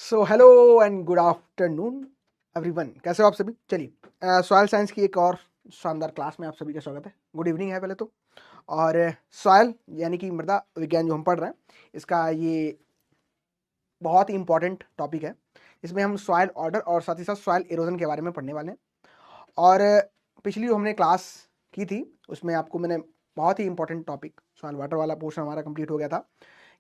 So hello and good afternoon everyone, कैसे हो आप सभी। चलिए सॉइल साइंस की एक और शानदार क्लास में आप सभी का स्वागत है। गुड इवनिंग है पहले तो। और सॉइल यानी कि मृदा विज्ञान जो हम पढ़ रहे हैं, इसका ये बहुत ही इंपॉर्टेंट टॉपिक है। इसमें हम सॉइल ऑर्डर और साथ ही साथ सॉइल इरोजन के बारे में पढ़ने वाले हैं। और पिछली जो हमने क्लास की थी उसमें आपको मैंने बहुत ही इंपॉर्टेंट टॉपिक सॉइल वाटर वाला पोर्शन हमारा कंप्लीट हो गया था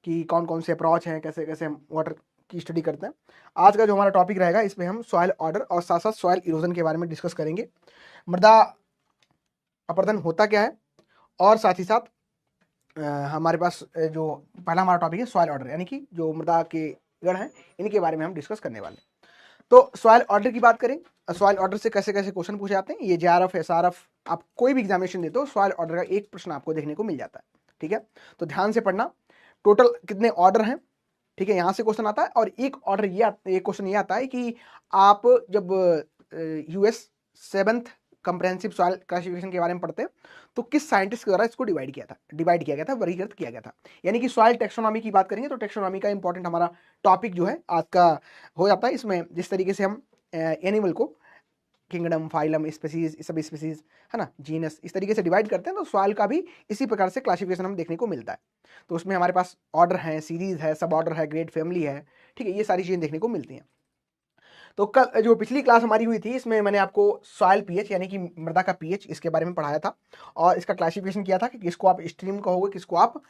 कि कौन कौन से अप्रोच हैं, कैसे कैसे हम वाटर की स्टडी करते हैं। आज का जो हमारा टॉपिक रहेगा इसमें हम सॉइल ऑर्डर और साथ साथ सॉइल इरोजन के बारे में डिस्कस करेंगे। मृदा अपर्दन होता क्या है, और साथ ही साथ हमारे पास जो पहला हमारा टॉपिक है सॉइल ऑर्डर, यानी कि जो मृदा के गण हैं इनके बारे में हम डिस्कस करने वाले हैं। तो सॉइल ऑर्डर की बात करें, सॉइल ऑर्डर से कैसे कैसे क्वेश्चन पूछे जाते हैं। ये जेआरएफ एसआरएफ आप कोई भी एग्जामिनेशन देते हो, सॉइल ऑर्डर का एक प्रश्न आपको देखने को मिल जाता है। ठीक है, तो ध्यान से पढ़ना। टोटल कितने ऑर्डर हैं, ठीक है, यहाँ से क्वेश्चन आता है। और एक ऑर्डर ये एक क्वेश्चन ये आता है कि आप जब US 7th comprehensive soil classification के बारे में पढ़ते हैं तो किस साइंटिस्ट के द्वारा इसको डिवाइड किया गया था, वर्गीकृत किया गया था। यानी कि सॉइल टेक्सोनॉमी की बात करेंगे तो टेक्सोनॉमी का इंपॉर्टेंट हमारा टॉपिक जो है आज का हो जाता है। इसमें जिस तरीके से हम एनिमल को kingdom, phylum, species, sub species है ना, जीनस, इस तरीके से डिवाइड करते हैं, तो सॉइल का भी इसी प्रकार से क्लासिफिकेशन हम देखने को मिलता है। तो उसमें हमारे पास ऑर्डर है, सीरीज है, सब ऑर्डर है, ग्रेड फैमिली है, ठीक है, ये सारी चीजें देखने को मिलती हैं। तो कल जो पिछली क्लास हमारी हुई थी इसमें मैंने आपको सॉइल पीएच यानी कि मृदा का पीएच इसके बारे में पढ़ाया था और इसका क्लासिफिकेशन किया था कि किसको आप स्ट्रीम कहोगे, किसको आप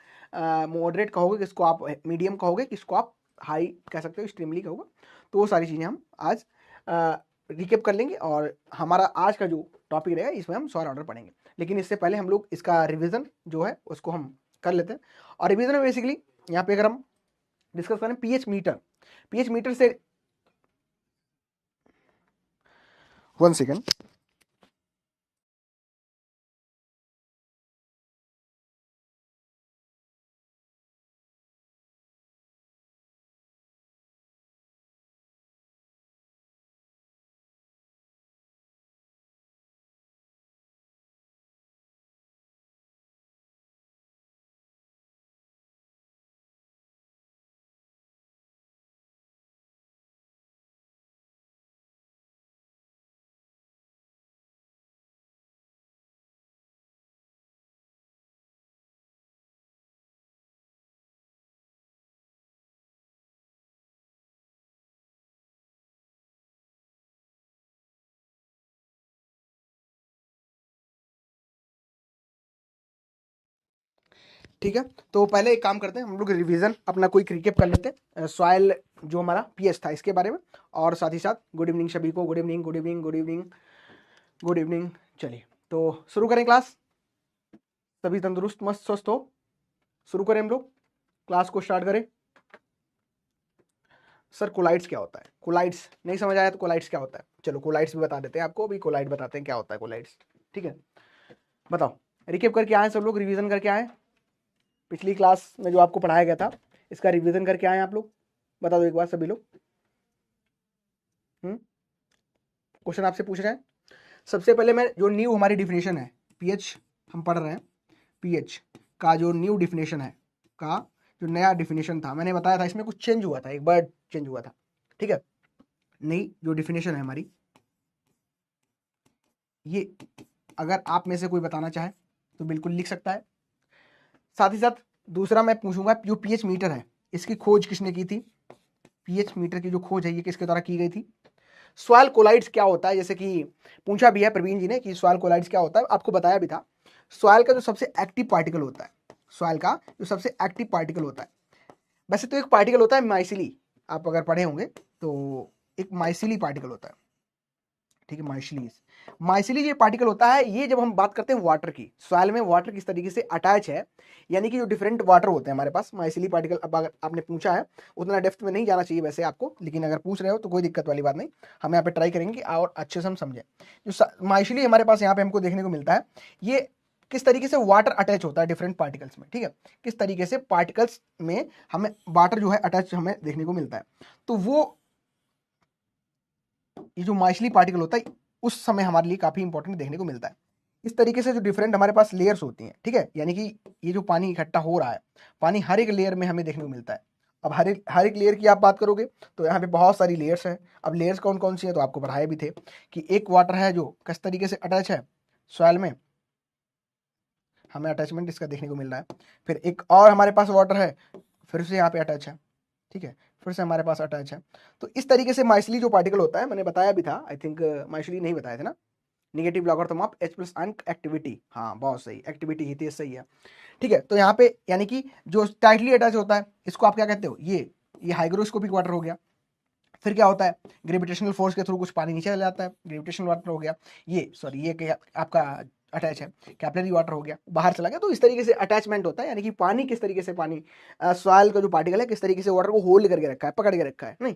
मॉडरेट कहोगे, किसको आप मीडियम कहोगे, किसको आप हाई कह सकते हो, स्ट्रीमली कहोगे। तो वो सारी चीज़ें हम आज रिकेप कर लेंगे और हमारा आज का जो टॉपिक रहेगा इसमें हम सॉइल ऑर्डर पढ़ेंगे। लेकिन इससे पहले हम लोग इसका रिविजन जो है उसको हम कर लेते हैं। और रिविजन में बेसिकली यहाँ पे अगर हम डिस्कस करें पीएच मीटर से 1 सेकेंड। ठीक है, तो पहले एक काम करते हैं, हम लोग रिवीजन अपना कोई रिकेप कर लेते हैं सॉइल जो हमारा पीएच था इसके बारे में। और साथ ही साथ गुड इवनिंग सभी को, good evening good evening good evening good evening. चलिए तो शुरू करें क्लास। सभी तंदुरुस्त मस्त स्वस्थ हो, शुरू करें हम लोग क्लास को स्टार्ट करें। सर कोलाइड्स क्या होता है? कोलाइड्स नहीं समझ आया तो कोलाइड्स क्या होता है, चलो कोलाइड्स भी बता देते हैं आपको। अभी कोलाइड बताते हैं क्या होता है कोलाइड्स। ठीक है, बताओ, रिकेप करके आए सब लोग, रिवीजन करके आए। पिछली क्लास में जो आपको पढ़ाया गया था इसका रिवीजन करके आए आप लोग, बता दो एक बार सभी लोग। क्वेश्चन आपसे पूछ रहे हैं। सबसे पहले मैं जो न्यू हमारी डिफिनेशन है, पीएच हम पढ़ रहे हैं, पीएच का जो न्यू डिफिनेशन है, का जो नया डिफिनेशन था, मैंने बताया था इसमें कुछ चेंज हुआ था, एक वर्ड चेंज हुआ था। ठीक है, नई जो डिफिनेशन है हमारी, ये अगर आप में से कोई बताना चाहे तो बिल्कुल लिख सकता है। साथ ही साथ दूसरा मैं पूछूंगा जो पीएच मीटर है इसकी खोज किसने की थी। पीएच मीटर की जो खोज है ये किसके द्वारा की गई थी। सॉइल कोलाइड्स क्या होता है, जैसे कि पूछा भी है प्रवीण जी ने कि सॉइल कोलाइड्स क्या होता है, आपको बताया भी था। सॉइल का जो सबसे एक्टिव पार्टिकल होता है, सॉइल का जो सबसे एक्टिव पार्टिकल होता है, वैसे तो एक पार्टिकल होता है माइसिली, आप अगर पढ़े होंगे तो एक माइसिली पार्टिकल होता है। ठीक है, माइसिली ये पार्टिकल होता है। ये जब हम बात करते हैं वाटर की, सॉइल में वाटर किस तरीके से अटैच है, यानी कि जो डिफरेंट वाटर होते हैं हमारे पास माइसिली पार्टिकल। अब अगर आपने पूछा है उतना डेप्थ में नहीं जाना चाहिए वैसे आपको, लेकिन अगर पूछ रहे हो तो कोई दिक्कत वाली बात नहीं, हम यहाँ पे ट्राई करेंगे और अच्छे से हम समझें। जो माइसिली हमारे पास यहाँ पे हमको देखने को मिलता है, ये किस तरीके से वाटर अटैच होता है डिफरेंट पार्टिकल्स में। ठीक है, किस तरीके से पार्टिकल्स में हमें वाटर जो है अटैच हमें देखने को मिलता है। तो वो ये जो माइसली पार्टिकल होता है उस समय हमारे लिए काफी इंपॉर्टेंट देखने को मिलता है। इस तरीके से जो डिफरेंट हमारे पास लेयर्स होती हैं, ठीक है, यानी कि ये जो पानी इकट्ठा हो रहा है, पानी हर एक लेयर में हमें देखने को मिलता है। अब हर एक लेयर की आप बात करोगे तो यहाँ पे बहुत सारी लेयर्स हैं। अब लेयर्स कौन कौन सी हैं तो आपको पढ़ाए भी थे कि एक वाटर है जो किस तरीके से अटैच है सॉइल में, हमें अटैचमेंट इसका देखने को मिल रहा है। फिर एक और हमारे पास वाटर है, फिर से यहाँ पे अटैच है, ठीक है, फिर से हमारे पास अटैच है। तो इस तरीके से माइसली जो पार्टिकल होता है, मैंने बताया भी था, आई थिंक माइसली नहीं बताया था ना, negative logarithm of H plus and activity, हाँ बहुत सही, एक्टिविटी ही सही है, ठीक है। तो यहाँ पे यानी कि जो टाइटली अटैच होता है इसको आप क्या कहते हो, ये हाइग्रोस्कोपिक वाटर हो गया। फिर क्या होता है, ग्रेविटेशनल फोर्स के थ्रू कुछ पानी नीचे चला जाता है, ग्रेविटेशनल वाटर हो गया। ये क्या आपका अटैच है, कैपिलरी वाटर हो गया, बाहर चला गया। तो इस तरीके से अटैचमेंट होता है, यानी कि पानी किस तरीके से, पानी सॉइल का जो पार्टिकल है किस तरीके से वाटर को होल्ड करके रखा है, पकड़ के रखा है, नहीं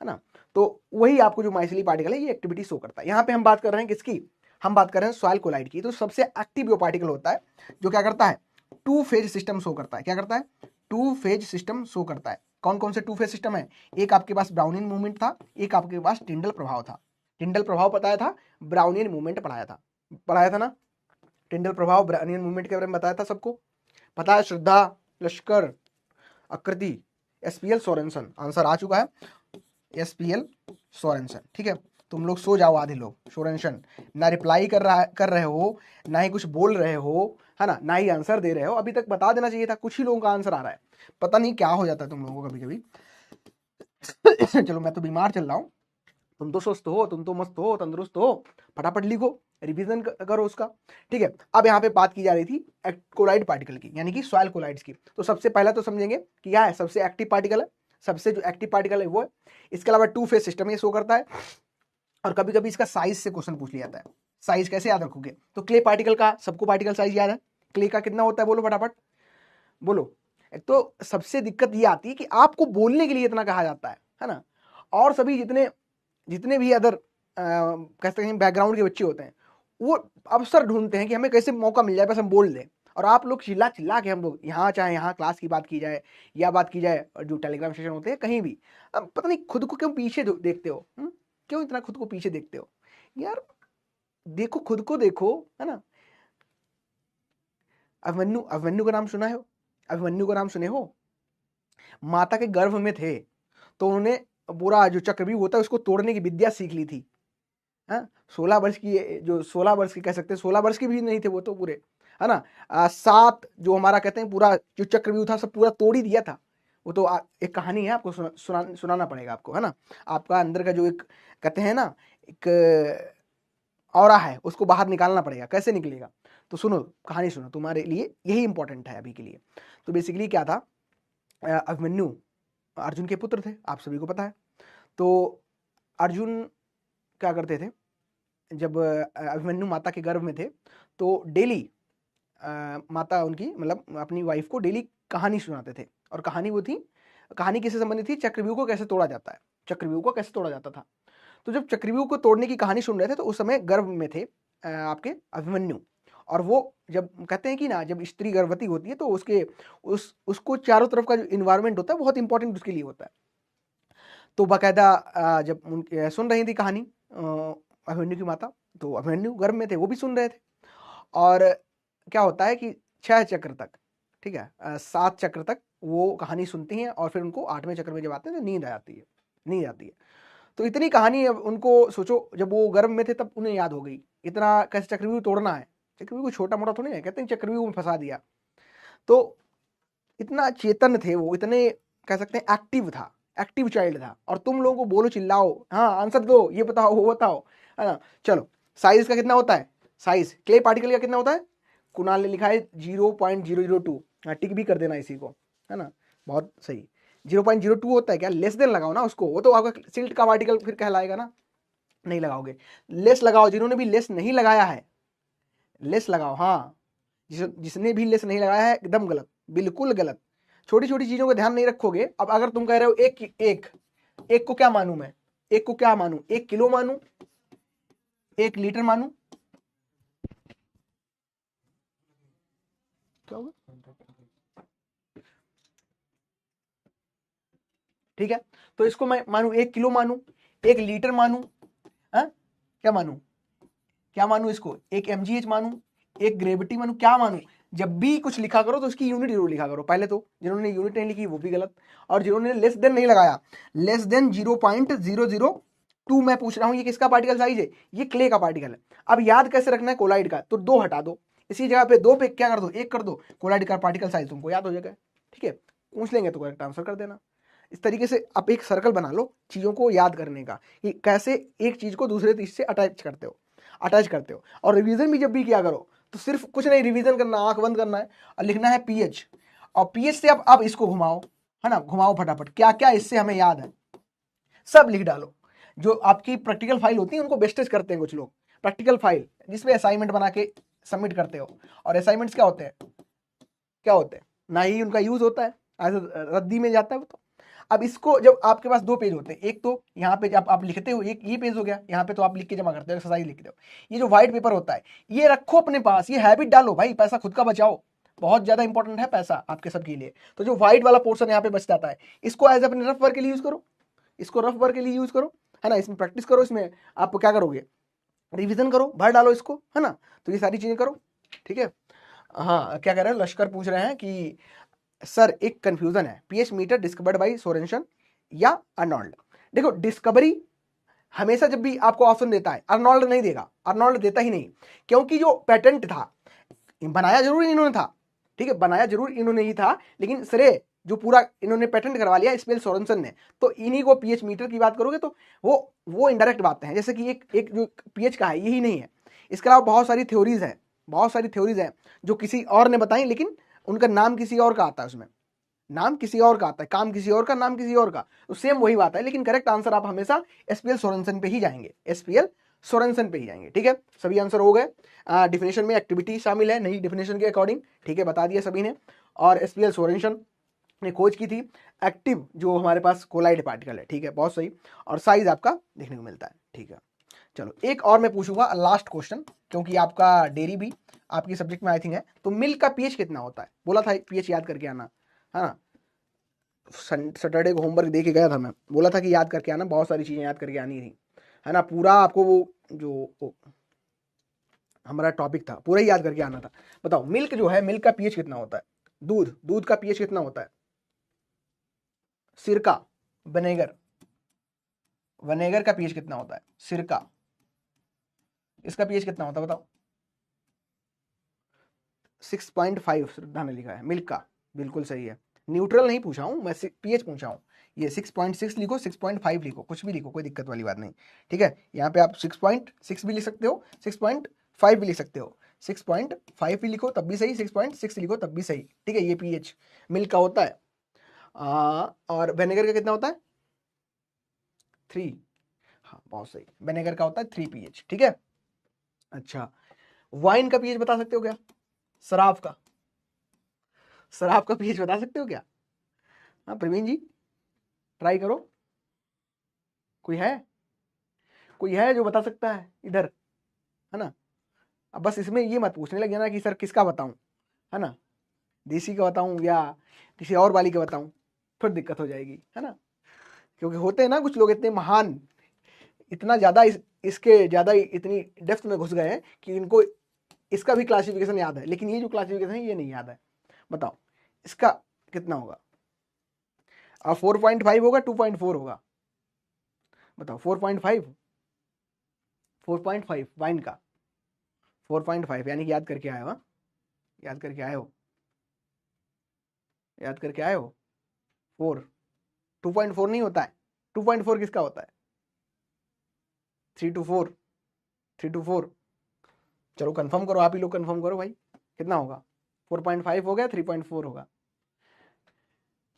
है ना। तो वही आपको जो माइसली पार्टिकल है ये एक्टिविटी शो करता है। यहाँ पे हम बात कर रहे हैं किसकी, हम बात कर रहे हैं सॉइल कोलाइड की। तो सबसे एक्टिव जो पार्टिकल होता है जो क्या करता है, टू फेज सिस्टम शो करता है। क्या करता है, टू फेज सिस्टम शो करता है। कौन कौन से टू फेज सिस्टम है, एक आपके पास ब्राउनियन मूवमेंट था, एक आपके पास टिंडल प्रभाव था। टिंडल प्रभाव बताया था, ब्राउनियन मूवमेंट पढ़ाया था ना, टिंडल प्रभाव ब्राउनियन मूवमेंट के बारे में बताया था, सबको पता है। श्रद्धा, लश्कर, आकृति, एसपीएल सोरेनसन, आंसर आ चुका है एसपीएल सोरेनसन, ठीक है। तुम लोग सो जाओ आधे लोग, सोरेनसन ना रिप्लाई कर रहे हो, ना ही कुछ बोल रहे हो, है ना ही आंसर दे रहे हो। अभी तक बता देना चाहिए था, कुछ ही लोगों का आंसर आ रहा है, पता नहीं क्या हो जाता है तुम लोगों को कभी कभी। चलो मैं तो बीमार चल रहा हूँ, तुम तो स्वस्थ हो, तुम तो मस्त हो, तंदुरुस्त हो, फटाफट लिखो, रिवीजन करो उसका, ठीक है। अब यहाँ पे बात की जा रही थी कोलाइड पार्टिकल की, यानी कि सॉइल कोलाइड्स की। तो सबसे पहला तो समझेंगे कि क्या है, सबसे एक्टिव पार्टिकल है, सबसे जो एक्टिव पार्टिकल है वो है। इसके अलावा टू फेज सिस्टम ये शो करता है, और कभी कभी इसका साइज से क्वेश्चन पूछ लिया जाता है। साइज कैसे याद रखोगे, तो क्ले पार्टिकल का सबको पार्टिकल साइज याद है, क्ले का कितना होता है, बोलो फटाफट बोलो। तो सबसे दिक्कत ये आती है कि आपको बोलने के लिए इतना कहा जाता है ना, और सभी जितने भी अदर कहते हैं बैकग्राउंड के बच्चे होते हैं वो अवसर ढूंढते हैं कि हमें कैसे मौका मिल जाए बस हम बोल दें। और आप लोग चिल्ला चिल्ला के, हम लोग यहाँ चाहे यहाँ क्लास की बात की जाए या बात की जाए जो टेलीग्राम सेशन होते हैं कहीं भी, पता नहीं खुद को क्यों पीछे देखते हो, क्यों इतना खुद को पीछे देखते हो यार, देखो खुद को देखो, है ना। अभिमन्यु का नाम सुना है, अभिमन्यु का नाम सुने हो, माता के गर्भ में थे तो उन्होंने पूरा जो चक्रव्यूह होता है उसको तोड़ने की विद्या सीख ली थी। 16 वर्ष की, जो 16 वर्ष की कह सकते हैं, 16 वर्ष के भी नहीं थे वो तो पूरे, है ना। 7 जो हमारा कहते हैं पूरा जो चक्रव्यूह था सब पूरा तोड़ ही दिया था। वो तो एक कहानी है, आपको सुनाना पड़ेगा आपको, है ना। आपका अंदर का जो एक कहते हैं ना एक ऑरा है उसको बाहर निकालना पड़ेगा, कैसे निकलेगा, तो सुनो कहानी सुनो, तुम्हारे लिए यही इंपॉर्टेंट है अभी के लिए। तो बेसिकली क्या था, अभिमन्यु अर्जुन के पुत्र थे, आप सभी को पता है। तो अर्जुन क्या करते थे, जब अभिमन्यु माता के गर्भ में थे तो डेली माता उनकी मतलब अपनी वाइफ को डेली कहानी सुनाते थे। और कहानी वो थी, कहानी किससे संबंधित थी, चक्रव्यूह को कैसे तोड़ा जाता है, चक्रव्यूह को कैसे तोड़ा जाता था। तो जब चक्रव्यूह को तोड़ने की कहानी सुन रहे थे तो उस समय गर्भ में थे आपके अभिमन्यु। और वो जब कहते हैं कि ना जब स्त्री गर्भवती होती है तो उसको चारों तरफ का जो इन्वायरमेंट होता है बहुत इंपॉर्टेंट उसके लिए होता है। तो बाकायदा जब सुन रही थी कहानी अभिमन्यु की माता, तो अभिमन्यु गर्भ में थे, वो भी सुन रहे थे। और क्या होता है कि 6 चक्र तक, ठीक है, 7 चक्र तक वो कहानी सुनती हैं और फिर उनको 8वें चक्र में जब आते हैं तो नींद आती है। तो इतनी कहानी अब उनको सोचो, जब वो गर्भ में थे तब उन्हें याद हो गई, इतना कैसे चक्रव्यूह तोड़ना है, चक्रव्यूह को छोटा मोटा थोड़ी है, कहते हैं चक्रव्यूह में फंसा दिया। तो इतना चेतन थे वो, इतने कह सकते हैं एक्टिव चाइल्ड था। और तुम लोगों को बोलो चिल्लाओ, हाँ आंसर दो, ये बताओ वो बताओ, है ना। चलो साइज का कितना होता है, साइज क्ले पार्टिकल का कितना होता है, कुणाल ने लिखा है 0.002, टिक भी कर देना इसी को, है ना, बहुत सही। 0.02 होता है क्या, लेस देन लगाओ ना उसको, वो तो आपका सिल्ट का पार्टिकल फिर कहलाएगा ना, नहीं लगाओगे, लेस लगाओ। जिन्होंने भी लेस नहीं लगाया है लेस लगाओ, हाँ जिसने भी लेस नहीं लगाया है एकदम गलत, बिल्कुल गलत। छोटी छोटी चीजों का ध्यान नहीं रखोगे। अब अगर तुम कह रहे हो एक को क्या मानू मैं, एक को क्या मानू, 1 किलो मानू, 1 लीटर मानू, क्या होगा, ठीक है। तो इसको मैं मानू 1 किलो मानू, 1 लीटर मानू, क्या मानू, क्या मानू इसको, 1 mgh मानू, 1 ग्रेविटी मानू, क्या मानू, जब भी कुछ लिखा करो तो उसकी यूनिट जरूर लिखा करो पहले। तो जिन्होंने यूनिट नहीं लिखी वो भी गलत, और जिन्होंने लेस देन नहीं लगाया, लेस देन 0.002 मैं पूछ रहा हूं ये किसका पार्टिकल साइज है, ये क्ले का पार्टिकल है। अब याद कैसे रखना है कोलाइड का, तो 2 हटा दो, इसी जगह पे 2 पे क्या कर दो, 1 कर दो, कोलाइड का पार्टिकल साइज तुमको याद हो जाएगा। ठीक है, पूछ लेंगे तो करेक्ट आंसर कर देना। इस तरीके से आप एक सर्कल बना लो चीजों को याद करने का, कि कैसे एक चीज को दूसरे चीज से अटैच करते हो। और रिवीजन भी जब भी किया करो तो सिर्फ कुछ नहीं, रिवीजन करना, आंख बंद करना है और लिखना है पीएच, और पीएच से अब इसको घुमाओ, है ना, घुमाओ फटाफट, क्या क्या इससे हमें याद है सब लिख डालो। जो आपकी प्रैक्टिकल फाइल होती है उनको वेस्टेज करते हैं कुछ लोग, प्रैक्टिकल फाइल जिसमें असाइनमेंट बना के सबमिट करते हो, और असाइनमेंट्स क्या होते हैं ना ही उनका यूज होता है, रद्दी में जाता है वो। तो अब इसको जब आपके पास 2 पेज होते हैं, एक तो यहाँ पे जब आप लिखते हो, एक ये पेज हो गया, यहाँ पे तो आप लिख के जमा करते हो, एक्सरसाइज लिखते हो। ये जो व्हाइट पेपर होता है ये रखो अपने पास, ये हैबिट डालो भाई, पैसा खुद का बचाओ, बहुत ज्यादा इंपॉर्टेंट है पैसा आपके सबके लिए। तो जो व्हाइट वाला पोर्शन यहाँ पे बच जाता है, इसको एज अपने रफ वर्क के लिए यूज करो, इसको रफ वर्क के लिए यूज करो, है ना, इसमें प्रैक्टिस करो, इसमें आप क्या करोगे, रिविजन करो, भर डालो इसको, है ना। तो ये सारी चीजें करो, ठीक है। हाँ, क्या कह रहे हैं, लश्कर पूछ रहे हैं कि सर एक कंफ्यूजन है, pH meter discovered by Sorensen या अर्नोल्ड। देखो डिस्कवरी हमेशा जब भी आपको ऑप्शन देता है, अर्नोल्ड नहीं देगा, अर्नोल्ड देता ही नहीं, क्योंकि जो पेटेंट था बनाया जरूर इन्होंने था, ठीक है, बनाया जरूर इन्होंने ही था, लेकिन श्रेय जो पूरा इन्होंने पेटेंट करवा लिया स्पेल सोरेनसन ने, तो इन्हीं को पीएच मीटर की बात करोगे तो वो इनडायरेक्ट बातें हैं, जैसे कि एक जो पीएच का है यही नहीं है, इसके अलावा बहुत सारी थ्योरीज है जो किसी और ने बताई, लेकिन उनका नाम किसी और का आता है, उसमें नाम किसी और का आता है, काम किसी और का, नाम किसी और का, तो सेम वही बात है, लेकिन करेक्ट आंसर आप हमेशा एसपीएल सोरेनसन पे ही जाएंगे, एसपीएल सोरेनसन पे ही जाएंगे। ठीक है, सभी आंसर हो गए। डिफिनेशन में एक्टिविटी शामिल है नई डिफिनेशन के अकॉर्डिंग, ठीक है, बता दिया सभी ने। और एसपीएल सोरेनसन ने खोज की थी एक्टिव जो हमारे पास कोलाइड पार्टिकल है, ठीक है, बहुत सही, और साइज आपका देखने को मिलता है। ठीक है, चलो एक और मैं पूछूंगा लास्ट क्वेश्चन, क्योंकि आपका डेयरी भी आपकी सब्जेक्ट में आई थिंक है। तो मिल्क का पीएच कितना होता है, बोला था पीएच याद करके आना, है ना, सैटरडे को होमवर्क दे के गया था मैं, बोला था कि याद करके आना, बहुत सारी चीजें याद करके आनी थी, है ना, पूरा आपको वो हमारा टॉपिक था पूरा ही याद करके आना था। बताओ मिल्क जो है, मिल्क का पीएच कितना होता है, दूध का पीएच कितना होता है, सिरका, विनेगर का पीएच कितना होता है, सिरका, इसका पीएच कितना होता है बताओ। 6.5 श्रद्धा ने लिखा है मिल्क का, बिल्कुल सही है, न्यूट्रल नहीं पूछा हूं मैं, पीएच पूछा हूं। ये 6.6 लिखो, 6.5 लिखो, कुछ भी लिखो, कोई दिक्कत वाली बात नहीं। ठीक है, यहाँ पे आप 6.6 भी लिख सकते हो, 6.5 भी लिख सकते हो, 6.5 भी लिखो तब भी सही, 6.6 लिखो तब भी सही। ठीक है, ये पीएच मिल्क का होता है। और विनेगर का कितना होता है, 3। हाँ बहुत सही, विनेगर का होता है 3 पीएच। ठीक है, अच्छा वाइन का पीएच बता सकते हो क्या, शराब का पीएच बता सकते हो क्या। हाँ प्रवीण जी ट्राई करो, कोई है जो बता सकता है इधर, है ना। अब बस इसमें ये मत पूछने लग जाना कि सर किसका बताऊं, है ना, देसी का बताऊं या किसी और वाली का बताऊं, फिर दिक्कत हो जाएगी, है ना। क्योंकि होते हैं ना कुछ लोग इतने महान, इतना ज्यादा इसके ज्यादा इतनी डेप्थ में घुस गए हैं कि इनको इसका भी क्लासिफिकेशन याद है, लेकिन ये जो क्लासिफिकेशन है ये नहीं याद है। बताओ इसका कितना होगा, 4.5 होगा 2.4 होगा, बताओ 4.5 वाइन का 4.5, यानी कि याद करके आए हो, याद करके आए हो 4, 2.4 नहीं होता है, 2.4 किसका होता है, 3 to 4, चलो कंफर्म करो, आप ही लोग कंफर्म करो भाई, कितना होगा, 4.5 हो गया, 3.4 होगा।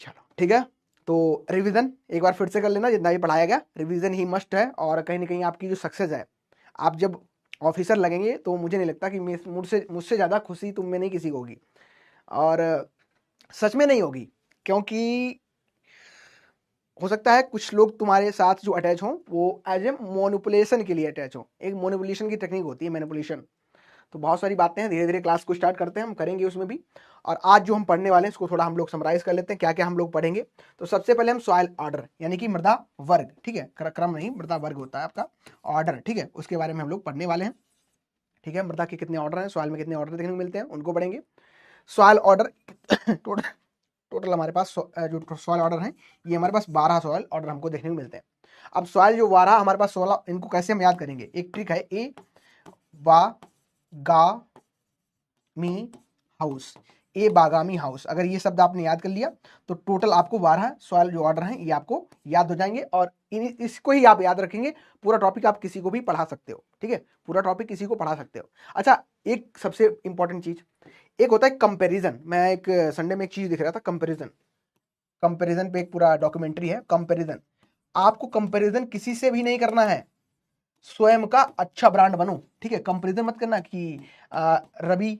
चलो ठीक है, तो रिवीजन एक बार फिर से कर लेना, जितना भी पढ़ाया गया रिवीजन ही मस्ट है, और कहीं ना कहीं आपकी जो सक्सेस है, आप जब ऑफिसर लगेंगे तो मुझे नहीं लगता कि मुझसे ज़्यादा खुशी तुम में नहीं किसी को होगी, और सच में नहीं होगी, क्योंकि हो सकता है कुछ लोग तुम्हारे साथ जो अटैच हों वो एज ए मैनिपुलेशन के लिए अटैच हों, एक मैनिपुलेशन की टेक्निक होती है मैनिपुलेशन। तो बहुत सारी बातें हैं, धीरे धीरे क्लास को स्टार्ट करते हैं, हम करेंगे उसमें भी। और आज जो हम पढ़ने वाले हैं इसको थोड़ा हम लोग समराइज कर लेते हैं, क्या क्या हम लोग पढ़ेंगे। तो सबसे पहले हम सॉइल ऑर्डर यानी कि मृदा वर्ग, ठीक है, क्रम नहीं, मृदा वर्ग होता है आपका ऑर्डर, ठीक है, उसके बारे में हम लोग पढ़ने वाले हैं। ठीक है, मृदा के कितने ऑर्डर हैं, सॉइल में कितने ऑर्डर देखने को मिलते हैं, उनको पढ़ेंगे। सॉइल ऑर्डर टोटल टोटल हमारे पास जो सॉइल ऑर्डर हैं ये हमारे पास 12 सॉइल ऑर्डर हमको देखने को मिलते हैं। अब सॉइल जो 12 हमारे पास 16, इनको कैसे हम याद करेंगे? एक ट्रिक है, ए बागामी हाउस, ए बागामी हाउस। अगर ये शब्द आपने याद कर लिया तो टोटल आपको 12 सॉइल जो ऑर्डर हैं ये आपको याद हो जाएंगे, और इसको ही आप याद रखेंगे। पूरा टॉपिक आप किसी को भी पढ़ा सकते हो, ठीक है, पूरा टॉपिक किसी को पढ़ा सकते हो। अच्छा, एक सबसे इंपॉर्टेंट चीज, एक होता है कंपैरिजन। मैं एक संडे में एक चीज दिख रहा था, कंपैरिजन। कंपैरिजन पे एक पूरा डॉक्यूमेंट्री है, कंपैरिजन। आपको कंपैरिजन किसी से भी नहीं करना है, स्वयं का अच्छा ब्रांड बनो, ठीक है। कंपैरिजन मत करना कि रवि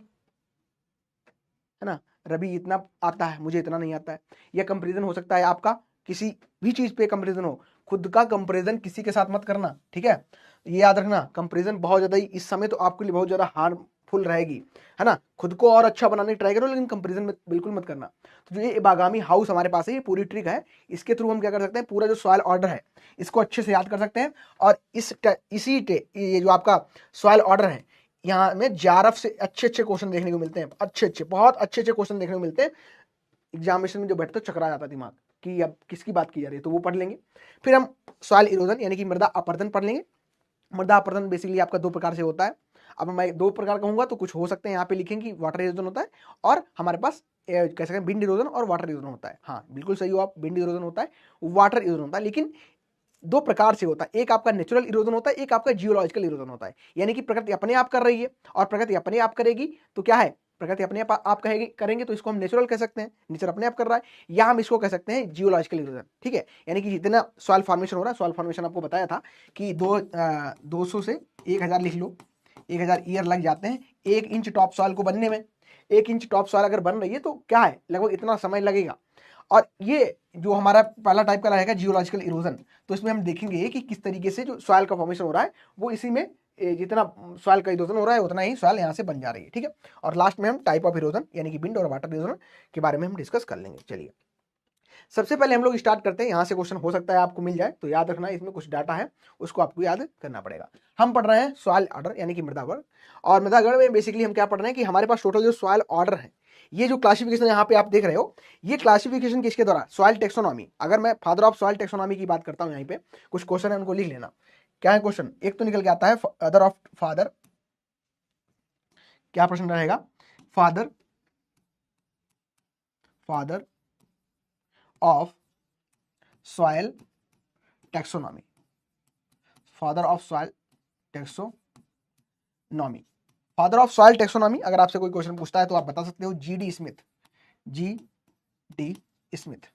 है ना, रवि इतना आता है मुझे इतना नहीं आता है। यह कंपैरिजन हो सकता है आपका किसी भी चीज पे कंपैरिजन हो, खुद का कंपैरिजन किसी के साथ मत करना, ठीक है। ये याद रखना, कंपैरिजन बहुत ज्यादा ही इस समय तो आपके लिए बहुत ज्यादा हार्मफुल रहेगी, है ना। खुद को और अच्छा बनाने की ट्राई करो, लेकिन कंपैरिजन में बिल्कुल मत करना। तो जो ये बागामी हाउस हमारे पास है, ये पूरी ट्रिक है। इसके थ्रू हम क्या कर सकते हैं, पूरा जो सॉइल ऑर्डर है इसको अच्छे से याद कर सकते हैं। और ये जो आपका सॉइल ऑर्डर है, यहाँ में JRF से अच्छे अच्छे क्वेश्चन देखने को मिलते हैं, बहुत अच्छे अच्छे क्वेश्चन देखने को मिलते हैं। एग्जामिनेशन में जो बैठते तो चकरा जाता दिमाग कि अब किसकी बात की जा रही है, तो वो पढ़ लेंगे। फिर हम सॉइल इरोजन यानी कि मृदा अपरदन पढ़ लेंगे। मृदा अपरदन बेसिकली आपका 2 प्रकार से होता है। अब मैं 2 प्रकार कहूंगा तो कुछ हो सकते हैं यहाँ पे लिखेंगे कि वाटर इरोजन होता है, और हमारे पास कह सकते हैं विंड इरोजन और वाटर इरोजन होता है। हाँ बिल्कुल सही हो आप, विंड इरोजन होता है, वाटर इरोजन होता है, लेकिन 2 प्रकार से होता है। एक आपका नेचुरल इरोजन होता है, एक आपका जियोलॉजिकल इरोजन होता है। यानी कि प्रकृति अपने आप कर रही है, और प्रकृति अपने आप करेगी तो क्या है, प्रकृति अपने आप करेंगे तो इसको हम नेचुरल कह सकते हैं, नेचर अपने आप कर रहा है, या हम इसको कह सकते हैं जियोलॉजिकल इरोजन, ठीक है। यानी कि जितना सॉइल फॉर्मेशन हो रहा है, सॉइल फॉर्मेशन आपको बताया था कि 200 से 1000 लिख लो, 1000 ईयर लग जाते हैं 1 इंच टॉप सॉइल को बनने में। 1 इंच टॉप सॉइल अगर बन रही है तो क्या है, लगभग इतना समय लगेगा। और ये जो हमारा पहला टाइप का रहेगा जियोलॉजिकल इरोजन, तो इसमें हम देखेंगे कि किस तरीके से जो सॉइल का फॉर्मेशन हो रहा है वो इसी में जितना सॉइल का इरोजन हो रहा है उतना ही सॉइल यहाँ से बन जा रही है, ठीक है। और लास्ट में हम टाइप ऑफ इरोजन यानी कि विंड और वाटर इरोजन के बारे में हम डिस्कस कर लेंगे। चलिए सबसे पहले हम लोग स्टार्ट करते हैं, यहाँ से क्वेश्चन हो सकता है आपको मिल जाए, तो याद रखना इसमें कुछ डाटा है उसको आपको याद करना पड़ेगा। हम पढ़ रहे हैं सॉइल ऑर्डर यानी कि मृदा वर्ग, और मृदा वर्ग में बेसिकली हम क्या पढ़ रहे हैं कि हमारे पास टोटल जो सॉइल ऑर्डर है, ये जो क्लासिफिकेशन यहाँ पे आप देख रहे हो, ये क्लासिफिकेशन किसके द्वारा, सॉइल टेक्सोनॉमी। अगर मैं फादर ऑफ सॉइल टेक्सोनॉमी की बात करता हूँ, यहाँ पे कुछ क्वेश्चन है उनको लिख लेना। क्या है क्वेश्चन, एक तो निकल के आता है फादर ऑफ फादर, क्या प्रश्न रहेगा, father of soil taxonomy, father of soil taxonomy. Father of soil taxonomy अगर आपसे कोई क्वेश्चन पूछता है तो आप बता सकते हो GD स्मिथ, GD स्मिथ।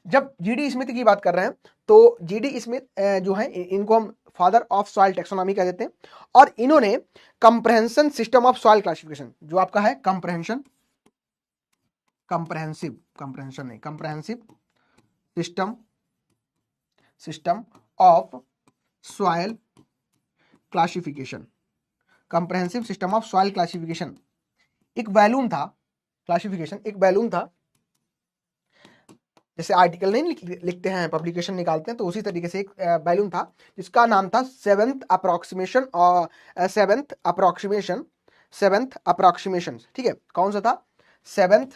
जब GD स्मिथ की बात कर रहे हैं तो GD स्मिथ जो है इनको हम फादर ऑफ सॉइल टेक्सोनॉमी कह देते हैं, और इन्होंने comprehension system of soil classification जो आपका है comprehensive system of soil classification, comprehensive system of soil classification एक वैल्यूम था, क्लासिफिकेशन एक वैल्यूम था। जैसे आर्टिकल नहीं लिखते हैं, पब्लिकेशन निकालते हैं, तो उसी तरीके से एक वैल्यूम था जिसका नाम था सेवेंथ अप्रोक्सीमेशन, ठीक है। कौन सा था, सेवेंथ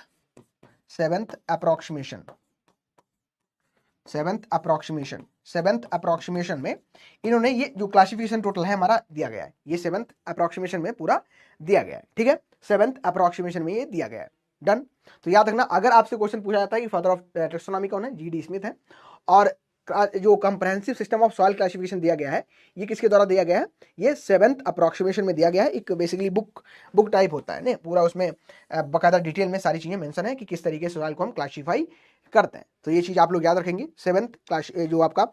अप्रोक्सीमेशन में इन्होंने ये जो क्लासिफिकेशन टोटल है हमारा दिया गया है, ये 7th अप्रोक्सीमेशन में पूरा दिया गया है, ठीक है। 7th अप्रोक्सीमेशन में ये दिया गया है, डन। तो याद रखना, अगर आपसे क्वेश्चन पूछा जाता है कि फादर ऑफ टेक्सोनॉमी कौन है, GD स्मिथ है, और जो comprehensive system of soil classification दिया गया है ये किसके द्वारा दिया गया है, ये 7th अप्रोक्सीमेशन में दिया गया है। एक बेसिकली बुक टाइप होता है ना पूरा, उसमें बाकायदा डिटेल में सारी चीजें मेंशन है कि किस तरीके से सॉइल को हम क्लासिफाई करते हैं। तो ये चीज आप लोग याद रखेंगे। 7th क्लास जो आपका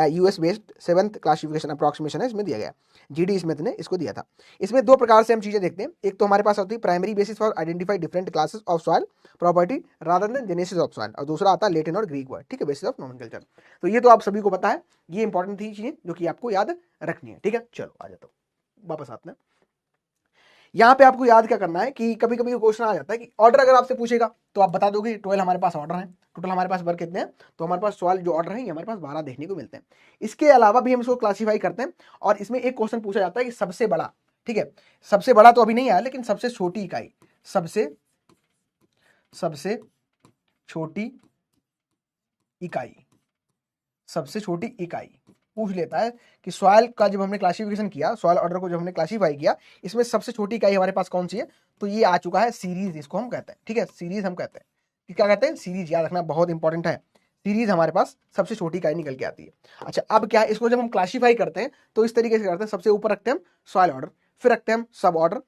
US based 7th classification approximation है, इसमें दिया गया, GD स्मिथ ने इसको दिया था। इसमें 2 प्रकार से हम चीजें देखते हैं। एक तो हमारे पास होती है primary basis for identify different classes of soil property rather than genesis of soil, और दूसरा आता है लैटिन और ग्रीक वर्ड, ठीक है, बेसिस ऑफ नोमेनक्लेचर। तो ये तो आप सभी को पता है, ये इंपॉर्टेंट थी चीजें जो कि आपको याद रखनी है, ठीक है। चलो आ जाता हूँ वापस आते हैं। यहाँ पे आपको याद क्या करना है कि कभी कभी क्वेश्चन आ जाता है कि ऑर्डर अगर आपसे पूछेगा तो आप बता दोगे 12 हमारे पास ऑर्डर है, टोटल हमारे पास वर्ग कितने हैं, तो हमारे पास सॉइल जो ऑर्डर है ये हमारे पास 12 देखने को मिलते हैं। इसके अलावा भी हम इसको क्लासीफाई करते हैं, और इसमें एक क्वेश्चन पूछा जाता है कि सबसे बड़ा, ठीक है, सबसे बड़ा तो अभी नहीं आया, लेकिन सबसे छोटी इकाई, सबसे सबसे छोटी इकाई, सबसे छोटी इकाई पूछ लेता है कि सॉइल का जब हमने क्लासिफिकेशन किया, सॉइल ऑर्डर को जब हमने क्लासीफाई किया, इसमें सबसे छोटी इकाई हमारे पास कौन सी है, तो ये आ चुका है सीरीज, इसको हम कहते हैं। ठीक है, सीरीज हम कहते हैं कि क्या कहते हैं, सीरीज। याद रखना बहुत इंपॉर्टेंट है, सीरीज हमारे पास सबसे छोटी इकाई निकल के आती है। अच्छा, अब क्या है, इसको जब हम क्लासीफाई करते हैं तो इस तरीके से करते हैं, सबसे ऊपर रखते हैं हम सॉइल ऑर्डर, फिर रखते हैं हम सब ऑर्डर,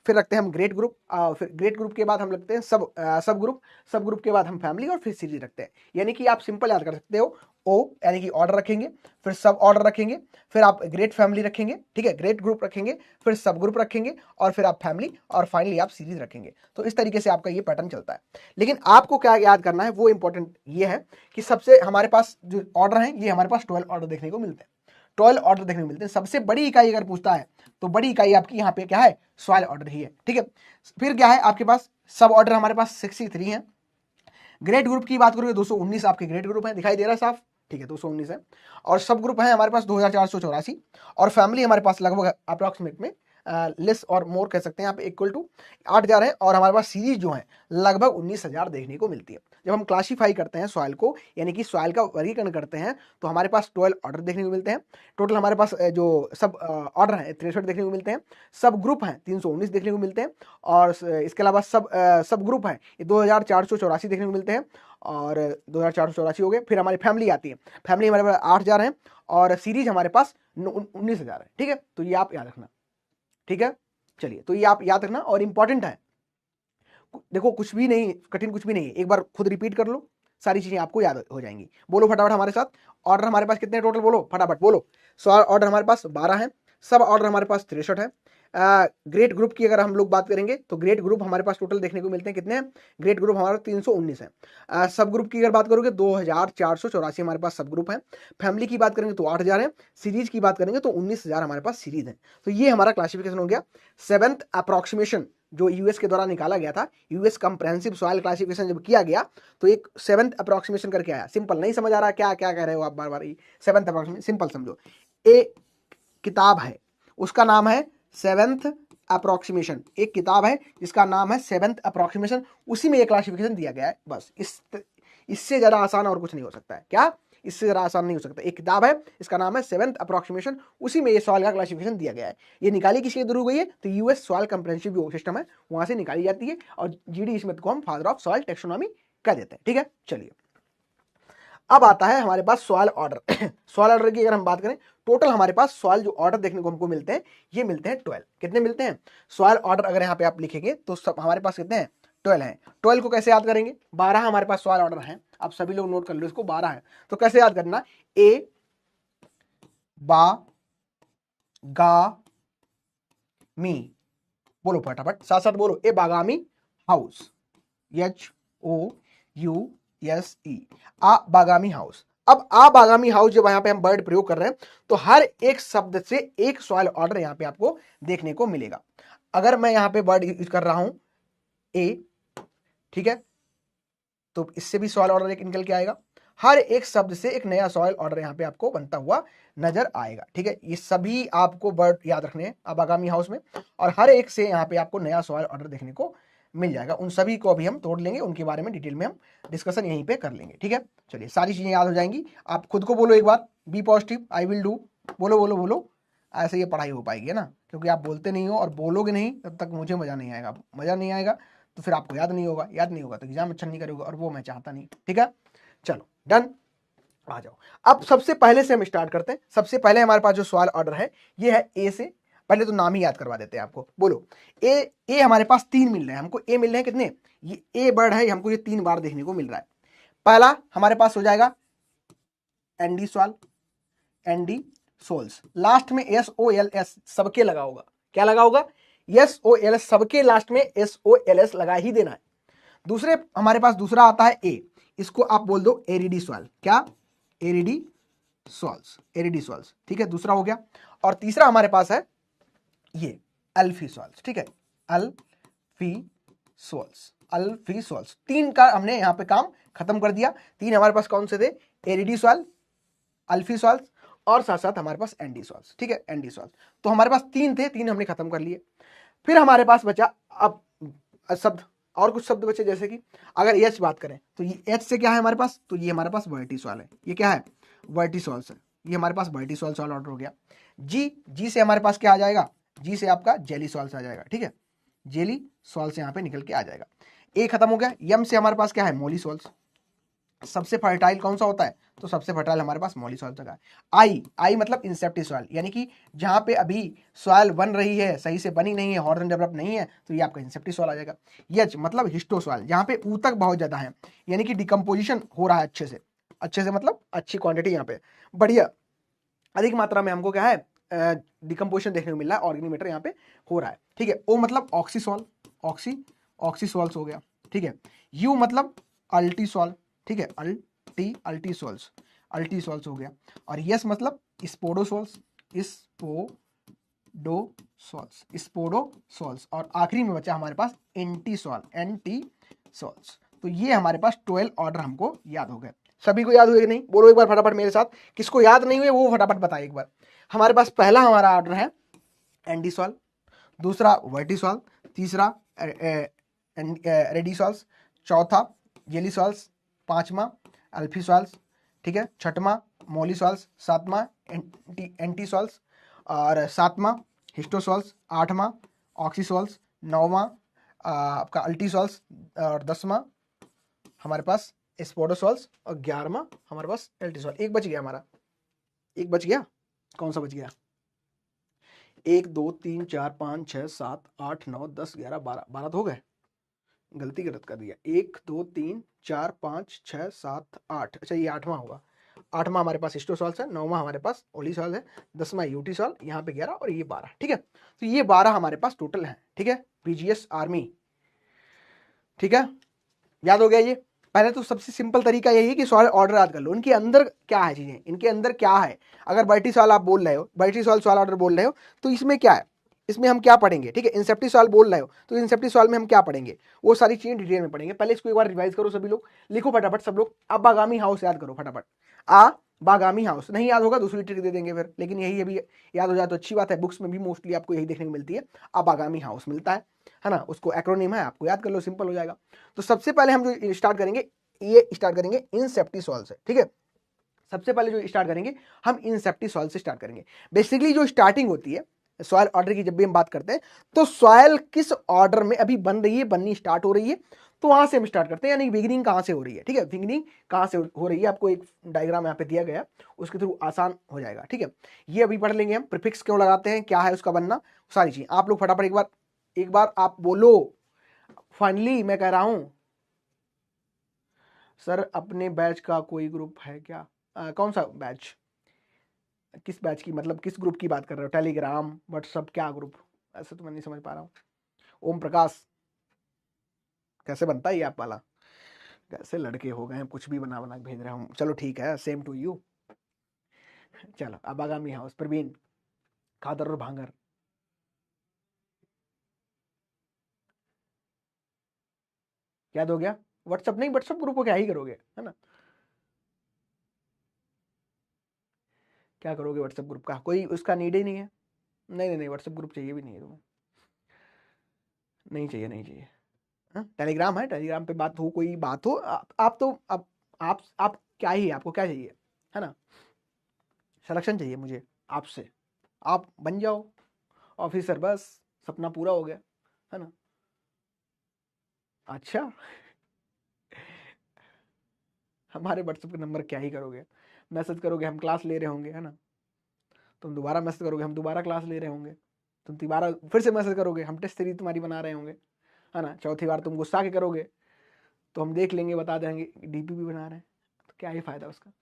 फिर रखते हैं हम ग्रेड ग्रुप, फिर ग्रेड ग्रुप के बाद हम रखते हैं सब ग्रुप, सब ग्रुप के बाद हम फैमिली, और फिर सीरीज रखते हैं। यानी कि आप सिंपल याद कर सकते हो, ओ यानी कि ऑर्डर रखेंगे, फिर सब ऑर्डर रखेंगे, फिर आप ग्रेड फैमिली रखेंगे, ठीक है, ग्रेड ग्रुप रखेंगे, फिर सब ग्रुप रखेंगे, और फिर आप फैमिली, और फाइनली आप सीरीज रखेंगे। तो इस तरीके से आपका ये पैटर्न चलता है। लेकिन आपको क्या याद करना है, वो इंपॉर्टेंट ये है कि सबसे हमारे पास जो ऑर्डर है, ये हमारे पास 12 ऑर्डर देखने को मिलते हैं, 12 ऑर्डर देखने को मिलते हैं। सबसे बड़ी इकाई अगर पूछता है तो बड़ी इकाई आपकी यहाँ पे क्या है, सॉइल ऑर्डर ही है। ठीक है, फिर क्या है आपके पास, सब ऑर्डर हमारे पास 63 है। ग्रेड ग्रुप की बात करोगे 219 आपके ग्रेड ग्रुप है, दिखाई दे रहा है साफ, ठीक है 219 है। और सब ग्रुप है हमारे पास 2484, और फैमिली हमारे पास लगभग अप्रॉक्सीमेट में लेस और मोर कह सकते हैं यहाँ पे, इक्वल टू 8000 है। और हमारे पास सीरीज जो है लगभग 19000 देखने को मिलती है। जब हम क्लासीफाई करते हैं सॉइल को, यानी कि सॉइल का वर्गीकरण करते हैं, तो हमारे पास 12 ऑर्डर देखने को मिलते हैं। टोटल हमारे पास जो सब ऑर्डर है 63 देखने को मिलते हैं, सब ग्रुप हैं 319 देखने को मिलते हैं, और इसके अलावा सब ग्रुप हैं ये 2484 देखने को मिलते हैं, और 2484 हो गए। फिर हमारी फैमिली आती है, फैमिली हमारे पास 8000 है, और सीरीज हमारे पास 19000 है। ठीक है, तो ये आप याद रखना। ठीक है, चलिए, तो ये आप याद रखना और इंपॉर्टेंट है। देखो कुछ भी नहीं कठिन, कुछ भी नहीं है, एक बार खुद रिपीट कर लो, सारी चीजें आपको याद हो जाएंगी। बोलो फटाफट हमारे साथ, ऑर्डर हमारे पास कितने टोटल, बोलो फटाफट बोलो। ऑर्डर हमारे पास 12 है, सब ऑर्डर हमारे पास 63 है। ग्रेड ग्रुप की अगर हम लोग बात करेंगे तो ग्रेड ग्रुप हमारे पास टोटल देखने को मिलते हैं कितने हैं, ग्रेड ग्रुप हमारा 319 है। सब ग्रुप की अगर बात करोगे 2484 हमारे पास सब ग्रुप है। फैमिली की बात करेंगे तो 8000 है, सीरीज की बात करेंगे तो 19000 हमारे पास सीरीज है। तो ये हमारा क्लासिफिकेशन हो गया। 7th अप्रोक्सीमेशन जो यूएस के द्वारा निकाला गया था, यूएस कंप्रेहेंसिव सॉइल क्लासिफिकेशन जब किया गया तो एक 7th अप्रोक्सीमेशन करके आया। सिंपल, नहीं समझ आ रहा क्या क्या कह रहे हो आप बार बार, 7th अप्रोक्सीमेशन सिंपल समझो। एक किताब है उसका नाम है 7th अप्रोक्सीमेशन, एक किताब है जिसका नाम है 7th अप्रोक्सीमेशन, उसी में एक क्लासिफिकेशन दिया गया है। बस इससे ज्यादा आसान और कुछ नहीं हो सकता है। क्या, इससे जरा आसान नहीं हो सकता। एक किताब है, इसका नाम है 7th अप्रोक्सीमेशन, उसी में ये सॉइल का क्लासिफिकेशन दिया गया है। ये निकाली किसके थ्रू गई है, तो यूएस सॉइल कंप्रेहेंसिव जो सिस्टम है वहां से निकाली जाती है, और जीडी स्मिथ को हम फादर ऑफ सॉइल टेक्सोनॉमी कह देते हैं। ठीक है, चलिए अब आता है हमारे पास सॉइल ऑर्डर। सॉइल ऑर्डर की अगर हम बात करें, टोटल हमारे पास सॉइल जो ऑर्डर देखने को हमको मिलते हैं, ये मिलते हैं 12। कितने मिलते हैं सॉइल ऑर्डर, अगर यहाँ पे आप लिखेंगे तो सब हमारे पास कितने हैं, 12 हैं। 12 को कैसे याद करेंगे, 12 हमारे पास सॉइल ऑर्डर हैं, आप सभी लोग नोट कर लो इसको, 12 है। तो कैसे याद करना, ए बा गा मी, बोलो फटाफट साथ साथ बोलो, ए बागामी हाउस, HOUSE, आ बागामी हाउस। अब आ बागामी हाउस जब यहाँ पे हम वर्ड प्रयोग कर रहे हैं तो हर एक शब्द से एक सॉइल ऑर्डर यहाँ पे आपको देखने को मिलेगा। अगर मैं यहाँ पे वर्ड यूज कर रहा हूं ए, ठीक है, तो इससे भी सॉइल ऑर्डर एक निकल के आएगा। हर एक शब्द से एक नया सॉइल ऑर्डर यहाँ पे आपको बनता हुआ नजर आएगा। ठीक है, ये सभी आपको वर्ड याद रखने हैं अब आगामी हाउस में, और हर एक से यहाँ पे आपको नया सॉइल ऑर्डर देखने को मिल जाएगा। उन सभी को अभी हम तोड़ लेंगे, उनके बारे में डिटेल में हम डिस्कशन यहीं पे कर लेंगे। ठीक है, चलिए सारी चीजें याद हो जाएंगी। आप खुद को बोलो एक बार, be positive, I will do, बोलो बोलो बोलो, ऐसे ये पढ़ाई हो पाएगी ना, क्योंकि आप बोलते नहीं हो और बोलोगे नहीं तब तक मुझे मजा नहीं आएगा, मजा नहीं आएगा तो फिर आपको याद नहीं होगा, याद नहीं होगा तो एग्जाम अच्छा नहीं करोगे, और वो मैं चाहता नहीं। ठीक है, चलो डन, आ जाओ। अब सबसे पहले से हम स्टार्ट करते हैं। सबसे पहले हमारे पास जो सवाल ऑर्डर है ये है ए से, पहले तो नाम ही याद करवा देते हैं आपको। बोलो ए हमारे पास 3 मिल रहे हैं हमको, ए मिल रहे हैं कितने, ये ए वर्ड है हमको, ये 3 बार देखने को मिल रहा है। पहला हमारे पास हो जाएगा andisol, andisols, last में SOLS सबके लगा होगा। क्या लगा होगा, SOLS, सबके लास्ट में SOLS लगा ही देना है। दूसरे हमारे पास दूसरा आता है ए, इसको आप बोल दो एरिडी सॉल, क्या, एरिडी सॉल्स, एरिडी सॉल्स, ठीक है, दूसरा हो गया। और तीसरा हमारे पास है ये अल्फी सॉल्स, ठीक है, अल्फी सॉल्स, अल्फी सॉल्स। 3 का हमने यहां पे काम खत्म कर दिया। 3 हमारे पास कौन से थे, एरिडी सॉल, अल्फी सॉल्स, और साथ साथ हमारे पास एंडी सॉल्स। ठीक है, एंडी सॉल्स, तो हमारे पास 3 थे, 3 हमने खत्म कर लिए। फिर हमारे पास बचा अब शब्द और कुछ शब्द बचे, जैसे कि अगर एच बात करें तो ये एच से क्या है हमारे पास, तो ये हमारे पास वर्टिसॉल है, ये क्या है वर्टिसॉल्स है, ये हमारे पास वर्टिसॉल सॉल्ट ऑर्डर हो गया। जी से हमारे पास क्या आ जाएगा, जी से आपका जेली सॉल्स आ जाएगा, ठीक है, जेली सॉल्स यहाँ पे निकल के आ जाएगा। ए खत्म हो गया। यम से हमारे पास क्या है मोलिसॉल्स। सबसे फर्टाइल कौन सा होता है, तो सबसे फर्टाइल हमारे पास मोलिसॉल्स का है। आई मतलब इंसेप्टी सॉइल, यानी कि जहां पे अभी सॉइल बन रही है, सही से बनी नहीं है, हॉर्जन डेवलप नहीं है, तो ये आपका इंसेप्टी सॉइल आ जाएगा। यच मतलब हिस्टो सॉइल, जहां पे ऊतक बहुत ज्यादा है, यानी कि डिकम्पोजिशन हो रहा है अच्छे से मतलब अच्छी क्वांटिटी यहाँ पे बढ़िया अधिक मात्रा में हमको क्या है डिकम्पोजिशन देखने को मिल रहा है, ऑर्गेनिक मैटर यहाँ पे हो रहा है, ठीक है। ओ मतलब ऑक्सीसॉल, ऑक्सीसॉल्स हो गया, ठीक है। यू मतलब अल्टीसॉल, ठीक है, अल्टीसॉल्स हो गया। और यस मतलब स्पोडोसॉल्स, और आखिरी में बचा हमारे पास एंटीसॉल्स। तो ये हमारे पास 12 ऑर्डर हमको याद हो गए। सभी को याद हुए कि नहीं, बोलो एक बार फटाफट मेरे साथ, किसको याद नहीं हुए वो फटाफट बताए एक बार। हमारे पास पहला हमारा ऑर्डर है एंटीसॉल, दूसरा वर्टिसॉल, तीसरा रेडिसॉल्स, चौथा जेलीसॉल्स, पांचवा अल्फीसॉल्स, ठीक है, छठवां मोलिसॉल्स, सातवां एंटीसॉल्स, और सातवां हिस्टोसॉल्स, आठवां ऑक्सीसॉल्स, नौवां आपका अल्टीसॉल्स, और 10वां हमारे पास स्पोडोसॉल्स, और 11वां हमारे पास एल्टीसॉल। एक बच गया हमारा, एक बच गया, कौन सा बच गया, 1 2 3 4 5 6 7 8 9 10 11 12, 12 तो हो गए, गलती गलत कर दिया, 1 2 3 4 5 6 7 8, अच्छा ये 8वां होगा। 8वां हमारे पास हिस्टोसॉल्स है, 9वां हमारे पास ओलिसॉल है, 10वां यूटीसॉल, यहाँ पे 11 और ये 12, ठीक है। तो ये 12 हमारे पास टोटल है, ठीक है, पीजीएस आर्मी, ठीक है, याद हो गया ये। पहले तो सबसे सिंपल तरीका यही है कि सॉइल ऑर्डर याद कर लो, इनके अंदर क्या है चीजें, इनके अंदर क्या है। अगर वर्टिसॉल आप बोल रहे हो, वर्टिसॉल सॉइल ऑर्डर बोल रहे हो, तो इसमें क्या है, इसमें हम क्या पढ़ेंगे, ठीक है। इंसेप्टिसॉल बोल रहे हो तो इंसेप्टिसॉल में हम क्या पढ़ेंगे, वो सारी चीजें डिटेल में पढ़ेंगे। पहले इसको एक बार रिवाइज करो सभी लोग, लिखो फटाफट सब लोग, आबागामी हाउस याद करो फटाफट, बागामी हाउस। नहीं याद होगा दूसरी ट्रिक दे देंगे फिर, लेकिन यही अभी याद हो जाए तो अच्छी बात है। बुक्स में भी मोस्टली आपको यही देखने को मिलती है, आबागामी हाउस मिलता है ना, उसको एक्रोनिम है, आपको याद कर लो, सिंपल हो जाएगा। तो सबसे पहले हम जो स्टार्ट करेंगे, ये स्टार्ट करेंगे इंसेप्टिसॉल से, ठीक है। सबसे पहले जो स्टार्ट करेंगे हम इंसेप्टिसॉल से स्टार्ट करेंगे। बेसिकली जो स्टार्टिंग होती है सॉइल ऑर्डर की, जब भी हम बात करते हैं तो सॉइल किस ऑर्डर में अभी बन रही है, बननी स्टार्ट हो रही है, तो वहां से हम स्टार्ट करते हैं, यानी बिगिनिंग कहां से हो रही है, ठीक है, बिगिनिंग कहां से हो रही है, आपको एक डायग्राम यहाँ पे दिया गया, उसके थ्रू आसान हो जाएगा, ठीक है। ये अभी पढ़ लेंगे हम, प्रीफिक्स क्यों लगाते हैं, क्या है उसका बनना, सारी चीज आप लोग फटाफट एक बार आप बोलो। फाइनली मैं कह रहा हूं सर, अपने बैच का कोई ग्रुप है क्या, कौन सा बैच, किस बैच की, मतलब किस ग्रुप की बात कर रहे हो, टेलीग्राम व्हाट्सअप क्या ग्रुप, ऐसे तो मैं नहीं समझ पा रहा हूँ। ओम प्रकाश, कैसे बनता है ये आप वाला, कैसे लड़के हो गए हैं, कुछ भी बना बना के भेज रहे हूँ, चलो ठीक है, सेम टू यू। चलो अब आगामी हाउस, प्रवीण, खादर और भांगर, याद हो गया। व्हाट्सअप नहीं, व्हाट्सअप ग्रुप को क्या ही करोगे, है ना, क्या करोगे व्हाट्सएप ग्रुप का, कोई उसका नीड ही नहीं है। नहीं व्हाट्सएप ग्रुप चाहिए भी नहीं है तुम्हें, नहीं चाहिए नहीं चाहिए। हाँ टेलीग्राम है, टेलीग्राम पे बात हो, कोई बात हो, आप तो आप क्या ही, आपको क्या चाहिए, है ना, सिलेक्शन चाहिए मुझे आपसे, आप बन जाओ ऑफिसर, बस सपना पूरा हो गया, है ना। अच्छा हमारे व्हाट्सएप का नंबर क्या ही करोगे, मैसेज करोगे हम क्लास ले रहे होंगे, है ना, तुम दोबारा मैसेज करोगे हम दोबारा क्लास ले रहे होंगे, तुम दोबारा फिर से मैसेज करोगे हम टेस्ट सीरीज तुम्हारी बना रहे होंगे, है ना, चौथी बार तुम गुस्सा के करोगे तो हम देख लेंगे, बता देंगे डीपी भी बना रहे हैं, तो क्या ही फायदा उसका,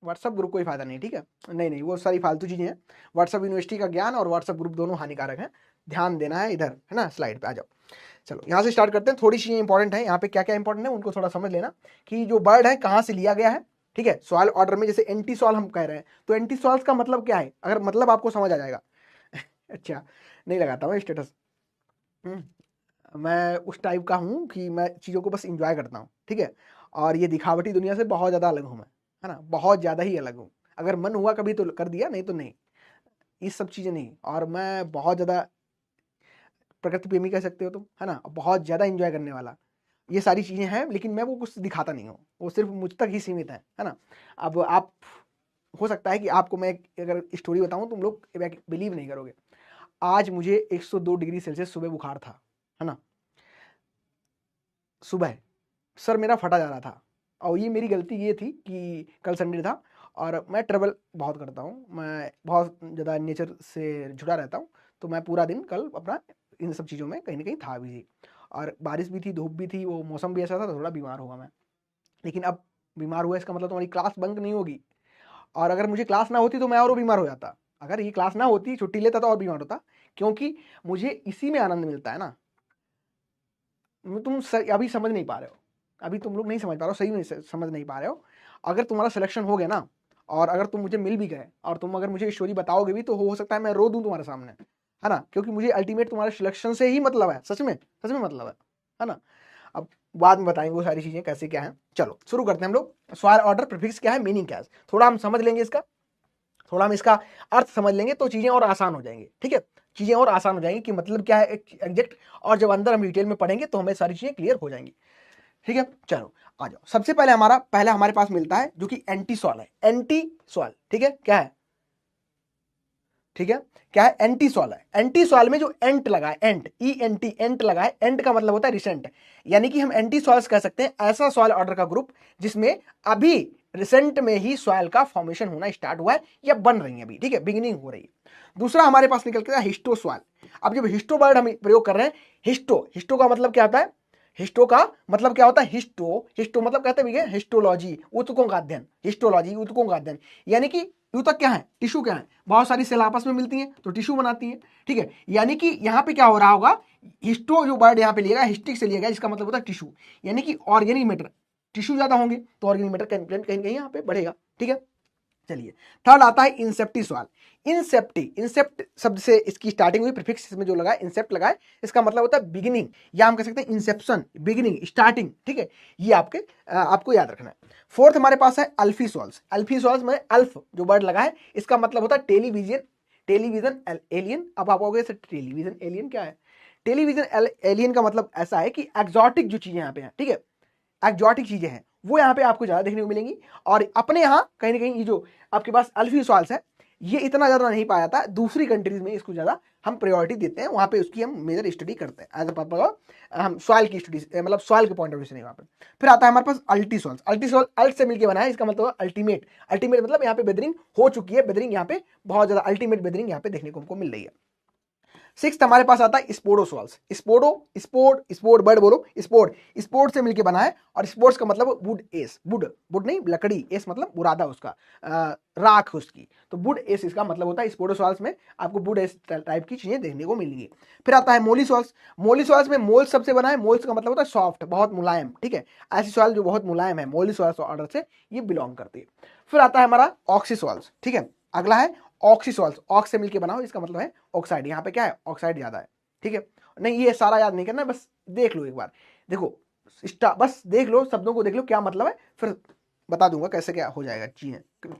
व्हाट्सअप ग्रुप कोई फायदा नहीं, ठीक है। नहीं वो सारी फालतू चीजें हैं, व्हाट्सअप यूनिवर्सिटी का ज्ञान और व्हाट्सअप ग्रुप दोनों हानिकारक हैं, ध्यान देना है इधर, है ना, स्लाइड पे आ जाओ। चलो यहाँ से स्टार्ट करते हैं, थोड़ी चीजें इंपॉर्टेंट है यहाँ पे, क्या क्या इंपॉर्टेंट है उनको थोड़ा समझ लेना, कि जो वर्ड है कहाँ से लिया गया है, ठीक है। सॉइल ऑर्डर में जैसे एंटीसॉल हम कह रहे हैं, तो एंटीसॉल्स का मतलब क्या है, अगर मतलब आपको समझ आ जाएगा अच्छा, नहीं लगाता मैं स्टेटस, मैं उस टाइप का हूँ कि मैं चीज़ों को बस इंजॉय करता हूँ, ठीक है, और ये दिखावटी दुनिया से बहुत ज़्यादा अलग हूँ मैं, है ना, बहुत ज़्यादा ही अलग हूँ। अगर मन हुआ कभी तो कर दिया, नहीं तो नहीं, ये सब चीज़ें नहीं, और मैं बहुत ज़्यादा प्रकृति प्रेमी कह सकते हो तुम, है ना, बहुत ज़्यादा इंजॉय करने वाला, ये सारी चीज़ें हैं, लेकिन मैं वो कुछ दिखाता नहीं हूँ, वो सिर्फ मुझ तक ही सीमित है ना। अब आप, हो सकता है कि आपको मैं अगर स्टोरी बताऊँ तुम लोग बिलीव नहीं करोगे। आज मुझे 102 डिग्री सेल्सियस सुबह बुखार था, है ना, सुबह सर मेरा फटा जा रहा था। और ये मेरी गलती ये थी कि कल संडे था और मैं ट्रेवल बहुत करता हूँ, मैं बहुत ज़्यादा नेचर से जुड़ा रहता हूँ, तो मैं पूरा दिन कल अपना इन सब चीज़ों में कहीं ना कहीं था बिजी, और बारिश भी थी, धूप भी थी, वो मौसम भी ऐसा था, तो थोड़ा बीमार हुआ मैं। लेकिन अब बीमार हुआ इसका मतलब तुम्हारी क्लास बंक नहीं होगी, और अगर मुझे क्लास ना होती तो मैं और बीमार हो जाता, अगर ये क्लास ना होती छुट्टी लेता तो और बीमार होता, क्योंकि मुझे इसी में आनंद मिलता है ना। तुम अभी समझ नहीं पा रहे हो, अभी तुम लोग नहीं समझ पा रहे हो, सही में समझ नहीं पा रहे हो। अगर तुम्हारा सिलेक्शन हो गया ना, और अगर तुम मुझे मिल भी गए और तुम अगर मुझे स्टोरी बताओगे भी, तो हो सकता है मैं रो दूं तुम्हारे सामने, है ना, क्योंकि मुझे अल्टीमेट तुम्हारे सिलेक्शन से ही मतलब है, सच में मतलब है ना। अब बाद में बताएंगे वो सारी चीजें कैसे क्या है। चलो शुरू करते हैं हम लोग। सवाल, ऑर्डर, प्रीफिक्स क्या है, मीनिंग क्या है, थोड़ा हम समझ लेंगे इसका, थोड़ा हम इसका अर्थ समझ लेंगे तो चीजें और आसान हो जाएंगी, ठीक है, चीजें और आसान हो जाएंगी कि मतलब क्या है एग्जैक्ट, और जब अंदर हम डिटेल में पढ़ेंगे तो हमें सारी चीजें क्लियर हो जाएंगी, ठीक है। चलो आ जाओ, सबसे पहले हमारे पास मिलता है जो कि एंटी सॉल है, एंटी सॉल, ठीक है, क्या है, ठीक है, क्या है, एंटी सॉल है। एंटी सॉल में जो एंट लगा है, एंट, ई एन टी, एंट लगा है, एंट का मतलब होता है रिसेंट, यानी कि हम एंटी सॉल्स कह सकते हैं ऐसा सॉइल ऑर्डर का ग्रुप जिसमें अभी रिसेंट में ही सॉइल का फॉर्मेशन होना स्टार्ट हुआ है या बन रही है अभी, ठीक है, बिगिनिंग हो रही है। दूसरा हमारे पास निकल के हिस्टो सॉइल। अब जब हिस्टो वर्ड हम प्रयोग कर रहे हैं, हिस्टो, हिस्टो का मतलब क्या होता है, हिस्टो का मतलब क्या होता है, हिस्टो, हिस्टो मतलब कहते हैं हिस्टोलॉजी, ऊतकों का अध्ययन, हिस्टोलॉजी ऊतकों का अध्ययन, यानी कि ऊतक क्या है, टिश्यू क्या है, बहुत सारी सेल आपस में मिलती हैं तो टिश्यू बनाती हैं, ठीक है। यानी कि यहाँ पे क्या हो रहा होगा, हिस्टो जो वर्ड यहाँ पे लिया गया, हिस्टिक से लिया गया, इसका मतलब होता है टिश्यू, यानी कि ऑर्गेनिक मैटर, टिश्यू ज्यादा होंगे तो ऑर्गेनिक मैटर कहीं कहीं यहाँ पे बढ़ेगा, ठीक है। चलिए, थर्ड आता है इंसेप्टी सवाल। इंसेप्टी, इंसेप्ट शब्द से इसकी स्टार्टिंग हुई, प्रीफिक्स में जो लगा है, इंसेप्ट लगा है, इसका मतलब होता है बिगिनिंग, या हम कह सकते हैं इंसेप्शन, बिगिनिंग, स्टार्टिंग, ठीक है, ये आपको याद रखना है। फोर्थ हमारे पास है अल्फी सॉल्स। अल्फी सॉल्स में अल्फ जो वर्ड लगा है, इसका मतलब होता है टेलीविजन, टेलीविजन एलियन। अब आप कहोगे टेलीविजन एलियन क्या है, टेलीविजन एलियन का मतलब ऐसा है कि एक्सोटिक जो चीजें यहाँ पे हैं, ठीक है, एक्सोटिक चीजें हैं वो यहाँ पे आपको ज्यादा देखने को मिलेंगी, और अपने यहाँ कहीं ना कहीं ये जो आपके पास अल्फी सॉल्स है, ये इतना ज्यादा नहीं पाया जाता, दूसरी कंट्रीज में इसको ज्यादा हम प्रायोरिटी देते हैं, वहां पे उसकी हम मेजर स्टडी करते हैं एज अ हम सॉइल की स्टडी, मतलब सॉइल के पॉइंट ऑफ व्यू से नहीं वहां पे। फिर आता है हमारे पास अल्टी सॉल्स। अल्टी सॉल अल्ट से मिलकर बना है, इसका मतलब अल्टीमेट, अल्टीमेट मतलब यहाँ पे बेदरिंग हो चुकी है, बेदरिंग यहाँ पे बहुत ज्यादा अल्टीमेट बेदरिंग यहाँ पे देखने को हमको मिल रही है। सिक्स्थ हमारे पास आता है स्पोडोसॉल्स। स्पोडो, स्पोर्ट, स्पोर्ट बर्ड बोलो, स्पोर्ट, स्पोर्ट से मिलके बना है, और स्पोर्ट्स का मतलब वुड एस, वुड, वुड नहीं लकड़ी, एस मतलब बुरादा उसका, राख उसकी, तो वुड एस इसका मतलब होता है। स्पोडोसॉल्स में आपको वुड एस टाइप की चीजें देखने को मिलेंगी। फिर आता है मोलिसॉल्स। मोलिसॉल्स में मोल्स सबसे बना है, मोल्स का मतलब होता है सॉफ्ट, बहुत मुलायम, ठीक है, ऐसी सॉइल जो बहुत मुलायम है, मोलिसॉल्स ऑर्डर से ये बिलोंग करती है। फिर आता है हमारा ऑक्सीसॉल्स, ठीक है, अगला है ऑक्सीसॉल्स, ऑक्स से मिलके बना हो, इसका मतलब है ऑक्साइड, यहाँ पे क्या है, ऑक्साइड ज्यादा है, ठीक है। नहीं ये सारा याद नहीं करना, बस देख लो एक बार, देखो बस देख लो, शब्दों को देख लो क्या मतलब है, फिर बता दूंगा कैसे क्या हो जाएगा चीजें।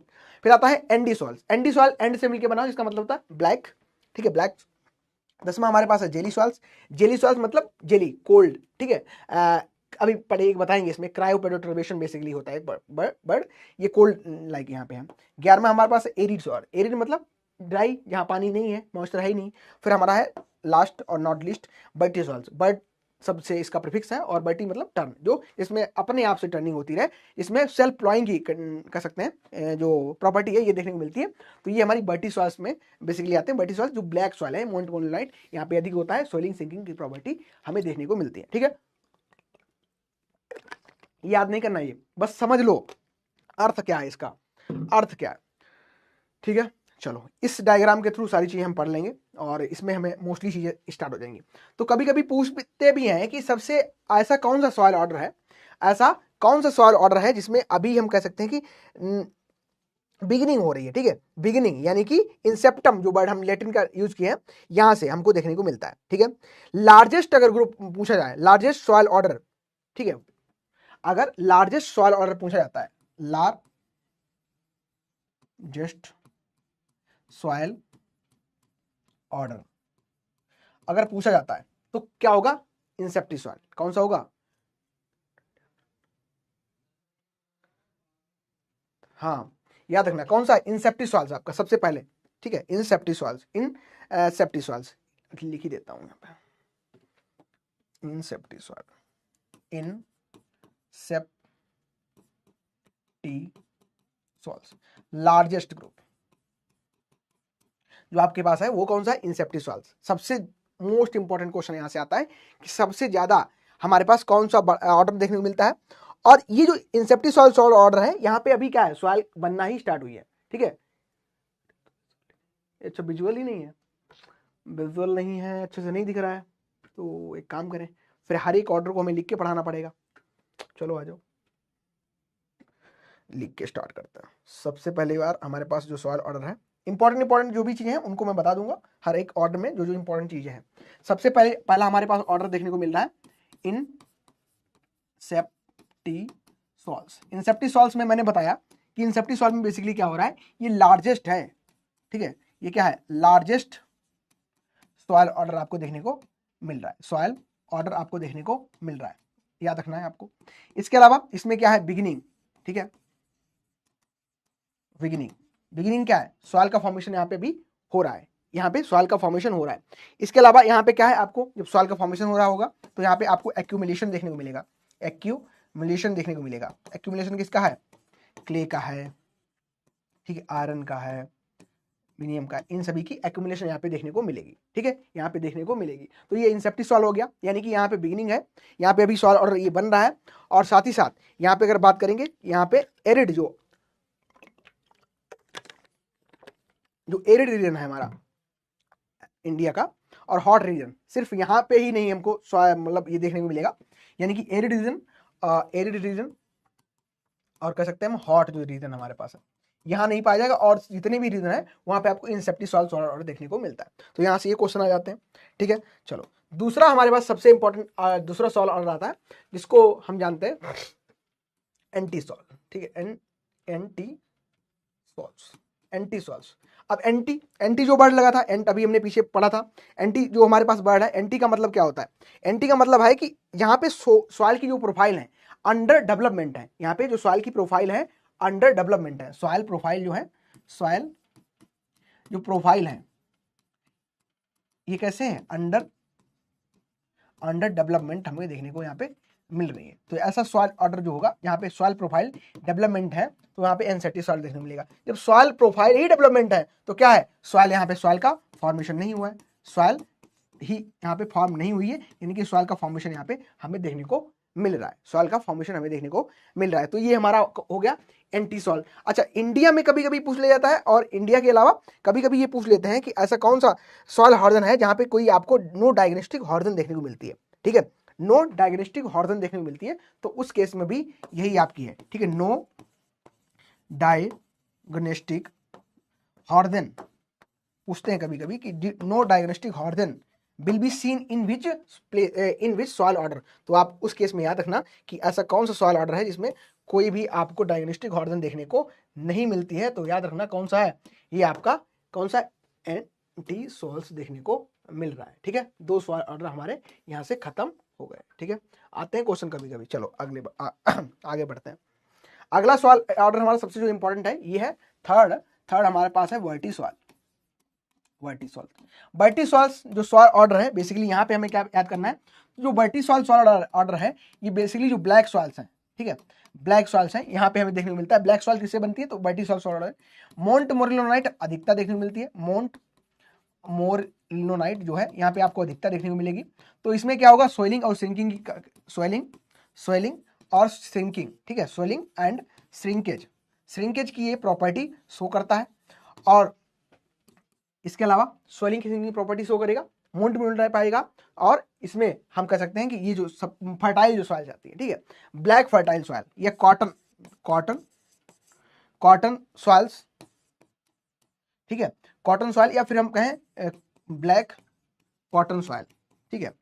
फिर आता है एंडीसॉल्स। एंडीसॉल एंड से मिलके बना हो, इसका मतलब होता है ब्लैक, ठीक है, ब्लैक। 10वां हमारे पास है जेली सॉल्स। जेली सॉल्स मतलब जेली, कोल्ड, ठीक है। अभी पढ़े बताएंगे, इसमें क्रायोपेडोटर्बेशन बेसिकली होता है बर्ड, ये कोल्ड लाइक यहाँ पे है। 11वां हमारे पास है एरिड सॉल। एरिड मतलब ड्राई, जहाँ पानी नहीं है, मॉइस्चर है ही नहीं। फिर हमारा है लास्ट और not list Bertie souls. Bird सबसे इसका प्रीफिक्स है, और बर्टी मतलब टर्न, जो इसमें अपने आप से टर्निंग होती रहे, इसमें सेल्फ प्लॉइंग ही कर सकते हैं जो प्रॉपर्टी है ये देखने को मिलती है। तो ये हमारी बर्टी सॉल्स में बेसिकली आते हैं। बर्टी सॉल्स जो ब्लैक सॉइल है, मोन्टमोनोलाइट यहाँ पे अधिक होता है, सोइलिंग सिंकिंग की प्रॉपर्टी हमें देखने को मिलती है, ठीक है। याद नहीं करना, ये बस समझ लो अर्थ क्या है इसका, अर्थ क्या है, ठीक है। चलो इस डायग्राम के थ्रू सारी चीजें हम पढ़ लेंगे, और इसमें हमें मोस्टली चीजें स्टार्ट हो जाएंगी। तो कभी कभी पूछते भी हैं कि सबसे ऐसा कौन सा सॉइल ऑर्डर है, ऐसा कौन सा सॉइल ऑर्डर है जिसमें अभी हम कह सकते हैं कि बिगिनिंग हो रही है, ठीक है, बिगिनिंग यानी कि इंसेप्टम जो वर्ड हम लैटिन का यूज किए हैं, यहां से हमको देखने को मिलता है, ठीक है। लार्जेस्ट अगर ग्रुप पूछा जाए, लार्जेस्ट सॉइल ऑर्डर, ठीक है, अगर लार्जेस्ट सॉइल ऑर्डर पूछा जाता है, लार्जेस्ट सॉइल ऑर्डर, अगर पूछा जाता है तो क्या होगा, इंसेप्टी सॉइल। कौन सा होगा, हाँ याद रखना कौन सा, इंसेप्टी सॉइल्स आपका सबसे पहले, ठीक है, इंसेप्टी सॉइल्स, इन सेप्टी सॉइल्स लिख ही देता हूं यहाँ पे, इंसेप्टी सॉइल, इन सेप्टी सॉइल्स, लार्जेस्ट ग्रुप जो आपके पास है वो कौन सा है, इंसेप्टी सॉइल्स। सबसे मोस्ट इंपॉर्टेंट क्वेश्चन यहां से आता है कि सबसे ज्यादा हमारे पास कौन सा ऑर्डर देखने को मिलता है, और ये जो इंसेप्टी सॉइल सॉइल ऑर्डर है यहाँ पे अभी क्या है, सॉइल बनना ही स्टार्ट हुई है, ठीक है। अच्छा विजुअल ही नहीं है, विजुअल नहीं है, अच्छे से नहीं दिख रहा है, तो एक काम करें फिर हर एक ऑर्डर को हमें लिख के पढ़ाना पड़ेगा। चलो आ जाओ लिख के स्टार्ट करते हैं। सबसे पहली बार हमारे पास जो सॉइल ऑर्डर है, इंपॉर्टेंट जो भी चीजें हैं उनको मैं बता दूंगा, हर एक ऑर्डर में जो जो इंपॉर्टेंट चीजें हैं। सबसे पहला हमारे पास ऑर्डर देखने को मिल रहा है इन सेप्टी सॉल्स। इंसेप्टी सॉल्स में मैंने बताया कि इंसेप्टी सॉल्स में बेसिकली क्या हो रहा है, ये लार्जेस्ट है, ठीक है, ये क्या है, लार्जेस्ट सॉइल ऑर्डर आपको देखने को मिल रहा है, सॉइल ऑर्डर आपको देखने को मिल रहा है, याद रखना है आपको। इसके अलावा इसमें क्या है, बिगिनिंग, ठीक है, बिगिनिंग क्या है, सॉइल का फॉर्मेशन यहाँ पे भी हो रहा है, यहाँ पे सॉइल का फॉर्मेशन हो रहा है। इसके अलावा यहाँ पे क्या है, आपको जब सॉइल का फॉर्मेशन हो रहा होगा तो यहाँ पे आपको एक्यूमुलेशन देखने को मिलेगा, एक्यूमुलेशन देखने को मिलेगा। एक्यूमुलेशन किसका है, क्ले का है, ठीक है, आयरन का है, मिनियम का, इन सभी की एक्यूमुलेशन यहाँ पे देखने को मिलेगी, ठीक है, यहाँ पे देखने को मिलेगी। तो ये इंसेप्टी सॉइल हो गया, यानी कि यहाँ पे बिगिनिंग है, यहाँ पे अभी सॉइल ऑर्डर ये बन रहा है। और साथ ही साथ यहाँ पे अगर बात करेंगे, यहाँ पे एरिड जो एरिड रीजन है हमारा इंडिया का, और हॉट रीजन, सिर्फ यहाँ पे ही नहीं हमको मतलब ये देखने को मिलेगा, यानी कि एरिड रीजन और कह सकते हैं हम हॉट जो रीजन हमारे पास है यहाँ नहीं पाया जाएगा, और जितने भी रीजन है वहां पे आपको इंसेप्टी सॉइल ऑर्डर देखने को मिलता है। तो यहाँ से ये क्वेश्चन आ जाते हैं, ठीक है। चलो दूसरा हमारे पास सबसे इंपॉर्टेंट दूसरा सॉइल ऑर्डर आता है जिसको हम जानते हैं एंटी सॉइल, ठीक है, एंटी सॉइल्स। अब एंटी जो वर्ड लगा था, अभी हमने पीछे पढ़ा था, एंटी जो हमारे पास वर्ड है, एंटी का मतलब क्या होता है, एंटी का मतलब है कि यहाँ पे सॉइल की जो प्रोफाइल है अंडर डेवलपमेंट है, यहाँ पे जो सॉइल की प्रोफाइल है अंडर डेवलपमेंट है, सॉइल प्रोफाइल जो है, सॉइल जो प्रोफाइल है ये कैसे है, अंडर डेवलपमेंट हमें देखने को यहाँ पे मिल रही है। तो ऐसा सॉइल ऑर्डर जो होगा यहाँ पे सॉइल प्रोफाइल डेवलपमेंट है, तो यहाँ पे एनसेटी सॉइल देखने को मिलेगा। जब सॉइल प्रोफाइल ही डेवलपमेंट है तो क्या है, सॉइल यहाँ पे सॉइल का फॉर्मेशन नहीं हुआ है, सॉइल ही यहाँ पे फॉर्म नहीं हुई है, यानी कि सॉइल का फॉर्मेशन यहाँ पे हमें देखने को मिल रहा है, सॉइल का फॉर्मेशन हमें देखने को मिल रहा है। तो ये हमारा हो गया एंटी सॉइल। अच्छा इंडिया में कभी कभी पूछ लिया जाता है, और इंडिया के अलावा कभी कभी ये पूछ लेते हैं कि ऐसा कौन सा सॉइल हॉर्जन है जहाँ पे कोई आपको नो डायग्नोस्टिक हॉर्जन देखने को मिलती है, ठीक है, नो डायग्नोस्टिक हॉर्जन देखने को मिलती है, तो उस केस में भी यही आपकी है, ठीक है, नो डायग्नोस्टिक हॉर्जन पूछते हैं कभी कभी कि no diagnostic horizon will be seen in which soil order. तो आप उस केस में याद रखना कि ऐसा कौन सा सॉइल ऑर्डर है जिसमें कोई भी आपको डायग्नोस्टिक हॉर्जन देखने को नहीं मिलती है। तो याद रखना कौन सा है, ये आपका कौन सा एंटी सॉइल्स देखने को मिल रहा है, ठीक है। दो सॉइल ऑर्डर हमारे यहाँ से खत्म हो गए, ठीक है। आते हैं क्वेश्चन कभी कभी, चलो आगे बढ़ते हैं। अगला सॉइल ऑर्डर हमारा सबसे जो इंपॉर्टेंट है ये है थर्ड हमारे पास है वर्टी सॉइल। वर्टी सॉइल्स जो सॉइल ऑर्डर है, बेसिकली यहाँ पे हमें क्या याद करना है, जो वर्टी सॉइल ऑर्डर है ये बेसिकली जो ब्लैक सॉइल्स हैं, ठीक है, ब्लैक सॉइल्स हैं, यहाँ पे हमें देखने को मिलता है। ब्लैक सॉइल किससे बनती है, तो वर्टी सॉइल ऑर्डर है। मोंट मोरिलोनाइट अधिकता देखने को मिलती है, मोंट मोरिलोनाइट जो है यहाँ पे आपको अधिकता देखने को मिलेगी। तो इसमें क्या होगा, सोइलिंग और श्रिंकिंग सोइलिंग और श्रिंकिंग, ठीक है, सोइलिंग एंड श्रिंकेज की ये प्रॉपर्टी शो करता है। और इसके अलावा सोइलिंग की प्रॉपर्टी शो करेगा, मोंट मोरिलोनाइट पाएगा, और इसमें हम कह सकते हैं कि ये जो सब फर्टाइल जो सॉइल जाती है, ठीक है, ब्लैक फर्टाइल सॉइल या कॉटन सॉइल्स, ठीक है, कॉटन सॉइल या फिर हम कहें ब्लैक कॉटन सॉइल, ठीक है।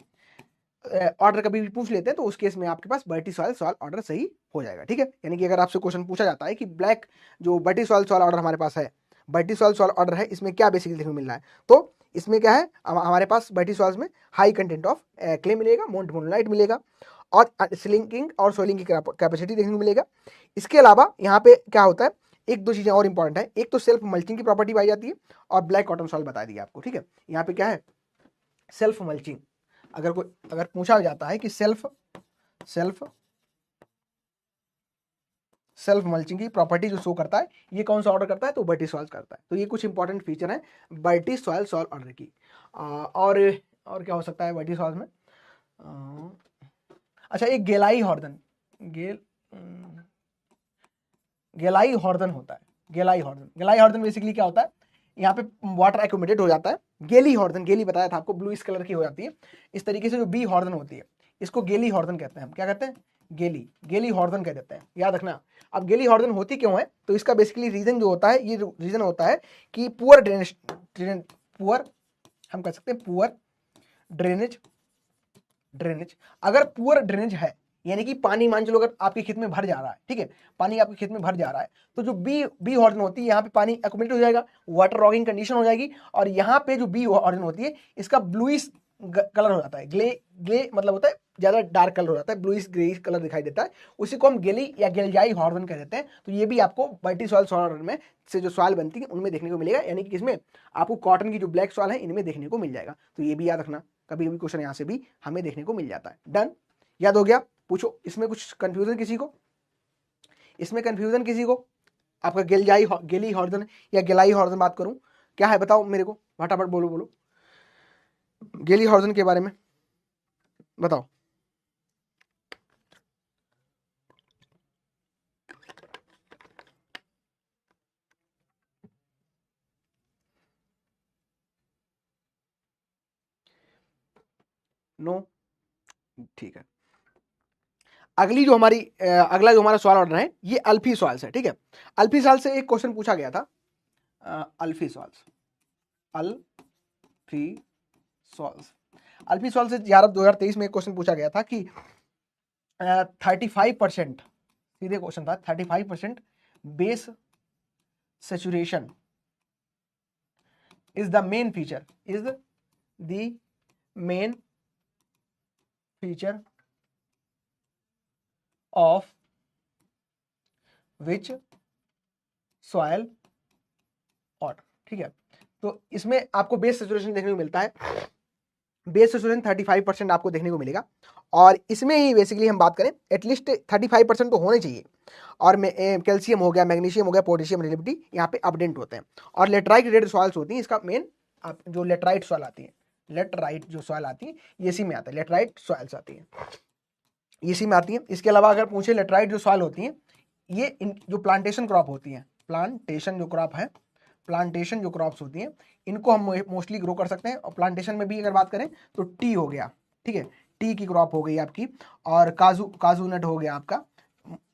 ऑर्डर कभी भी पूछ लेते हैं तो उस केस में आपके पास वर्टी सॉइल ऑर्डर सही हो जाएगा, ठीक है। यानी कि अगर आपसे क्वेश्चन पूछा जाता है कि ब्लैक जो वर्टी सॉइल ऑर्डर हमारे पास है, वर्टी सॉइल ऑर्डर है, इसमें क्या बेसिकली देखने को मिल रहा है, तो इसमें क्या है, हमारे पास बर्टी सॉइल्स में हाई कंटेंट ऑफ क्ले मिलेगा, मोन्टमोनोलाइट मिलेगा और स्लिंकिंग और सोइलिंग की कैपेसिटी देखने को मिलेगा। इसके अलावा यहाँ पे क्या होता है, एक दो चीजें और इंपॉर्टेंट है, एक तो सेल्फ मल्चिंग की प्रॉपर्टी पाई जाती है और ब्लैक कॉटन सॉइल बता दी आपको, ठीक है। यहाँ पे क्या है, सेल्फ मल्चिंग, अगर पूछा जाता है कि सेल्फ मल्चिंग की प्रॉपर्टी जो शो करता है, ये कौन सा ऑर्डर करता है, तो बर्टी सॉइल करता है। तो ये कुछ इंपॉर्टेंट फीचर है बर्टी सॉइल ऑर्डर की। और क्या हो सकता है बर्टी सॉइल में, अच्छा एक गेलाई हॉर्दन, गेलाई हॉर्दन होता है। गेलाई हॉर्दन बेसिकली क्या होता है, यहाँ पे वाटर एक्यूमुलेटेड हो जाता है। गेली हॉर्दन, गेली बताया था आपको, ब्लूइश कलर की हो जाती है। इस तरीके से जो बी हॉर्दन होती है, इसको गेली हॉर्दन कहते हैं। हम क्या कहते हैं, गेली हॉर्दन कह देते हैं, याद रखना। अब गेली हॉर्दन होती क्यों है, तो इसका बेसिकली रीजन जो होता है, ये रीजन होता है कि पुअर ड्रेनेज, हम कह सकते हैं पुअर ड्रेनेज। अगर पुअर ड्रेनेज है, यानी कि पानी मान लो अगर आपके खेत में भर जा रहा है, ठीक है, पानी आपके खेत में भर जा रहा है, तो जो बी हॉर्जन होती है, यहाँ पे पानी एक्यूमुलेट हो जाएगा, वाटर रॉगिंग कंडीशन हो जाएगी, और यहाँ पे जो बी हॉर्जन होती है, इसका ब्लूइश कलर हो जाता है। ग्ले मतलब होता है ज्यादा डार्क कलर हो जाता है, ब्लूइश ग्रेइश कलर दिखाई देता है, उसी को हम गेली या गेलजाई हॉर्जन कह देते हैं। तो ये भी आपको बर्टी सॉइल में से जो सॉइल बनती है उनमें देखने को मिलेगा, यानी कि किसमें, आपको कॉटन की जो ब्लैक सॉइल है इनमें देखने को मिल जाएगा। तो ये भी याद रखना, कभी कभी क्वेश्चन यहाँ से भी हमें देखने को मिल जाता है। डन, याद हो गया। पूछो, इसमें कुछ कंफ्यूजन किसी को, आपका गेली हॉर्जन या गेलाई हॉर्जन बात करूं, क्या है बताओ मेरे को, फटाफट बोलो गेली हॉर्जन के बारे में बताओ। नो, ठीक है। अगला जो हमारा सवाल ऑर्डर है, ये अल्फी सॉइल्स है, ठीक है। अल्फी सॉइल से एक क्वेश्चन पूछा गया था, अल्फी सॉइल्स से 2023 में एक क्वेश्चन पूछा गया था कि 35%, सीधे क्वेश्चन था, 35% base saturation is the main feature of which soil order, ठीक है। तो इसमें आपको बेस सेचुरेशन देखने को मिलता है, बेस सेचुरेशन 35% आपको देखने को मिलेगा, और इसमें ही बेसिकली हम बात करें एटलीस्ट 35% तो होने चाहिए, और कैल्शियम हो गया, मैग्नीशियम हो गया, पोटेशियम रिलेटिविटी यहाँ पे अपडेंट होते हैं, और लेटराइट रिलेटेड सॉइल्स होती हैं। इसका मेन जो लेटराइट सॉइल आती है, लेटराइट जो सॉइल आती है ये इसी में आता है, लेटराइट सॉइल्स आती है, इसी में आती है। इसके अलावा अगर पूछे लेटराइट जो सॉइल होती है, ये जो प्लांटेशन क्रॉप होती है, प्लांटेशन जो क्रॉप्स होती हैं, इनको हम मोस्टली ग्रो कर सकते हैं। और प्लांटेशन में भी अगर बात करें तो टी हो गया, ठीक है, टी की क्रॉप हो गई आपकी, और काजू नट हो गया आपका,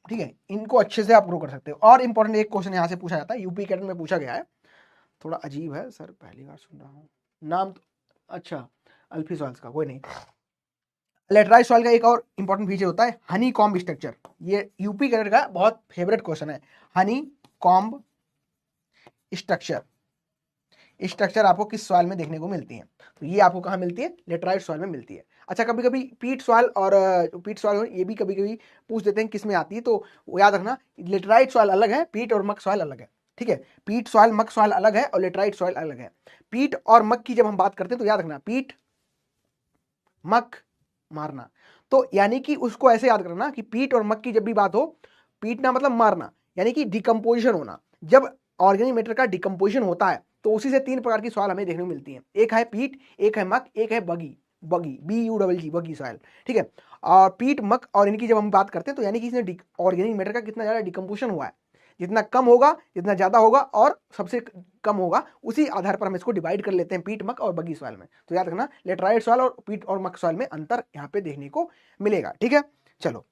ठीक है, इनको अच्छे से आप ग्रो कर सकते हो। और इंपॉर्टेंट एक क्वेश्चन यहाँ से पूछा जाता है, यूपी कैडर में पूछा गया है, थोड़ा अजीब है सर, पहली बार सुन रहा हूँ नाम तो, अच्छा अल्फी सॉइल्स का, कोई नहीं। लेटराइट सॉइल का एक और इंपॉर्टेंट फीचर होता है हनी कॉम्ब स्ट्रक्चर, ये यूपी कैडर का बहुत फेवरेट क्वेश्चन है। हनी कॉम्ब स्ट्रक्चर आपको किस सॉइल में देखने को मिलती है, तो ये आपको कहाँ मिलती है, लेटराइट सॉइल में मिलती है। अच्छा, कभी कभी पीट सॉइल ये भी कभी कभी पूछ देते हैं किस में आती है, तो याद रखना लेटराइट सॉइल अलग है, पीट और मक सॉइल अलग है, ठीक है। पीट सॉइल मक सॉइल अलग है और लेटराइट सॉइल अलग है। पीट और मक की जब हम बात करते हैं तो याद रखना पीट मक मारना, तो यानी कि उसको ऐसे याद करना कि पीट और मक की जब भी बात हो, पीटना मतलब मारना, यानी कि डिकम्पोजिशन होना। जब ऑर्गेनिक मैटर का डिकम्पोजिशन होता है तो उसी से 3 प्रकार की सॉइल हमें देखने को मिलती है, एक है पीट, एक है मक, एक है बगी बगी सॉइल, ठीक है। और पीट मक और इनकी जब हम बात करते हैं तो यानी कि इसमें ऑर्गेनिक मैटर का कितना ज्यादा डिकम्पोजिशन हुआ है, जितना कम होगा जितना ज्यादा होगा, और सबसे कम होगा, उसी आधार पर हम इसको डिवाइड कर लेते हैं पीट मक और बगी सॉइल में। तो याद रखना लेटराइट सॉइल और पीट और मक सॉइल में अंतर यहाँ पे देखने को मिलेगा, ठीक है। चलो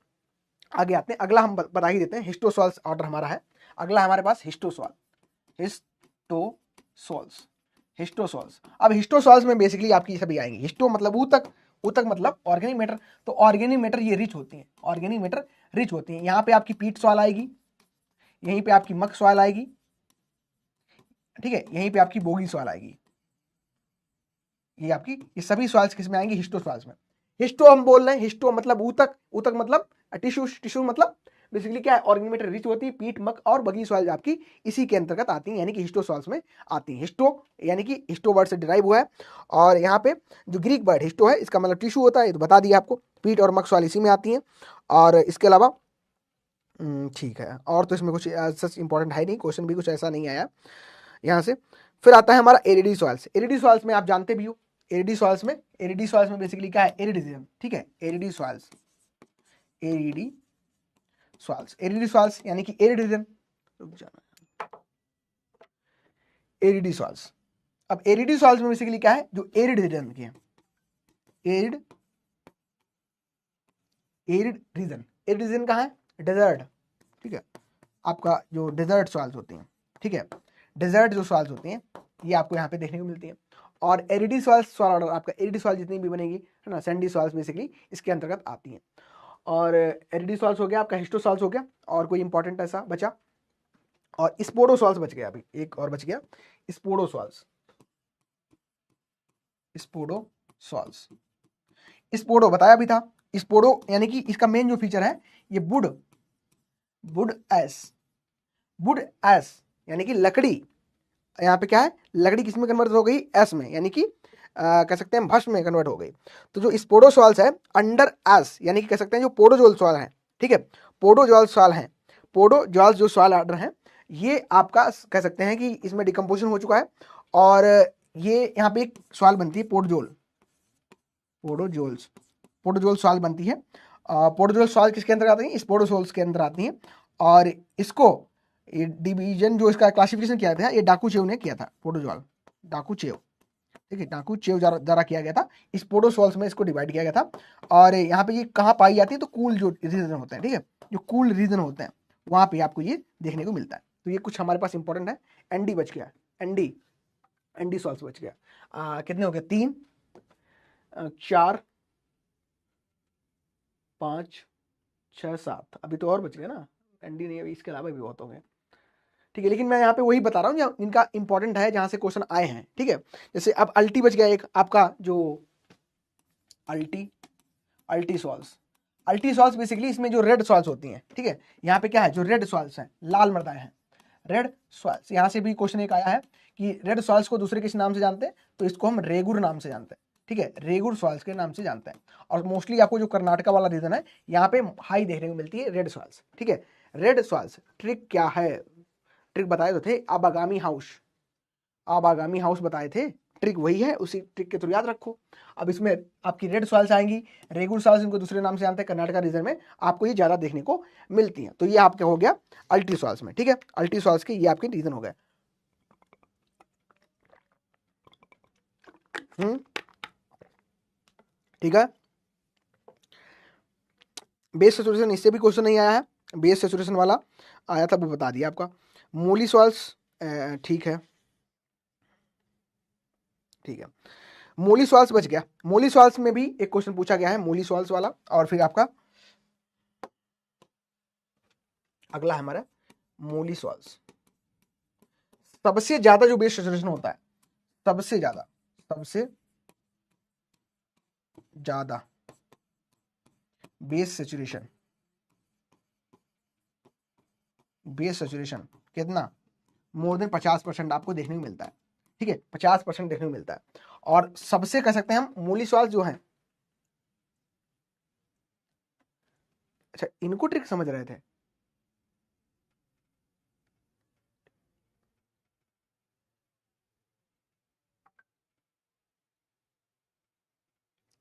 आगे आते हैं, अगला हम बता ही देते हैं, हिस्टोसॉल्स ऑर्डर हमारा है। अगला हमारे पास हिस्टोसॉल्स। अब हिस्टोसॉल्स में बेसिकली आपकी सभी आएंगे, हिस्टो मतलब ऊतक मतलब ऑर्गेनिक मैटर। तो ऑर्गेनिक मैटर ये रिच होती है, यहाँ पे आपकी पीट सॉइल आएगी, यहीं पे आपकी मक सॉइल आएगी, ठीक है, यहीं पे आपकी बोगी सॉइल आएगी, ये आपकी ये सभी सॉइल्स किस में आएंगे, हिस्टो सॉइल्स में। हिस्टो हम बोल रहे हैं, हिस्टो मतलब ऊतक, ऊतक मतलब टिश्यू, टिश्यू मतलब बेसिकली क्या है, ऑर्गेन मैटर रिच होती है, पीट, मक और बगी सॉइल्स आपकी इसी के अंतर्गत आती हैं, यानी कि हिस्टो सॉइल्स में आती हैं। हिस्टो यानी कि हिस्टो वर्ड से डिराइव हुआ है, और यहाँ पे जो ग्रीक वर्ड हिस्टो है इसका मतलब टिश्यू होता है, ये तो बता दिया आपको। पीट और मक सॉइल इसी में आती हैं। और इसके अलावा ठीक है, और तो इसमें कुछ सच इंपॉर्टेंट है नहीं, क्वेश्चन भी कुछ ऐसा नहीं आया यहाँ से। फिर आता है हमारा एरिडी सॉइल्स। एरिडी सॉइल्स में आप जानते भी हो, एरिडी सॉइल्स में बेसिकली क्या है, एरिडिज्म, ठीक है। एरिडी सॉइल्स, एरिडी सॉइल्स, एरिडी सॉइल्स यानी कि एरिडिज्म। रुक जाना, एरिडी सॉइल्स। अब एरिडी सॉइल्स में बेसिकली क्या है, जो एरिड रीजन की है, arid, arid region. Arid region कहाँ है, डेजर्ट, ठीक है। आपका जो डेजर्ट सॉइल्स होती हैं, ठीक है, डेजर्ट जो सॉइल्स होती हैं ये आपको यहाँ पे देखने को मिलती हैं। और एरिडी सॉइल्स, सॉइल ऑर्डर आपका एरिडी सॉइल जितनी भी बनेगी है ना, सैंडी सॉइल्स बेसिकली इसके अंतर्गत आती हैं। और एरिडी सॉइल्स हो गया आपका, हिस्टो सॉइल्स हो गया, और कोई इंपॉर्टेंट ऐसा बचा, और स्पोडो सॉइल्स बच गया, अभी एक और बच गया, स्पोडो सॉइल्स। स्पोडो सॉइल्स, स्पोडो बताया भी था। स्पोडो यानी कि इसका मेन जो फीचर है ये would, would S, would S यानी कि लकड़ी। यहाँ पे क्या है, लकड़ी किस में कन्वर्ट हो गई, एस में, यानी कि कह सकते हैं भस्म में कन्वर्ट हो गई। तो जो स्पोडोसॉल्स है अंडर एस, यानी कि कह सकते हैं जो पोडोजोल सॉल है, ठीक है, पोडोजोल सॉल है, पोडोजोल जो सॉल ऑर्डर है, ये आपका कह सकते हैं कि इसमें डिकम्पोजिशन हो चुका है, और ये यहाँ पे एक सॉल बनती है पोडोजोल, पोडोजोल्स, पोडोजोल सॉल बनती है। पोडोजोल सॉल किसके अंदर आती है, स्पोडोसोल्स के अंदर आती हैं। और इसको ये डिवीजन जो इसका क्लासिफिकेशन किया था ये डाकूचेव ने किया था, पोडोजोल, डाकूचेव, ठीक है, डाकूचेव द्वारा किया गया था। इस पोडोसॉल्स में इसको डिवाइड किया गया था। और यहाँ पे ये कहाँ पाई जाती है, तो कूल जो रीजन होते हैं, ठीक है, जो कूल रीजन होते हैं वहाँ पे आपको ये देखने को मिलता है। तो ये कुछ हमारे पास इंपॉर्टेंट है। एनडी बच गया, एनडी, एनडी सॉल्स बच गया। कितने हो गए, 3, 4, 5, 6, 7, अभी तो और बच गए ना, एनडी नहीं, अभी इसके अलावा भी बहुत हो गए, ठीक है। लेकिन मैं यहाँ पे वही बता रहा हूँ इनका इंपॉर्टेंट है जहाँ से क्वेश्चन आए हैं, ठीक है। जैसे अब अल्टी बच गया एक आपका, जो अल्टी, अल्टी सॉल्स, अल्टी सॉल्स बेसिकली इसमें जो रेड सॉल्स होती हैं, ठीक है, यहाँ पे क्या है, जो रेड सॉल्स हैं, लाल मृदाएं हैं, रेड सॉल्स। यहाँ से भी क्वेश्चन एक आया है कि रेड सॉल्स को दूसरे किस नाम से जानते हैं, तो इसको हम रेगुर नाम से जानते हैं, ठीक है, रेगुर सॉल्स के नाम से जानते हैं। और मोस्टली आपको जो कर्नाटका वाला रीजन है यहाँ पे हाई देखने को मिलती है रेड सॉल्स, ठीक है। रेड सॉल्स, ट्रिक क्या है, ट्रिक बताए तो थे, आबागामी हाउस, आबागामी हाउस बताए थे, ट्रिक वही है, उसी ट्रिक के थ्रू याद रखो। अब इसमें आपकी रेड सॉइल्स आएंगी, रेगुलर सॉइल्स इनको दूसरे नाम से जानते हैं, कर्नाटका रीजन में आपको ये ज्यादा देखने को मिलती हैं। तो ये आपका हो गया अल्टी सॉइल्स में, ठीक है, अल्टी सॉइल्स के ये आपके रीजन हो गए। ठीक है, बेस सैचुरेशन, इससे भी क्वेश्चन नहीं आया है, बेस सैचुरेशन वाला आया था, वो बता दिया आपका। मोली सॉल्स, ठीक है, ठीक है, मोली सॉल्स बच गया। मोली सॉल्स में भी एक क्वेश्चन पूछा गया है, मोली सॉल्स वाला। और फिर आपका अगला है हमारा मोली सॉल्स। सबसे ज्यादा जो बेस सैचुरेशन होता है, सबसे ज्यादा, सबसे ज्यादा बेस सैचुरेशन, बेस सैचुरेशन कितना, मोर देन 50% आपको देखने को मिलता है, ठीक है, 50% देखने को मिलता है। और सबसे कह सकते हैं हम मोली सॉल्स जो हैं, अच्छा इनको ट्रिक समझ रहे थे,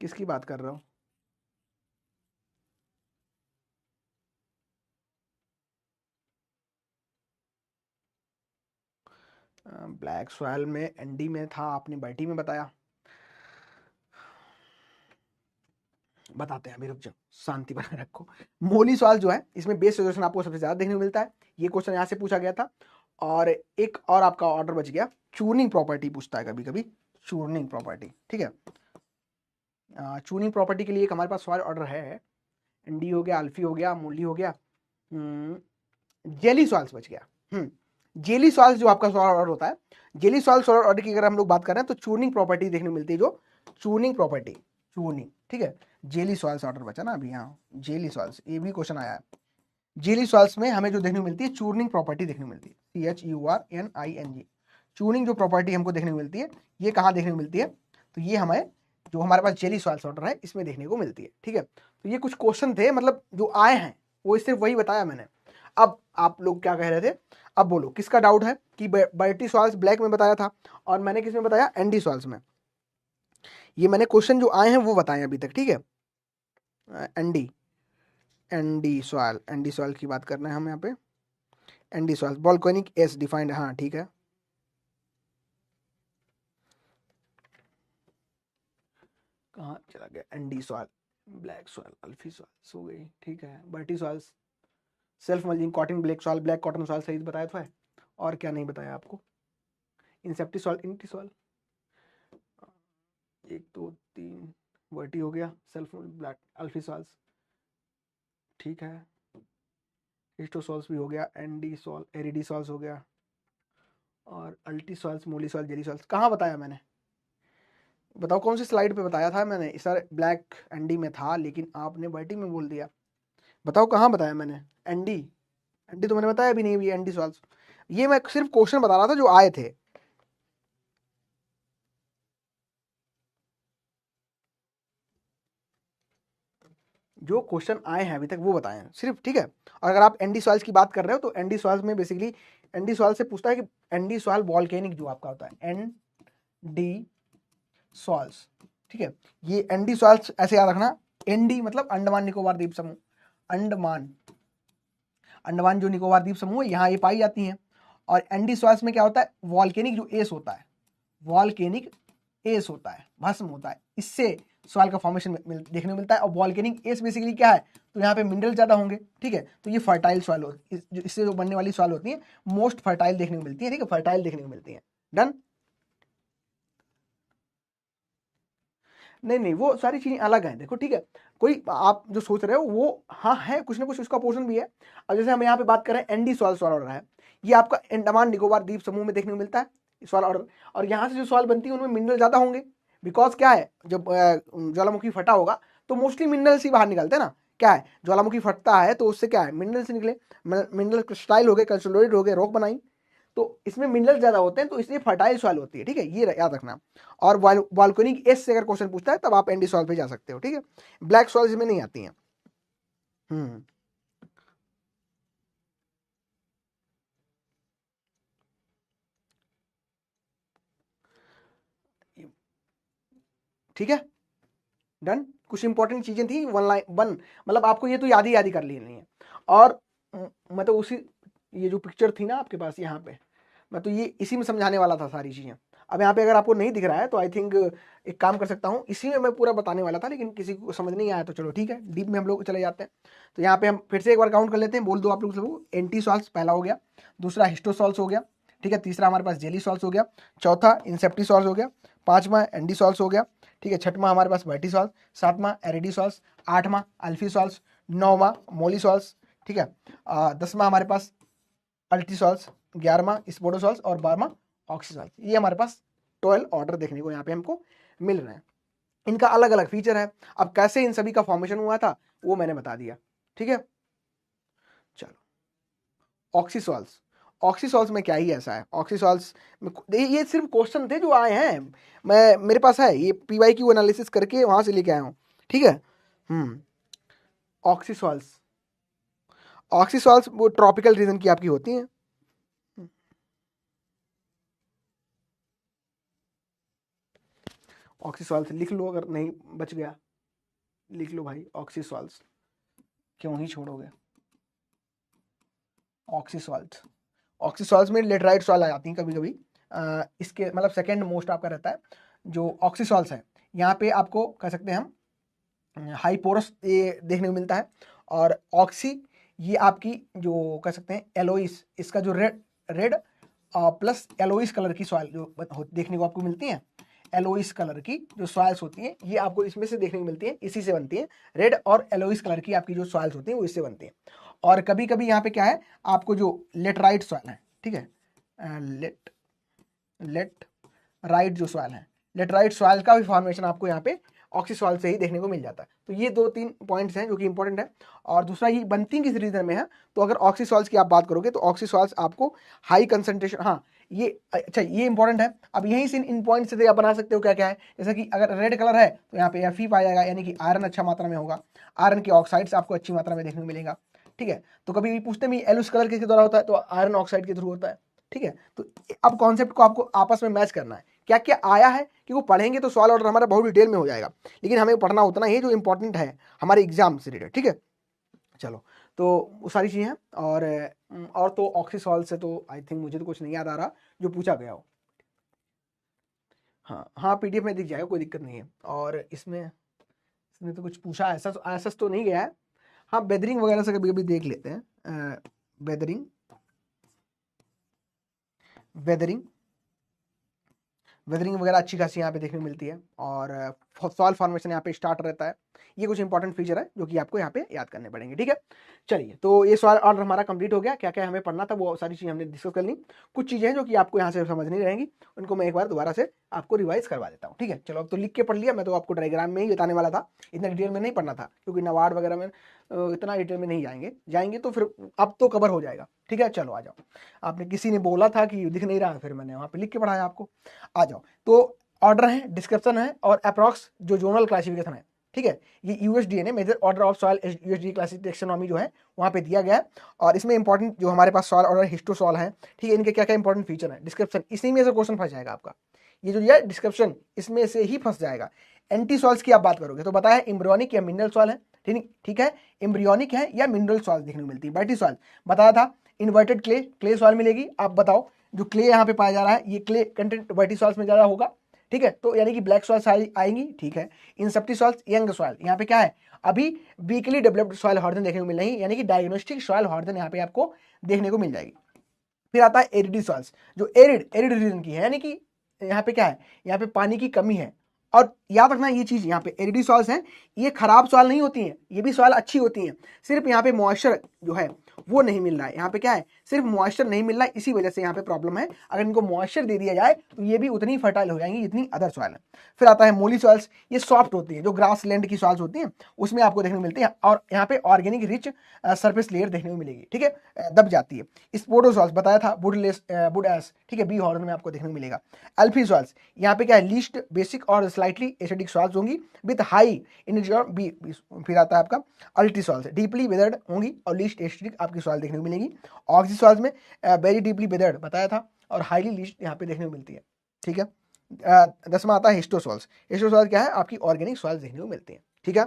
किसकी बात कर रहे हो, ब्लैक सॉइल में एनडी में था, आपने बाइटी में बताया, बताते हैं अभी, रुक जाओ, शांति बनाए रखो। मोली सॉइल जो है इसमें बेस सैचुरेशन आपको सबसे ज्यादा देखने को मिलता है, ये क्वेश्चन यहाँ से पूछा गया था। और एक और आपका ऑर्डर बच गया, चूर्निंग प्रॉपर्टी पूछता है कभी कभी, चूर्निंग प्रॉपर्टी, ठीक है। चूर्निंग प्रॉपर्टी के लिए एक हमारे पास सॉइल ऑर्डर है, एनडी हो गया, अल्फी हो गया, मोली हो गया, जेली सॉइल्स बच गया, जेली सॉइल्स जो आपका सॉइल ऑर्डर होता है, जेली सॉइल सॉइल ऑर्डर की अगर हम लोग बात कर रहे हैं तो चूर्निंग प्रॉपर्टी देखने को मिलती है, जो चूर्निंग प्रॉपर्टी, चूर्निंग, ठीक है। जेली सॉइल्स ऑर्डर बचा ना अभी, यहाँ जेली सॉइल्स, ये भी क्वेश्चन आया है। जेली सॉइल्स में हमें जो देखने को मिलती है चूर्निंग प्रॉपर्टी देखने को मिलती है, CHURNING, चूर्निंग जो प्रॉपर्टी हमको देखने को मिलती है, ये कहाँ देखने को मिलती है, तो ये हमें जो हमारे पास जेली सॉइल्स ऑर्डर है इसमें देखने को मिलती है, ठीक है। तो ये कुछ क्वेश्चन थे, मतलब जो आए हैं वो सिर्फ वही बताया मैंने। अब आप लोग क्या कह रहे थे, अब बोलो किसका डाउट है कि बर्टी सॉइल्स ब्लैक में बताया था और मैंने किस में बताया, एनडी सॉइल्स में। ये मैंने क्वेश्चन जो आए हैं वो बताए अभी तक, ठीक है। एनडी एनडी सॉइल की बात करना है हम यहाँ पे। Andisol volcanic ash defined, हाँ ठीक है। कहाँ चला गया, andisol, black soil, alfisol हो गई, ठीक है। Vertisols, self mulching, cotton black soil, black cotton soil सही बताया तो है, और क्या नहीं बताया आपको। इंसेप्टी सॉइल, इंटी सॉइल, 1 2 3 वर्टी हो गया, सेल्फ ब्लैक अल्फी सॉइल्स, ठीक है। हिस्टोसॉल्स भी हो गया, एनडी सॉल, एरिडी सॉल्स हो गया, और अल्टी सॉल्स, मोली सॉल, जेली सॉल्स कहाँ बताया मैंने, बताओ कौन सी स्लाइड पे बताया था मैंने। सर ब्लैक एनडी में था लेकिन आपने बर्टी में बोल दिया, बताओ कहाँ बताया मैंने। एनडी, एनडी तो मैंने बताया भी नहीं, ये एनडी सॉल्स, ये मैं सिर्फ क्वेश्चन बता रहा था जो आए थे। जो क्वेश्चन आए हैं अभी तक वो बताए हैं सिर्फ, ठीक है। और अगर आप एनडी सॉइल्स की बात कर रहे हो तो एनडी सॉइल्स में बेसिकली एनडी सॉइल से पूछता है कि एनडी सॉइल वॉल्केनिक जो आपका होता है, एनडी सॉइल्स, ठीक है। ये एनडी सॉइल्स ऐसे याद रखना, एनडी मतलब अंडमान निकोबार द्वीप समूह, अंडमान, अंडमान जो निकोबार द्वीप समूह है यहाँ ये पाई जाती हैं। और एनडी सॉइल्स में क्या होता है, वॉल्केनिक जो एस होता है, वॉल्केनिक एस होता है, भस्म होता है, इससे सॉइल का फॉर्मेशन देखने को मिलता है। और वॉल्केनिक एस बेसिकली क्या है, तो यहाँ पे मिनरल ज्यादा होंगे, ठीक है। तो ये फर्टाइल सॉइल होती है, इससे जो बनने वाली सॉइल होती है मोस्ट फर्टाइल देखने को मिलती है, ठीक है, फर्टाइल देखने को मिलती है। डन। नहीं नहीं, वो सारी चीजें अलग हैं, देखो ठीक है। कोई आप जो सोच रहे हो वो हाँ है, कुछ ना कुछ उसका पोर्शन भी है। अब जैसे हम यहाँ पे बात कर रहे हैं एनडी सॉइल सॉइल ऑर्डर है, ये आपका अंडमान निकोबार द्वीप समूह में देखने को मिलता है सॉइल ऑर्डर। और यहाँ से जो सॉइल बनती है उनमें मिनरल ज्यादा होंगे, बिकॉज क्या है, जब ज्वालामुखी फटा होगा तो मोस्टली मिनरल्स ही बाहर निकलते हैं ना। क्या है, ज्वालामुखी फटता है तो उससे क्या है, मिनरल्स निकले, मिनरल क्रिस्टलाइज हो गए, कंसोलिडेट हो गए, रॉक बनाई, तो इसमें मिनरल ज्यादा होते हैं तो इसलिए फर्टाइल सॉइल होती है, ठीक है, ये याद रखना। और वॉल्केनिक एस से अगर क्वेश्चन पूछता है तब आप एनडी सॉइल पे जा सकते हो, ठीक है। ब्लैक सॉइल इसमें नहीं आती हैं। हम्म, ठीक है, डन। कुछ इंपॉर्टेंट चीजें थी, वन लाइन वन, मतलब आपको ये तो याद ही कर लेनी है। और मैं तो उसी, ये जो पिक्चर थी ना आपके पास यहाँ पे, मैं तो ये इसी में समझाने वाला था सारी चीजें। अब यहाँ पे अगर आपको नहीं दिख रहा है तो आई थिंक एक काम कर सकता हूँ, इसी में मैं पूरा बताने वाला था लेकिन किसी को समझ नहीं आया तो चलो ठीक है, डीप में हम लोग चले जाते हैं। तो यहाँ पे हम फिर से एक बार काउंट कर लेते हैं, बोल दो आप लोग सब। एंटी सॉल्स पहला हो गया, दूसरा हिस्टोसॉल्स हो गया, ठीक है, तीसरा हमारे पास जेली सॉल्स हो गया, चौथा इंसेप्टी सॉल्स हो गया, पांचवा एंडी सॉल्स हो गया, ठीक है, छठवां हमारे पास वर्टी सॉल्स, सातवां एरिडी सॉल्स, आठवां अल्फी सॉल्स, नौवां मोली सॉल्स, ठीक है, 10वां हमारे पास अल्टी सॉल्स, 11वां स्पोडोसॉल्स और 12वां ऑक्सीसॉल्स। ये हमारे पास 12 ऑर्डर देखने को यहाँ पे हमको मिल रहे हैं। इनका अलग अलग फीचर है, अब कैसे इन सभी का फॉर्मेशन हुआ था वो मैंने बता दिया, ठीक है। चलो ऑक्सीसॉल्स, ऑक्सीसॉल्स में क्या ही ऐसा है, ऑक्सीसॉल्स में ये सिर्फ क्वेश्चन थे जो आए हैं, मैं मेरे पास है ये PYQ एनालिसिस करके वहां से लेके आया हूँ, ठीक है। ऑक्सीसॉल्स, ऑक्सीसॉल्स वो ट्रॉपिकल रीजन की आपकी होती हैं। ऑक्सीसॉल्स लिख लो, अगर नहीं बच गया लिख लो भाई, ऑक्सीसॉल्स क्यों ही छोड़ोगे। ऑक्सीसॉल्ट, ऑक्सीसॉल्स में लेटराइट सॉल आ जाती हैं कभी कभी, इसके मतलब सेकंड मोस्ट आपका रहता है जो ऑक्सीसॉल्स है। यहाँ पे आपको कह सकते हैं हम हाईपोरस ये देखने को मिलता है। और ऑक्सी ये आपकी जो कह सकते हैं एलोइस, इसका जो रेड रेड प्लस एलोइस कलर की सॉइल जो देखने को आपको मिलती है, एलोइस कलर की जो सॉइल्स होती हैं ये आपको इसमें से देखने को मिलती है, इसी से बनती है। रेड और एलोइस कलर की आपकी जो सॉइल्स होती हैं वो इससे बनती हैं। और कभी कभी यहाँ पे क्या है, आपको जो लेटराइट सॉइल है, ठीक है, लेट लेट राइट जो सॉइल है, लेट राइट सॉइल का भी फॉर्मेशन आपको यहाँ पे ऑक्सी सॉइल से ही देखने को मिल जाता है। तो ये 2-3 पॉइंट्स हैं जो कि इंपॉर्टेंट है। और दूसरा ये बनती किस रीजन में है, तो अगर ऑक्सी सॉइल्स की आप बात करोगे तो ऑक्सी सॉइल्स आपको हाई कंसंट्रेशन, हाँ ये अच्छा ये इंपॉर्टेंट है। अब यहीं से इन पॉइंट से आप बना सकते हो क्या क्या है, जैसे कि अगर रेड कलर है तो यहाँ पे Fe पाया जाएगा, यानी कि आयरन अच्छा मात्रा में होगा, आयरन के ऑक्साइड्स आपको अच्छी मात्रा में देखने को मिलेगा। ठीक है, तो कभी भी पूछते हैं येलोस कलर किसके द्वारा होता है, तो आयरन ऑक्साइड के थ्रू होता है। ठीक है, तो अब कॉन्सेप्ट को आपको आपस में मैच करना है, क्या क्या आया है, क्योंकि पढ़ेंगे तो सवाल ऑर्डर हमारा बहुत डिटेल में हो जाएगा, लेकिन हमें पढ़ना उतना ही जो इंपॉर्टेंट है हमारे एग्जाम से रिलेटेड। ठीक है, चलो तो वो सारी चीज़ें हैं। और तो ऑक्सीसॉल से तो आई थिंक मुझे तो कुछ नहीं याद आ रहा जो पूछा गया हो। हाँ हाँ, पीडीएफ में दिख जाएगा, कोई दिक्कत नहीं है। और इसमें तो कुछ पूछा ऐसा तो नहीं गया है। हाँ, बेदरिंग वगैरह से कभी कभी देख लेते हैं। बेदरिंग वेदरिंग वेदरिंग वगैरह अच्छी खासी यहाँ पे देखने को मिलती है। और सॉइल फॉर्मेशन यहाँ पे स्टार्ट रहता है। ये कुछ इंपॉर्टेंट फीचर है जो कि आपको यहाँ पे याद करने पड़ेंगे। ठीक है, चलिए तो ये सवाल ऑर्डर हमारा कंप्लीट हो गया। क्या क्या हमें पढ़ना था वो सारी चीज़ें हमने डिस्कस कर ली। कुछ चीज़ें हैं जो कि आपको यहाँ से समझनी रहेंगी, उनको मैं एक बार दोबारा से आपको रिवाइज करवा देता हूँ। ठीक है, चलो अब तो लिख के पढ़ लिया, मैं तो आपको डायग्राम में ही बताने वाला था, इतना डिटेल में नहीं पढ़ना था, क्योंकि नवाड वगैरह में इतना डिटेल में नहीं जाएंगे तो फिर अब तो कवर हो जाएगा। ठीक है, चलो आ जाओ। आपने किसी ने बोला था कि दिख नहीं रहा, फिर मैंने वहाँ पे लिख के पढ़ाया आपको। आ जाओ, तो ऑर्डर है, डिस्क्रिप्शन है और अप्रॉक्स जो जोनल क्लासिफिकेशन है। ठीक है, ये यूएसडीए ने major order of soil USD classic taxonomy जो है वहाँ पे दिया गया है। और इसमें इंपॉर्टेंट जो हमारे पास सॉइल ऑर्डर हिस्टोसॉल है, ठीक है, इनके क्या क्या इंपॉर्टेंट फीचर है, डिस्क्रिप्शन, इसी में से क्वेश्चन फंस जाएगा आपका। ये जो दिया डिस्क्रिप्शन, इसमें से ही फंस जाएगा। एंटी सॉल्स की आप बात करोगे तो बताया एम्ब्रियोनिक या मिनरल सॉइल है। ठीक है, एम्ब्रियोनिक है या मिनरल सॉइल देखने को मिलती है। बाइटी सॉइल बताया था, इन्वर्टेड क्ले सॉइल मिलेगी। आप बताओ जो क्ले यहाँ पे पाया जा रहा है, ये क्ले कंटेंट बाइटी सॉइल्स में ज्यादा होगा। ठीक है, तो यानी कि ब्लैक सॉइल्स आएंगी। ठीक है, इंसेप्टी सॉइल्स, यंग सॉइल, यहाँ पे क्या है, अभी वीकली डेवलप्ड सॉइल हॉर्जन देखने को मिल रही है, यानी कि डायग्नोस्टिक सॉइल हॉर्जन यहाँ पे आपको देखने को मिल जाएगी। फिर आता है एरिडी सॉइल्स, जो एरिड रीजन की है, यानी कि यहाँ पे क्या है, यहाँ पे पानी की कमी है। और याद रखना ये चीज, यहाँ पे एरिडी सॉइल्स हैं, ये खराब सॉइल नहीं होती हैं, ये भी सॉइल अच्छी होती हैं, सिर्फ यहाँ पे मॉइस्चर जो है वो नहीं मिल रहा है। यहाँ पे क्या है, सिर्फ मॉइस्चर नहीं मिल रहा है, इसी वजह से यहाँ पे प्रॉब्लम है। अगर इनको मॉइस्चर दे दिया जाए तो ये भी उतनी फर्टाइल हो जाएंगी जितनी अदर सॉइल है। फिर आता है मोली सॉइल्स, ये सॉफ्ट होती है, जो ग्रास लैंड की सॉइल्स होती हैं उसमें आपको देखने को मिलती है। और यहाँ पे ऑर्गेनिक रिच सरफेस लेयर देखने को मिलेगी। ठीक है, दब जाती है। स्पोडो सॉइल्स बताया था, वुड एस, ठीक है, बी हॉर्न में आपको देखने को मिलेगा। अल्फी सॉइल्स, यहाँ पे क्या है, लीस्ट बेसिक और स्लाइटली एसिडिक सॉइल्स होंगी विद हाई बी। फिर आता है आपका अल्टी सॉइल्स, डीपली वेदर्ड होंगी और लीस्ट एसिडिक आपकी सॉइल देखने को मिलेगी। ऑक्सी सॉइल्स में वेरी डीपली वेदर्ड बताया था और हाईली लीस्ट यहाँ पे देखने को मिलती है। ठीक है, 10वां आता है हिस्टोसॉइल्स। हिस्टोसॉइल्स क्या है, आपकी ऑर्गेनिक सॉइल्स देखने को मिलती है। ठीक है,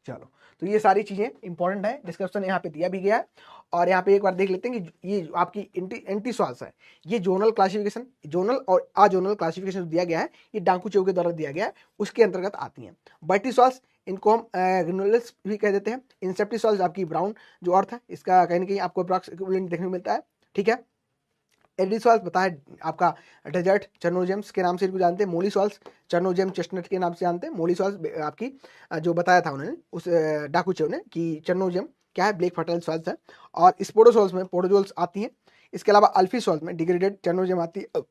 चलो तो ये सारी चीजें इंपॉर्टेंट है, डिस्क्रिप्शन यहाँ पे दिया भी गया है। और यहाँ पे एक बार देख लेते हैं कि ये आपकी एंटी सॉइल्स है, ये जोनल क्लासिफिकेशन, जोनल और अजोनल क्लासिफिकेशन दिया गया है, ये डांकुचेव के द्वारा दिया गया है, उसके अंतर्गत आती हैं। बाइटी सॉइल्स, इनको हम ग्रेनुलस भी कह देते हैं। इंसेप्टी सॉइल्स आपकी ब्राउन जो अर्थ है, इसका कहीं ना कहीं आपको अप्रॉक्स इक्विवेलेंट देखने को मिलता है। ठीक है, एरिडी सॉल्स बताया आपका डेजर्ट चर्नोजेम्स के नाम से इनको जानते हैं। मोली सॉल्स चर्नोजेम चेस्टनट के नाम से जानते हैं। मोली सॉल्स आपकी जो बताया था उन्होंने उस डाकूचेव ने कि चर्नोजेम क्या है, ब्लैक फर्टाइल सॉल्स है। और स्पोडोसॉल्स में पोडोजोल्स आती हैं। इसके अलावा अल्फी सॉल्स में डिग्रेडेड चर्नोजेम आती है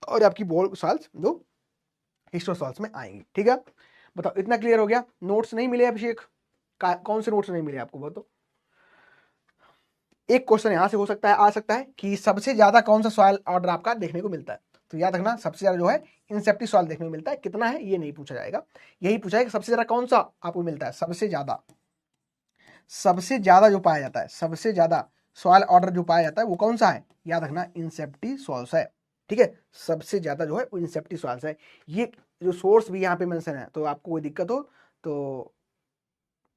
और आपकी बोल सॉल्स जो हिस्टोसॉल्स में आएंगी। ठीक है, बताओ इतना क्लियर हो गया। नोट्स नहीं मिले अभिषेक, कौन से नोट्स नहीं मिले आपको बताओ। एक क्वेश्चन यहां से हो सकता है, आ सकता है कि सबसे ज्यादा कौन सा सॉइल ऑर्डर आपका देखने को मिलता है, तो याद रखना सबसे ज्यादा जो है इंसेप्टी सॉइल देखने को मिलता है। कितना है ये नहीं पूछा जाएगा, यही पूछा है कि सबसे ज्यादा कौन सा आपको मिलता है। सबसे ज्यादा जो पाया जाता है, सबसे ज्यादा सॉइल ऑर्डर जो पाया जाता है वो कौन सा है, याद रखना इंसेप्टी सॉइल्स है। ठीक है, सबसे ज्यादा जो है वो इंसेप्टी सॉइल्स है। ये जो सोर्स भी यहाँ पे मेंशन है, तो आपको कोई दिक्कत हो तो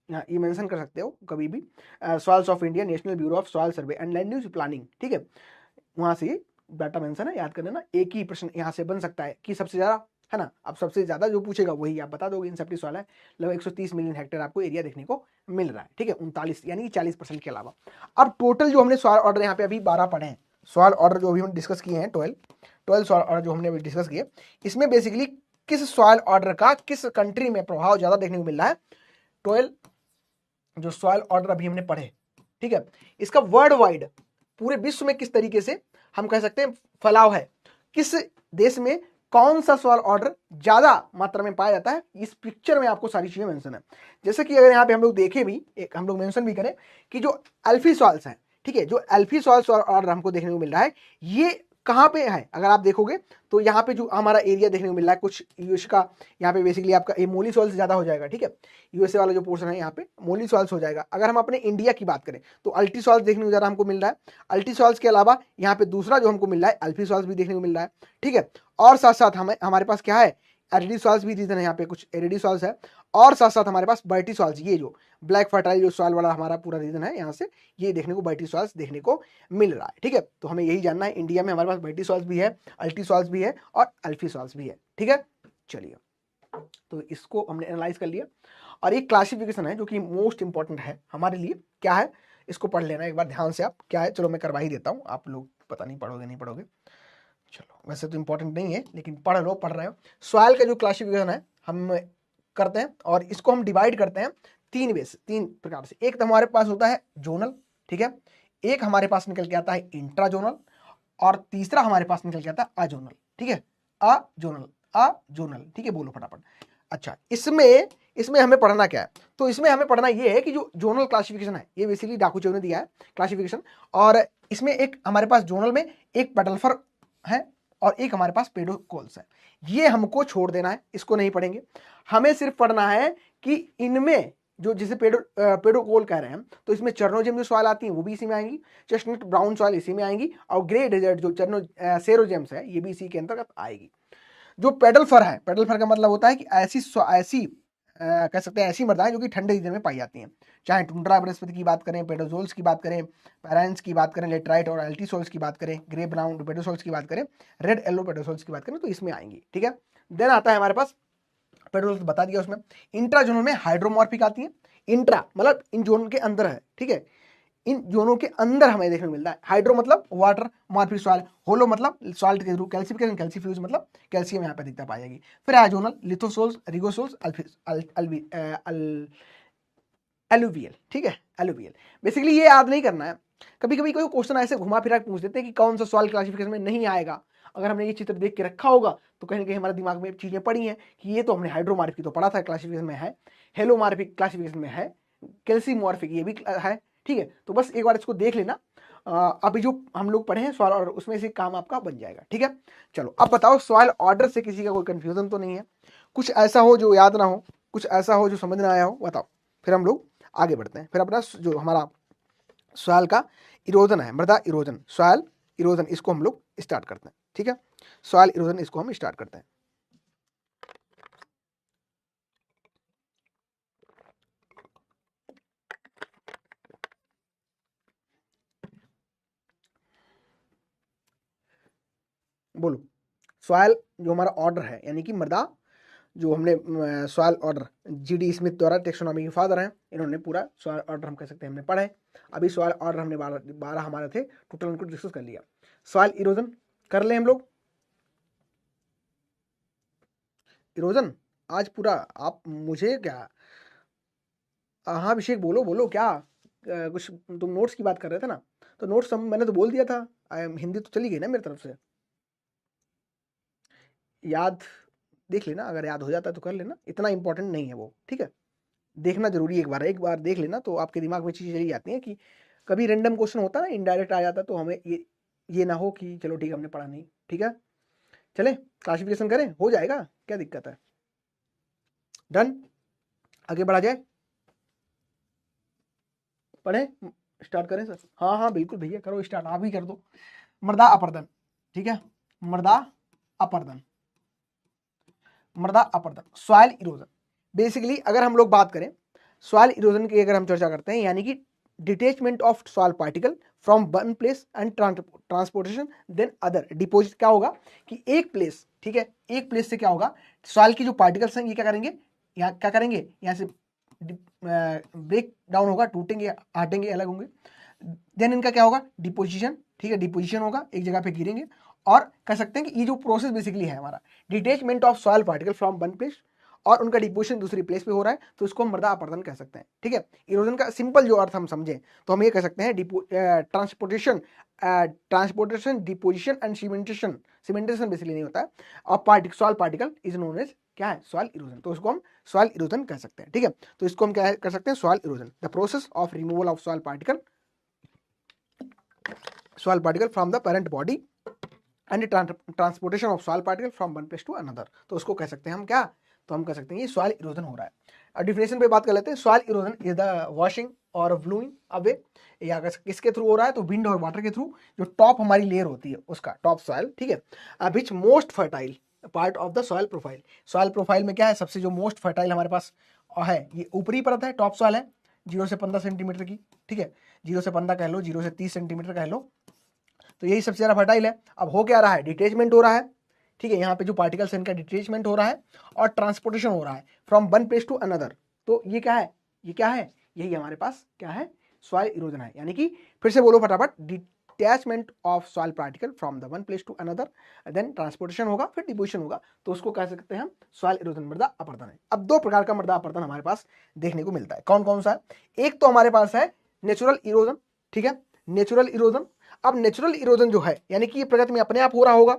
ये मेंशन कर सकते हो कभी भी, soils of India, national bureau of soil survey and land use planning. ठीक है, वहां से डाटा मेंशन है, याद कर लेना। एक ही प्रश्न यहाँ से बन सकता है कि सबसे ज्यादा, है ना। अब सबसे ज्यादा जो पूछेगा वही आप बता दोगे। इंसेप्टी सॉइल है, लगभग 130 मिलियन हेक्टेयर आपको एरिया देखने को मिल रहा है। ठीक है, 39 यानी 40% के अलावा। अब टोटल जो हमने सॉइल ऑर्डर यहाँ पे अभी 12 पढ़े हैं, सॉइल ऑर्डर जो अभी हम डिस्कस किए हैं, 12 सॉइल ऑर्डर जो हमने अभी डिस्कस किए, इसमें बेसिकली किस सॉइल ऑर्डर का किस कंट्री में प्रभाव ज्यादा देखने को मिल रहा है। 12 जो सॉइल ऑर्डर अभी हमने पढ़े, ठीक है, इसका वर्ल्ड वाइड पूरे विश्व में किस तरीके से हम कह सकते हैं फैलाव है। किस देश में कौन सा सॉइल ऑर्डर ज्यादा मात्रा में पाया जाता है, इस पिक्चर में आपको सारी चीजें मेंशन है। जैसे कि अगर यहाँ पे हम लोग देखें भी, एक हम लोग मेंशन भी करें कि जो अल्फी सॉइल्स है, ठीक है, जो अल्फी सॉइल्स ऑर्डर हमको देखने को मिल रहा है, ये कहाँ पे है? अगर आप देखोगे तो यहाँ पे जो हमारा एरिया देखने को मिल रहा है कुछ यूएस का, यहाँ पे बेसिकली आपका ये मोली सॉइल्स ज्यादा हो जाएगा, ठीक है, यूएसए वाला जो पोर्शन है यहाँ पे मोली सॉइल्स हो जाएगा। अगर हम अपने इंडिया की बात करें तो अल्टी सॉइल्स देखने को ज्यादा हमको मिल रहा है। अल्टी सॉइल्स के अलावा यहाँ पे दूसरा जो हमको मिल रहा है अल्फी सॉइल्स भी देखने को मिल रहा है, ठीक है। और साथ साथ हमारे पास क्या है, एरिडी सॉइल्स भी रीजन है, यहाँ पे कुछ एरिडी सॉइल्स है, और साथ साथ हमारे पास बर्टी सॉइल्स, ये जो ब्लैक फर्टाइल जो सॉइल वाला हमारा पूरा रीजन है, यहाँ से ये देखने को बर्टी सॉइल्स देखने को मिल रहा है, ठीक है। तो हमें यही जानना है, इंडिया में हमारे पास बर्टी सॉइल्स भी है, अल्टी सॉइल्स भी है और अल्फी सॉइल्स भी है, ठीक है। चलिए, तो इसको हमने एनालाइज कर लिया, और एक क्लासिफिकेशन है जो कि मोस्ट इंपॉर्टेंट है हमारे लिए, क्या है इसको पढ़ लेना एक बार ध्यान से आप, क्या है, चलो मैं करवा ही देता हूँ, आप लोग पता नहीं पढ़ोगे नहीं पढ़ोगे, चलो वैसे तो इंपॉर्टेंट नहीं है लेकिन पढ़ लो, पढ़ रहे हो। सॉइल का जो क्लासिफिकेशन है हम करते हैं, और इसको हम डिवाइड करते हैं तीन प्रकार से। एक तो हमारे पास होता है जोनल, ठीक है, एक हमारे पास निकल के आता है इंट्राजोनल, और तीसरा हमारे पास निकल के आता है अजोनल, ठीक है, अजोनल, ठीक है, बोलो फटाफट। अच्छा, इसमें हमें पढ़ना क्या है? तो इसमें हमें पढ़ना ये है कि जो जोनल क्लासिफिकेशन है, ये बेसिकली डाकूचेव ने दिया है क्लासिफिकेशन, और इसमें एक हमारे पास जोनल में एक पेडल्फर है और एक हमारे पास पेडोकोल्स है। ये हमको छोड़ देना है, इसको नहीं पढ़ेंगे, हमें सिर्फ पढ़ना है कि इनमें जो जिसे पेडोकोल कह रहे हैं, तो इसमें चर्नोजेम जो सॉइल आती है वो भी इसी में आएंगी, चेस्टनट ब्राउन सॉइल इसी में आएंगी, और ग्रे डेजर्ट जो सेरोजेम्स है ये भी इसी के अंतर्गत आएगी। जो पेडल फर है, पेडल फर का मतलब होता है कि ऐसी कह सकते हैं ऐसी मृदाएं जो कि ठंडे रीजन में पाई जाती हैं, चाहे टुंड्रा बृहस्पति की बात करें, पेडोजोल्स की बात करें, पैराइन्स की बात करें, लेटराइट और एल्टीसोल्स की बात करें, ग्रे ब्राउन पेडोसोल्स की बात करें, रेड येलो पेडोसोल्स की बात करें, तो इसमें आएंगी, ठीक है। देन आता है हमारे पास पेडोसोल्स, बता दिया उसमें। इंट्राजोनल में हाइड्रोमॉर्फिक आती है, इंट्रा मतलब इन जोन के अंदर है, ठीक है, इन जोनों के अंदर हमें देखने को मिलता है। हाइड्रो मतलब वाटर मॉर्फिक सॉइल, होलो मतलब सॉल्ट के थ्रू कैल्सिफिकेशन, कैल्सीफ्यूज मतलब कैल्शियम यहाँ पे अधिकता पाई जाएगी। फिर आजोनल, लिथोसोल्स, रिगोसोल्स, एलुवियल, ठीक है, एलुवियल। बेसिकली ये याद नहीं करना है, कभी कभी कोई क्वेश्चन ऐसे घुमा फिरा पूछ देते हैं कि कौन सा सॉइल क्लासिफिकेशन में नहीं आएगा। अगर हमने ये चित्र देख के रखा होगा तो कहीं ना कहीं हमारे दिमाग में चीजें पड़ी हैं कि ये तो हमने हाइड्रोमॉर्फिक तो पढ़ा था क्लासिफिकेशन में है, हेलोमॉर्फिक क्लासिफिकेशन में है, कैल्सीमॉर्फिक ये भी है, ठीक है। तो बस एक बार इसको देख लेना, अभी जो हम लोग पढ़े हैं सॉइल ऑर्डर उसमें से काम आपका बन जाएगा, ठीक है। चलो अब बताओ, सॉइल ऑर्डर से किसी का कोई कंफ्यूजन तो नहीं है? कुछ ऐसा हो जो याद ना हो, कुछ ऐसा हो जो समझ ना आया हो, बताओ, फिर हम लोग आगे बढ़ते हैं। फिर अपना जो हमारा सॉइल का इरोजन है, मृदा इरोजन, सॉइल इरोजन, इसको हम लोग स्टार्ट करते हैं, ठीक है। सॉइल इरोजन इसको हम स्टार्ट करते हैं। बोलो, सॉइल जो हमारा ऑर्डर है, यानी कि मृदा जो हमने सॉइल ऑर्डर, जीडी स्मिथ द्वारा टेक्सोनॉमी के फादर हैं, इन्होंने पूरा सॉइल ऑर्डर हम कह सकते हैं हमने पढ़ा है। अभी सॉइल ऑर्डर हमने 12 हमारे थे टोटल, उनको डिस्कस कर लिया। सॉइल इरोजन कर ले हम लोग। इरोजन आज पूरा आप मुझे क्या, हाँ अभिषेक बोलो बोलो, क्या कुछ तुम नोट्स की बात कर रहे थे ना, तो नोट्स मैंने तो बोल दिया था, हिंदी तो चली गई ना मेरी तरफ से, याद देख लेना, अगर याद हो जाता है तो कर लेना, इतना इंपॉर्टेंट नहीं है वो, ठीक है। देखना जरूरी है, एक बार देख लेना तो आपके दिमाग में चीजें चली जाती हैं कि कभी रैंडम क्वेश्चन होता है ना, इनडायरेक्ट आ जाता है, तो हमें ये ना हो कि चलो ठीक है हमने पढ़ा नहीं, ठीक है। चले क्लासिफिकेशन करें, हो जाएगा, क्या दिक्कत है? डन, आगे बढ़ा जाए, पढ़े स्टार्ट करें सर? हाँ हाँ बिल्कुल भैया, करो स्टार्ट, आप ही कर दो। मृदा अपर्दन, ठीक है, मृदा अपर्दन, मृदा अपर्दन, सॉइल इरोजन। बेसिकली अगर हम लोग बात करें सॉइल इरोजन की, अगर हम चर्चा करते हैं, यानी कि detachment of soil particle from one place and transportation then other deposit. क्या होगा कि एक प्लेस, ठीक है, एक प्लेस से क्या होगा, सॉइल की जो पार्टिकल्स हैं ये क्या करेंगे, यहाँ क्या करेंगे, यहाँ से ब्रेक डाउन होगा, टूटेंगे, हटेंगे, अलग होंगे, देन इनका क्या होगा, डिपोजिशन, ठीक है, डिपोजिशन होगा, एक जगह पे गिरेंगे, और कह सकते हैं कि ये जो प्रोसेस बेसिकली है हमारा detachment of soil particle from one place और उनका डिपोजिशन दूसरी प्लेस पे हो रहा है तो इसको हम मृदा अपरदन कह सकते हैं। ठीक है, इरोजन का सिंपल जो अर्थ हम समझें तो हम ये कह सकते हैं transportation deposition and cementation basically नहीं होता है, और soil particle is known as क्या है, सॉइल इरोजन। तो इसको हम सॉइल इरोजन कह सकते हैं। ठीक है, तो इसको हम क्या कर सकते हैं, soil erosion, the process of removal of soil particle from the parent body and transportation of soil particle from one place to another. तो उसको कह सकते हैं हम क्या, तो हम कह सकते हैं ये सॉइल इरोजन हो रहा है। अब डिफिनेशन पे बात कर लेते हैं। Soil erosion is the washing और ब्लूइंग अवे, या किसके थ्रू हो रहा है, तो विंड और वाटर के थ्रू, जो टॉप हमारी लेयर होती है उसका, टॉप सॉइल। ठीक है, which most fertile part of the soil profile. Soil profile में क्या है, सबसे जो मोस्ट फर्टाइल हमारे पास है ये ऊपरी परत है, टॉप सॉइल है 0 से 15 सेंटीमीटर की। ठीक है, 0 से 15 कह लो, 0 से 30 सेंटीमीटर कह लो, तो यही सबसे ज्यादा फर्टाइल है। अब हो क्या रहा है, डिटेचमेंट हो रहा है। ठीक है, यहाँ पे जो पार्टिकल्स हैं इनका डिटेचमेंट हो रहा है और ट्रांसपोर्टेशन हो रहा है from one place to another. तो ये क्या है, ये क्या है, यही हमारे पास क्या है, सॉइल इरोजन है। यानी कि फिर से बोलो फटाफट, detachment of soil particle from the one place to another, then transportation होगा, फिर डिपोजिशन होगा, तो उसको कह सकते हैं हम सॉइल इरोजन, मृदा अपरदन है। अब दो प्रकार का मृदा अपरदन हमारे पास देखने को मिलता है, कौन कौन सा है। एक तो हमारे पास है नेचुरल इरोजन। ठीक है, नेचुरल इरोजन। अब नेचुरल इरोजन जो है यानी कि ये प्रकृति में अपने आप हो रहा होगा,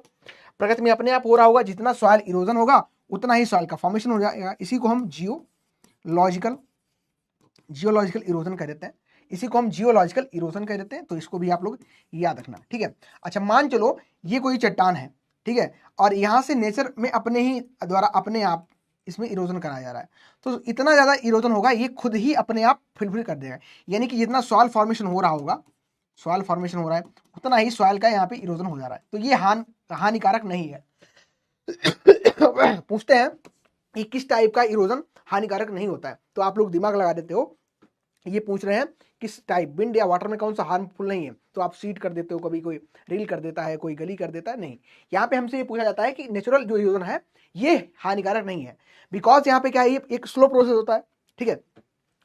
प्रकृति में अपने आप हो रहा होगा, जितना सॉइल इरोजन होगा उतना ही सॉइल का फॉर्मेशन हो जाएगा। इसी को हम जियोलॉजिकल इरोजन कह देते हैं, इसी को हम जियोलॉजिकल इरोजन कह देते हैं। तो इसको भी आप लोग याद रखना। ठीक है, अच्छा मान चलो ये कोई चट्टान है, ठीक है, और यहां से नेचर में अपने ही द्वारा अपने आप इसमें इरोजन कराया जा रहा है, तो इतना ज्यादा इरोजन होगा ये खुद ही अपने आप फिल कर देगा। यानी कि जितना सॉइल फॉर्मेशन हो रहा होगा, सॉइल फॉर्मेशन हो रहा है उतना ही सॉइल का यहाँ पे इरोजन हो जा रहा है। तो ये हानिकारक नहीं है। पूछते हैं कि किस टाइप का इरोजन हानिकारक नहीं होता है, तो आप लोग दिमाग लगा देते हो, ये पूछ रहे हैं किस टाइप, विंड या वाटर में कौन सा हार्मफुल नहीं है, तो आप सीड कर देते हो, कभी कोई रील कर देता है, कोई गली कर देता है, नहीं। यहाँ पे हमसे ये पूछा जाता है कि नेचुरल जो इरोजन है ये हानिकारक नहीं है, बिकॉज यहाँ पे क्या है, ये एक स्लो प्रोसेस होता है। ठीक है,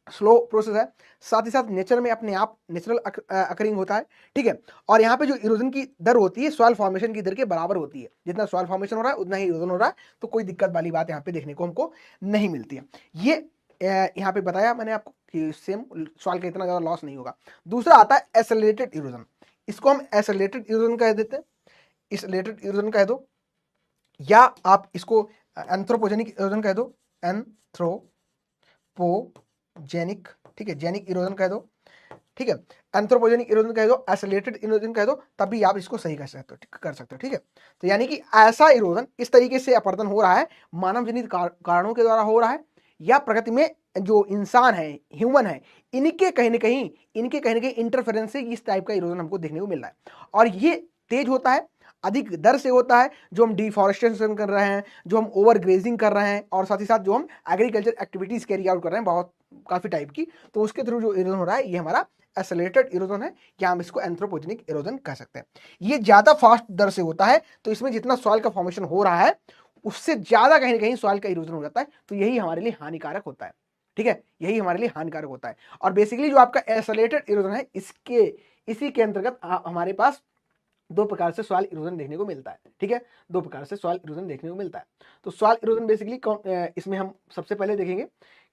स्लो प्रोसेस है, साथ ही साथ नेचर में अपने आप नेचुरल अकरिंग होता है। ठीक है, और यहाँ पे जो इरोजन की दर होती है सॉइल फॉर्मेशन की दर के बराबर होती है, जितना सॉइल फॉर्मेशन हो रहा है उतना ही इरोजन हो रहा है, तो कोई दिक्कत वाली बात यहाँ पे देखने को हमको नहीं मिलती है। ये यहाँ पे बताया मैंने आपको कि सेम सॉइल का इतना ज्यादा लॉस नहीं होगा। दूसरा आता है एसेलरेटेड इरोजन, इसको हम एसेलरेटेड इरोजन कह देते हैं, एसेलरेटेड इरोजन कह दो, या आप इसको एंथ्रोपोजेनिक इरोजन कह दो, एंथ्रोपोजेनिक, ठीक है, जेनिक इरोजन कह दो। ठीक है, एंथ्रोपोजेनिक इरोजन कह दो, एसेलरेटेड इरोजन कह दो, तभी आप इसको सही कर सकते हो। ठीक है, तो यानी कि ऐसा इरोजन इस तरीके से अपरदन हो रहा है, मानव जनित कारणों के द्वारा हो रहा है, या प्रकृति में जो इंसान है, ह्यूमन है, इनके कहीं ना कहीं इंटरफेरेंस से इस टाइप का इरोजन हमको देखने को मिल रहा है। और ये तेज होता है, अधिक दर से होता है, जो हम डिफॉरेस्टेशन कर रहे हैं, जो हम ओवर ग्रेजिंग कर रहे हैं, और साथ ही साथ जो हम एग्रीकल्चर एक्टिविटीज कैरी आउट कर रहे हैं बहुत काफी टाइप की, तो उसके थ्रू जो इरोजन हो रहा है ये हमारा एसेलरेटेड इरोजन है, या हम इसको एंथ्रोपोजेनिक इरोजन कह सकते हैं। ये ज्यादा फास्ट दर से होता है, तो इसमें जितना सॉइल का फॉर्मेशन हो रहा है उससे ज्यादा कहीं ना कहीं सॉइल का इरोजन हो जाता है, तो यही हमारे लिए हानिकारक होता है। ठीक है, यही हमारे लिए हानिकारक होता है। और बेसिकली जो आपका एसेलरेटेड इरोजन है, इसी के अंतर्गत हमारे पास दो प्रकार से सॉइल इरोजन देखने को मिलता है। ठीक है, दो प्रकार से सॉइल इरोजन देखने को मिलता है। तो सॉइल इरोजन बेसिकली इसमें हम सबसे पहले देखेंगे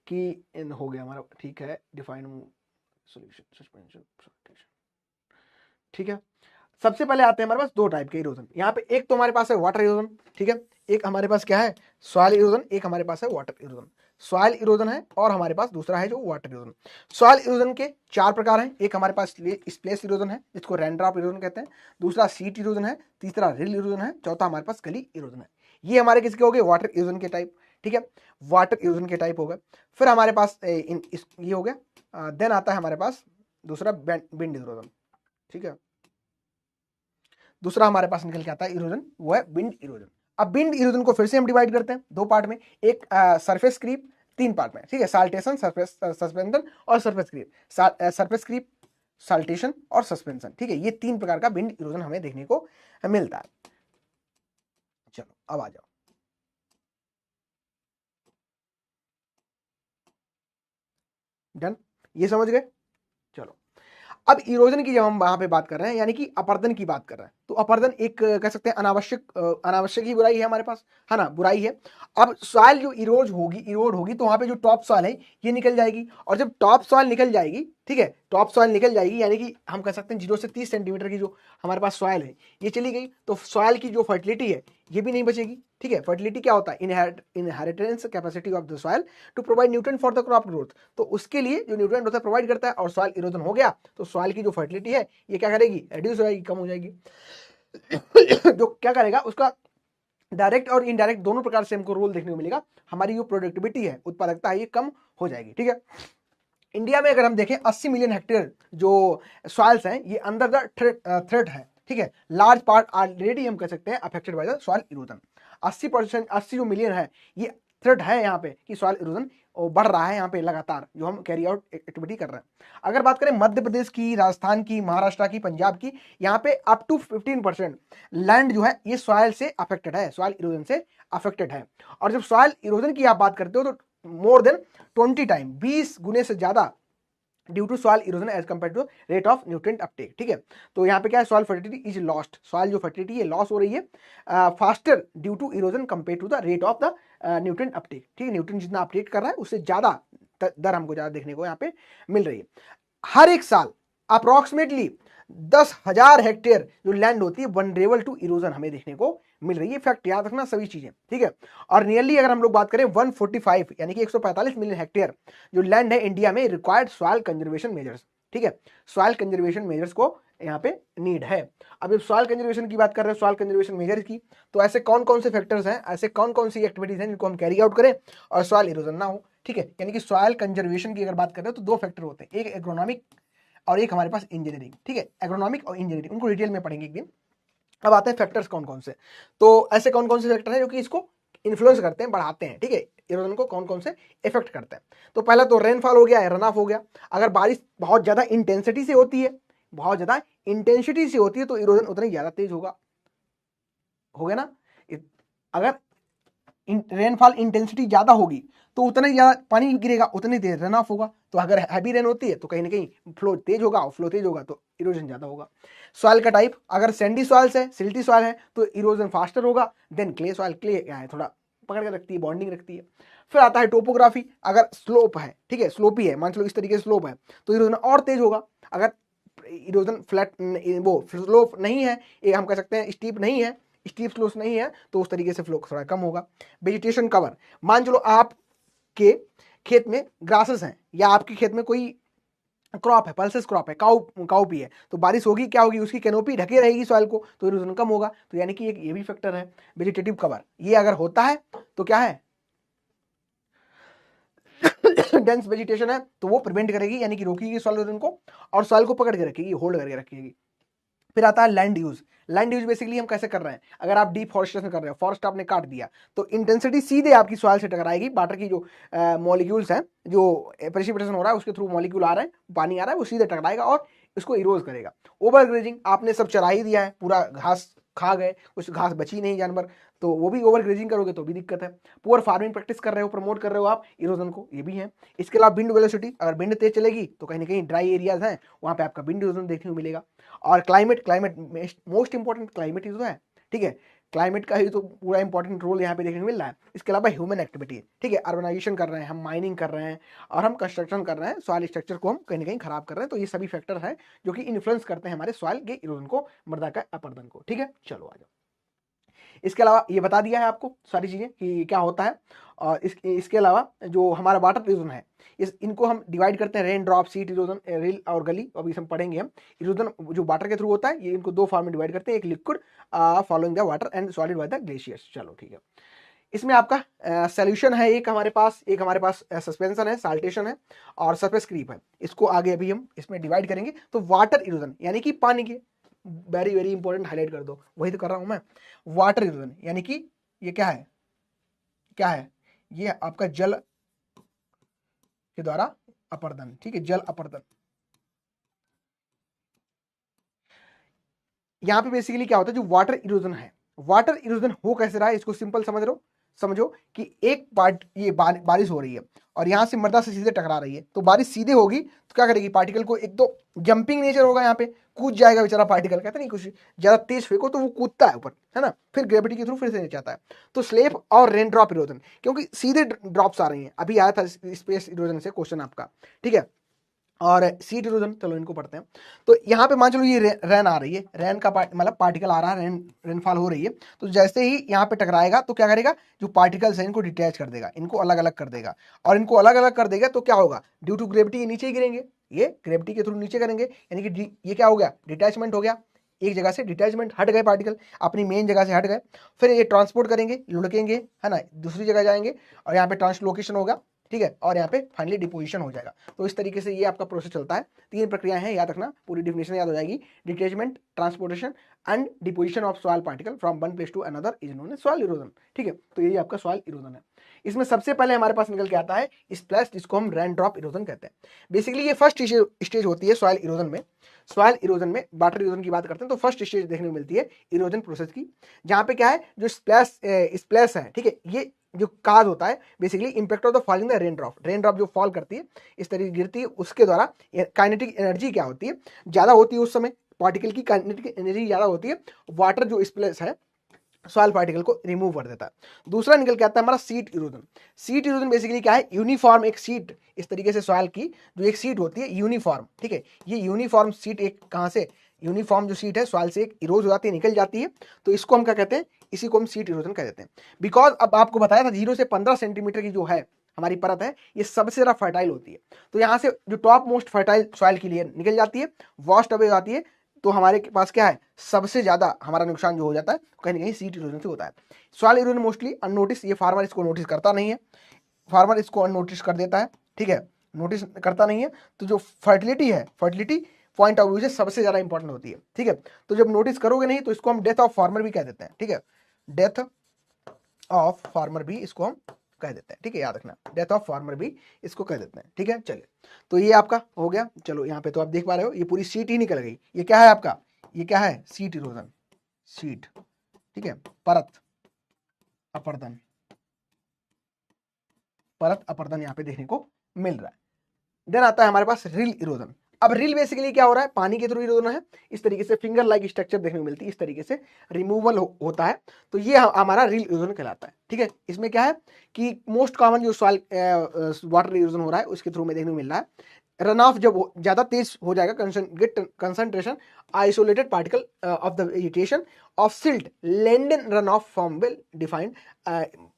कि हो गया हमारा, ठीक है, डिफाइन सॉल्यूशन सस्पेंशन। ठीक है, सबसे पहले आते हैं हमारे पास दो टाइप के इरोजन। यहाँ पे एक तो हमारे पास है वाटर इरोजन। ठीक है, एक हमारे पास क्या है, सॉइल इरोजन, एक हमारे पास है वाटर इरोजन। सॉइल इरोजन है और हमारे पास दूसरा है जो वाटर इरोजन। सॉइल इरोजन के चार प्रकार हैं, एक हमारे पास स्प्लेश इरोजन है जिसको रेनड्रॉप इरोजन कहते हैं, दूसरा सीट इरोजन है, तीसरा रिल इरोजन है, चौथा हमारे पास गली इरोजन है। ये हमारे किसके हो गए, वाटर इरोजन के टाइप। ठीक है, वाटर इरोजन के टाइप हो गए। फिर हमारे पास ये हो गया, देन आता है हमारे पास दूसरा विंड इरोजन। ठीक है, दूसरा हमारे पास निकल के आता है इरोजन, वो है विंड इरोजन। अब विंड इरोजन को फिर से हम डिवाइड करते हैं दो पार्ट में, एक सरफेस क्रीप, तीन पार्ट में। ठीक है, साल्टेशन, सरफेस सस्पेंशन और surface creep. Surface creep, saltation और सस्पेंशन। ठीक है, ये तीन प्रकार का विंड इरोजन हमें देखने को मिलता है। चलो अब आ जाओ, डन, ये समझ गए। चलो अब इरोजन की जब हम वहां पे बात कर रहे हैं, यानी कि अपरदन की बात कर रहे हैं, तो अपर्दन एक कह सकते हैं अनावश्यक ही बुराई है हमारे पास, है ना, बुराई है। अब सॉइल जो इरोड होगी तो वहां पे जो टॉप सॉइल है ये निकल जाएगी, और जब टॉप सॉइल निकल जाएगी, ठीक है, टॉप सॉइल निकल जाएगी यानी कि हम कह सकते हैं 0 से 30 सेंटीमीटर की जो हमारे पास सॉइल है ये चली गई, तो सॉइल की जो फर्टिलिटी है ये भी नहीं बचेगी, ठीक है। फर्टिलिटी क्या होता है, inheritance capacity of the soil to provide nutrient for the crop growth, तो उसके लिए जो न्यूट्रिएंट होता है प्रोवाइड करता है, और सॉइल इरोजन हो गया तो सॉइल की जो फर्टिलिटी है ये क्या करेगी, रिड्यूस हो जाएगी, कम हो जाएगी। जो क्या करेगा, उसका डायरेक्ट और इनडायरेक्ट दोनों प्रकार से हमको रोल देखने को मिलेगा, हमारी जो प्रोडक्टिविटी है, उत्पादकता है, ये कम हो जाएगी, ठीक है। इंडिया में अगर हम देखें 80 मिलियन हेक्टेयर जो सॉइल्स हैं ये अंडर द थ्रेट है, ठीक है। लार्ज पार्ट ऑलरेडी हम कह सकते हैं affected by the soil erosion. 80 जो मिलियन है ये थ्रेट है यहाँ पे कि सॉइल इरोजन बढ़ रहा है यहाँ पे लगातार, जो हम कैरी आउट एक्टिविटी कर रहे हैं। अगर बात करें मध्य प्रदेश की, राजस्थान की, महाराष्ट्र की, पंजाब की, यहाँ पे अप टू 15% लैंड जो है ये सॉइल से अफेक्टेड है, सॉइल इरोजन से अफेक्टेड है। और जब सॉइल इरोजन की आप बात करते हो तो मोर देन 20 टाइम, 20 गुने से ज्यादा due to soil erosion as compare to rate of nutrient uptake, ठीक है। तो यहाँ पे क्या है, soil fertility is lost, soil जो फर्टिलिटी है लॉस हो रही है faster due to erosion compare to the rate of the nutrient uptake, ठीक है। न्यूट्रिएंट जितना अपटेक कर रहा है उससे ज्यादा दर हमको ज्यादा देखने को यहाँ पे मिल रही है। हर एक साल अप्रोक्सीमेटली 10,000 हेक्टेयर जो लैंड होती है वनरेबल टू इरोजन हमें देखने को मिल रही है। फैक्ट याद रखना सभी चीजें, ठीक है। और नियरली अगर हम लोग बात करें 145 यानी कि 145 मिलियन हेक्टेयर जो लैंड है इंडिया में रिक्वायर्ड सॉइल कंजर्वेशन मेजर्स, ठीक है। सॉइल कंजर्वेशन मेजर्स को यहाँ पे नीड है। अब जब सॉइल कंजर्वेशन की बात कर रहे हैं, सॉइल कंजर्वेशन मेजर्स की, तो ऐसे कौन कौन से फैक्टर्स हैं, ऐसे कौन कौन सी एक्टिविटीज हैं जिनको हम कैरी आउट करें और सॉइल इरोजन ना हो, ठीक है। यानी कि सॉइल कंजर्वेशन की अगर बात कर रहे हो तो 2 फैक्टर होते हैं, एक एग्रोनॉमिक और एक हमारे पास इंजीनियरिंग, ठीक है। एग्रोनॉमिक और इंजीनियरिंग उनको डिटेल में पढ़ेंगे एक दिन। अब आते हैं फैक्टर्स कौन कौन से, तो ऐसे कौन कौन से फैक्टर हैं जो कि इसको इन्फ्लुएंस करते हैं, बढ़ाते हैं, ठीक है, इरोजन को कौन कौन से इफेक्ट करते हैं। तो पहला तो रेनफॉल हो गया, रन ऑफ हो गया। अगर बारिश बहुत ज्यादा इंटेंसिटी से होती है, बहुत ज्यादा इंटेंसिटी से होती है तो इरोजन उतना ही ज्यादा तेज होगा, हो गया ना। अगर रेनफॉल इंटेंसिटी ज्यादा होगी तो उतना ही ज्यादा पानी गिरेगा, उतनी देर रन ऑफ होगा। तो अगर हैवी रेन होती है तो कहीं ना कहीं फ्लो तेज होगा, और फ्लो तेज होगा तो इरोजन ज्यादा होगा। सॉइल का टाइप, अगर सैंडी सॉइल है, सिल्टी सॉइल है तो इरोजन फास्टर होगा देन क्ले सॉइल। क्ले क्या है, थोड़ा पकड़ के रखती है, बॉन्डिंग रखती है। फिर आता है टोपोग्राफी, अगर स्लोप है, ठीक है, स्लोपी है, मान लो इस तरीके से स्लोप है तो इरोजन और तेज होगा। अगर इरोजन फ्लैट वो स्लोप नहीं है, ये हम कह सकते हैं स्टीप नहीं है, स्टीप स्लोप नहीं है, तो उस तरीके से फ्लो थोड़ा कम होगा। वेजिटेशन कवर, मान चलो आपके खेत में ग्रासेस हैं या आपके खेत में कोई क्रॉप है, पल्सेस क्रॉप है, काउपी है, तो बारिश होगी क्या होगी, उसकी कैनोपी ढके रहेगी सॉइल को, तो इरोजन कम होगा। तो यानी कि ये भी फैक्टर है। वेजिटेटिव कवर, ये अगर होता है तो क्या है, डेंस वेजिटेशन है तो वो प्रिवेंट करेगी, यानी कि रोकेगी सॉइल इरोजन को और सॉइल को पकड़ के रखेगी, होल्ड करके रखेगी। फिर आता है land use. Land use basically हम कैसे कर रहे हैं, अगर आप डिफॉरेस्टेशन कर रहे हो, फॉरेस्ट आपने काट दिया तो इंटेंसिटी सीधे आपकी सॉइल से टकराएगी। वाटर की जो मॉलिक्यूल्स हैं, जो प्रेसिपिटेशन हो रहा है उसके थ्रू मॉलिक्यूल आ रहे हैं, पानी आ रहा है, वो सीधे टकराएगा और इसको इरोज करेगा। ओवरग्रेजिंग, आपने सब चरा ही दिया है, पूरा घास खा गए, कुछ घास बची नहीं जानवर, तो वो भी ओवरग्रेजिंग करोगे तो भी दिक्कत है। पुअर फार्मिंग प्रैक्टिस कर रहे हो, प्रमोट कर रहे हो आप इरोजन को, ये भी है। इसके अलावा विंड वेलोसिटी, अगर विंड तेज चलेगी तो कहीं ना कहीं ड्राई एरियाज हैं वहां पे आपका विंड इरोजन देखने को मिलेगा। और क्लाइमेट मोस्ट इंपॉर्टेंट क्लाइमेट ही तो है, ठीक है। क्लाइमेट का ही तो पूरा इंपॉर्टेंट रोल यहाँ पे देखने को मिल रहा है। इसके अलावा ह्यूमन एक्टिविटी, ठीक है, अर्बनाइजेशन कर रहे हैं हम, माइनिंग कर रहे हैं और हम कंस्ट्रक्शन कर रहे हैं, सॉइल स्ट्रक्चर को हम कहीं ना कहीं खराब कर रहे हैं। तो ये सभी फैक्टर हैं जो कि इन्फ्लुएंस करते हैं हमारे सॉइल के इरोजन को, मृदा का अपर्दन को, ठीक है। चलो आ जाओ। इसके अलावा ये बता दिया है आपको सारी चीजें कि क्या होता है। और इसके अलावा जो हमारा वाटर इरोजन है, इनको हम डिवाइड करते हैं, रेन ड्रॉप, सीट इरोजन, रिल और गली। अभी हम पढ़ेंगे हम इरोजन जो वाटर के थ्रू होता है, ये इनको 2 फॉर्म में डिवाइड करते हैं, एक liquid following the water and solid by the glaciers. चलो ठीक है। इसमें आपका सोल्यूशन है एक हमारे पास सस्पेंशन है, साल्टेशन है और सरफेस क्रीप है। इसको आगे अभी हम इसमें डिवाइड करेंगे। तो वाटर इरोजन यानी कि पानी के, वेरी वेरी इंपॉर्टेंट, हाईलाइट कर दो, वही तो कर रहा हूं मैं। वाटर इरोजन यानी कि ये क्या है, ये आपका जल के द्वारा अपर्दन, ठीक है, जल अपर्दन। यहां पे बेसिकली क्या होता है, जो वाटर इरोजन है, वाटर इरोजन हो कैसे रहा है, इसको सिंपल समझो कि एक पार्ट ये बारिश हो रही है और यहां से मृदा से सीधे टकरा रही है, तो बारिश सीधे होगी तो क्या करेगी, पार्टिकल को एक तो जंपिंग नेचर होगा, यहाँ पे कूद जाएगा बेचारा पार्टिकल, कहते नहीं कुछ ज्यादा तेज फेंको तो वो कूदता है ऊपर, है ना, फिर ग्रेविटी के थ्रू फिर से नीचे आता है। तो स्लेप और रेन ड्रॉप इरोजन, क्योंकि सीधे ड्रॉप्स आ रही हैं, अभी आया था स्पेस इरोजन से क्वेश्चन आपका, ठीक है। और सीट इरोजन, चलो इनको पढ़ते हैं। तो यहाँ पे मान चलो ये रेन आ रही है, रेन का मतलब पार्टिकल आ रहा है, रेनफॉल हो रही है, तो जैसे ही यहाँ पे टकराएगा तो क्या करेगा, जो पार्टिकल्स हैं इनको डिटैच कर देगा, इनको अलग अलग कर देगा, और इनको अलग अलग कर देगा तो क्या होगा, ड्यू टू ग्रेविटी ये नीचे ही गिरेंगे, ये ग्रेविटी के थ्रू नीचे करेंगे, यानी कि ये क्या हो गया, डिटैचमेंट हो गया, एक जगह से डिटैचमेंट, हट गए पार्टिकल, अपनी मेन जगह से हट गए, फिर ये ट्रांसपोर्ट करेंगे, लुढ़केंगे, है ना, दूसरी जगह जाएंगे, और यहाँ पे ट्रांसलोकेशन होगा, ठीक है, और यहाँ पे फाइनली डिपोजिशन हो जाएगा। तो इस तरीके से ये आपका प्रोसेस चलता है। 3 प्रक्रियाएं हैं, याद रखना, पूरी डिफिनेशन याद हो जाएगी। Detachment, transportation and deposition of soil particle from one place to another is known as soil erosion, ठीक है। तो ये आपका सॉइल इरोजन है। इसमें सबसे पहले हमारे पास निकल के आता है स्प्लैश, जिसको हम रेन ड्रॉप इरोजन कहते हैं। बेसिकली ये फर्स्ट स्टेज होती है सॉइल इरोजन में। सॉइल इरोजन में वाटर इरोजन की बात करते हैं तो फर्स्ट स्टेज देखने को मिलती है इरोजन प्रोसेस की, जहां पे क्या है, जो स्प्लैश है, ठीक है, ये जो काज होता है basically impact of the falling the rain drop जो फॉल करती है, इस तरीके गिरती है, उसके द्वारा काइनेटिक एनर्जी क्या होती है, ज्यादा होती है, उस समय पार्टिकल की काइनेटिक एनर्जी ज्यादा होती है, वाटर जो स्प्लैश है सॉइल पार्टिकल को रिमूव कर देता है। दूसरा निकल के आता है हमारा seat erosion. Seat erosion basically क्या है, यूनिफॉर्म एक सीट, इस तरीके से सॉइल की जो एक सीट होती है यूनिफॉर्म, ठीक है, ये यूनिफॉर्म सीट एक कहां से, यूनिफॉर्म जो सीट है सॉइल से एक इरोज हो जाती है, निकल जाती है, तो इसको हम क्या कहते हैं, इसी को हम सीट इरोजन कह देते हैं। बिकॉज अब आपको बताया था 0 से 15 सेंटीमीटर की जो है हमारी परत है, ये सबसे ज्यादा फर्टाइल होती है, तो यहाँ से जो टॉप मोस्ट फर्टाइल सॉइल की लेयर निकल जाती है, वॉश्ड अवे हो जाती है, तो हमारे पास क्या है, सबसे ज्यादा हमारा नुकसान जो हो जाता है कहीं ना कहीं सीट इरोजन से होता है। सॉइल इरोजन मोस्टली अननोटिस, ये फार्मर इसको नोटिस करता नहीं है, फार्मर इसको अननोटिस कर देता है, ठीक है, नोटिस करता नहीं है। तो जो फर्टिलिटी है, फर्टिलिटी पॉइंट ऑफ व्यू से सबसे ज्यादा इंपॉर्टेंट होती है, ठीक है। तो जब नोटिस करोगे नहीं तो इसको हम डेथ ऑफ फार्मर भी कह देते हैं, ठीक है, डेथ ऑफ फार्मर भी इसको हम कह देते हैं, ठीक है, याद रखना, डेथ ऑफ फार्मर भी इसको कह देते हैं, ठीक है। चलिए, तो ये आपका हो गया। चलो यहाँ पे तो आप देख पा रहे हो ये पूरी सीट ही निकल गई, ये क्या है आपका, ये क्या है, सीट इरोजन, सीट, ठीक है, परत अपर्दन, परत अपर्दन यहाँ पे देखने को मिल रहा है। देन आता है हमारे पास रिल इरोजन। अब रिल बेसिकली क्या हो रहा है, पानी के थ्रू इरोजन है, इस तरीके से फिंगर लाइक स्ट्रक्चर देखने को मिलती है, इस तरीके से रिमूवल होता है, तो ये हमारा रिल इरोजन कहलाता है, ठीक है। इसमें क्या है कि मोस्ट कॉमन जो सॉइल वाटर इरोजन हो रहा है उसके थ्रू में देखने को मिल रहा है। रन ऑफ जब ज्यादा तेज हो जाएगा, concentration isolated particle of the vegetation of silt land in run of from well defined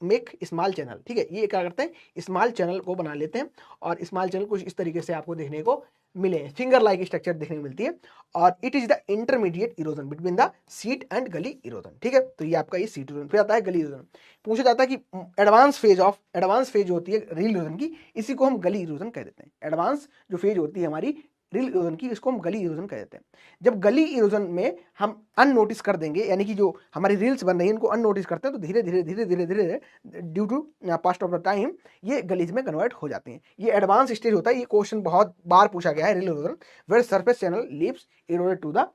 make small channel, ठीक है, ये क्या करते हैं, स्मॉल चैनल को बना लेते हैं, और स्मॉल चैनल कुछ इस तरीके से आपको देखने को मिले, फिंगर लाइक स्ट्रक्चर देखने को मिलती है, और it is the intermediate erosion between the seat and गली इरोजन, ठीक है। तो ये आपका ये सीट इरोजन, फिर आता है गली इरोजन। पूछा जाता है कि एडवांस फेज होती है रिल इरोजन की, इसी को हम गली इरोजन कह देते हैं। एडवांस जो फेज होती है हमारी रिल इरोजन की, इसको हम गली इरोजन कह देते हैं। जब गली इरोजन में हम अननोटिस कर देंगे, यानी कि जो हमारी रील्स बन रही है इनको अननोटिस करते हैं, तो धीरे धीरे धीरे धीरे धीरे due to past of the time ये गलीज में कन्वर्ट हो जाते हैं। ये एडवांस स्टेज होता है, ये क्वेश्चन बहुत बार पूछा गया है, rill erosion where surface channel leaves eroded to the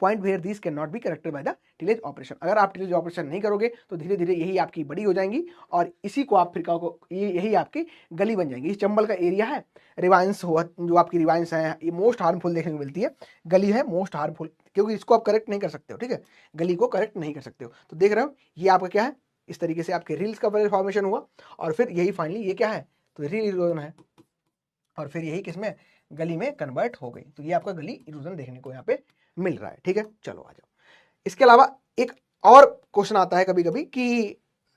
point where this can not be corrected by the tillage operation. अगर आप टिलेज ऑपरेशन नहीं करोगे तो धीरे धीरे यही आपकी बड़ी हो जाएंगी, और इसी को अफ्रीका को यही आपकी गली बन जाएंगी। चंबल का एरिया है, रिवाइंस हुआ जो आपकी रिवाइंस है, ये मोस्ट हार्मफुल देखने को मिलती है, गली है मोस्ट हार्मफुल, क्योंकि इसको आप करेक्ट नहीं कर सकते हो, ठीक है, गली को करेक्ट नहीं कर सकते हो। तो देख रहे हो ये आपका क्या है, इस तरीके से आपके रील्स का फॉर्मेशन हुआ, और फिर यही फाइनली ये क्या है, तो रील इरोजन है, और फिर यही किसमें, गली में कन्वर्ट हो गई। तो ये आपका गली इरोजन देखने को यहाँ पे मिल रहा है, ठीक है। चलो आ जाओ, इसके अलावा एक और क्वेश्चन आता है कभी कभी कि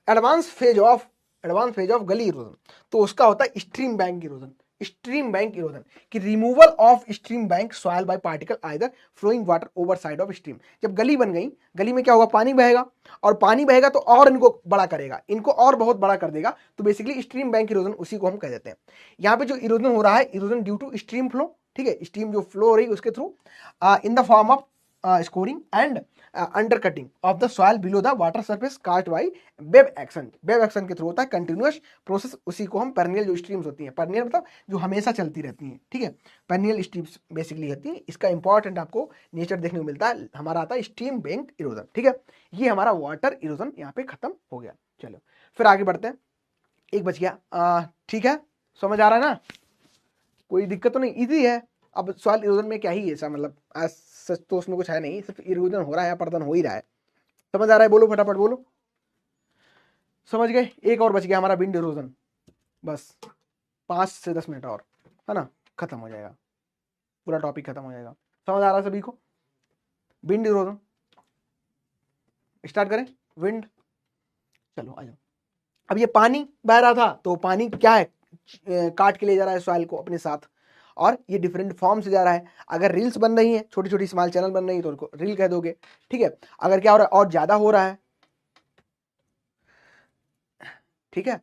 advance phase of gully erosion, तो उसका होता है stream bank erosion. Stream bank erosion की removal of stream bank soil by particle either flowing water over side of stream. जब गली बन गई, गली में क्या होगा, पानी बहेगा, और पानी बहेगा तो और इनको बड़ा करेगा, इनको और बहुत बड़ा कर देगा, तो बेसिकली स्ट्रीम बैंक इरोजन उसी को हम कह देते हैं। यहाँ पे जो इरोजन हो रहा है, erosion due to stream flow, ठीक है, स्ट्रीम जो फ्लो हो रही है उसके through in the form of scoring and undercutting of the soil below the water surface caused by wave action के थ्रू होता है कंटिन्यूअस प्रोसेस, उसी को हम पेरिनियल जो स्ट्रीम्स होती हैं, पेरिनियल मतलब जो हमेशा चलती रहती हैं, ठीक है, पेरिनियल स्ट्रीम्स बेसिकली होती हैं। इसका इंपॉर्टेंट आपको नेचर देखने को मिलता है, हमारा आता है स्ट्रीम बैंक इरोजन, ठीक है। ये हमारा वाटर इरोजन यहाँ पे खत्म हो गया। चलो फिर आगे बढ़ते हैं, एक बच गया, ठीक है, समझ आ रहा है ना, कोई दिक्कत तो नहीं, इजी है। अब सॉइल इरोजन में क्या ही ऐसा मतलब सच तो उसमें कुछ है नहीं, सिर्फ इरोजन हो रहा है, अपर्दन हो ही रहा है। समझ आ रहा है? बोलो फटाफट बोलो। समझ गए? एक और बच गया हमारा विंड इरोजन, बस 5 से 10 मिनट और, है ना, खत्म हो जाएगा, पूरा टॉपिक खत्म हो जाएगा। समझ आ रहा है सभी को? विंड इरोजन स्टार्ट करें। विंड, चलो आ जाओ। अब ये पानी बह रहा था, तो पानी क्या है, काट के ले जा रहा है सॉइल को अपने साथ, और ये डिफरेंट फॉर्म से जा रहा है। अगर रील्स बन रही हैं, छोटी छोटी स्मॉल चैनल बन रही है, तो उनको रील कह दोगे, ठीक है। अगर क्या हो रहा है, और ज्यादा हो रहा है, ठीक है,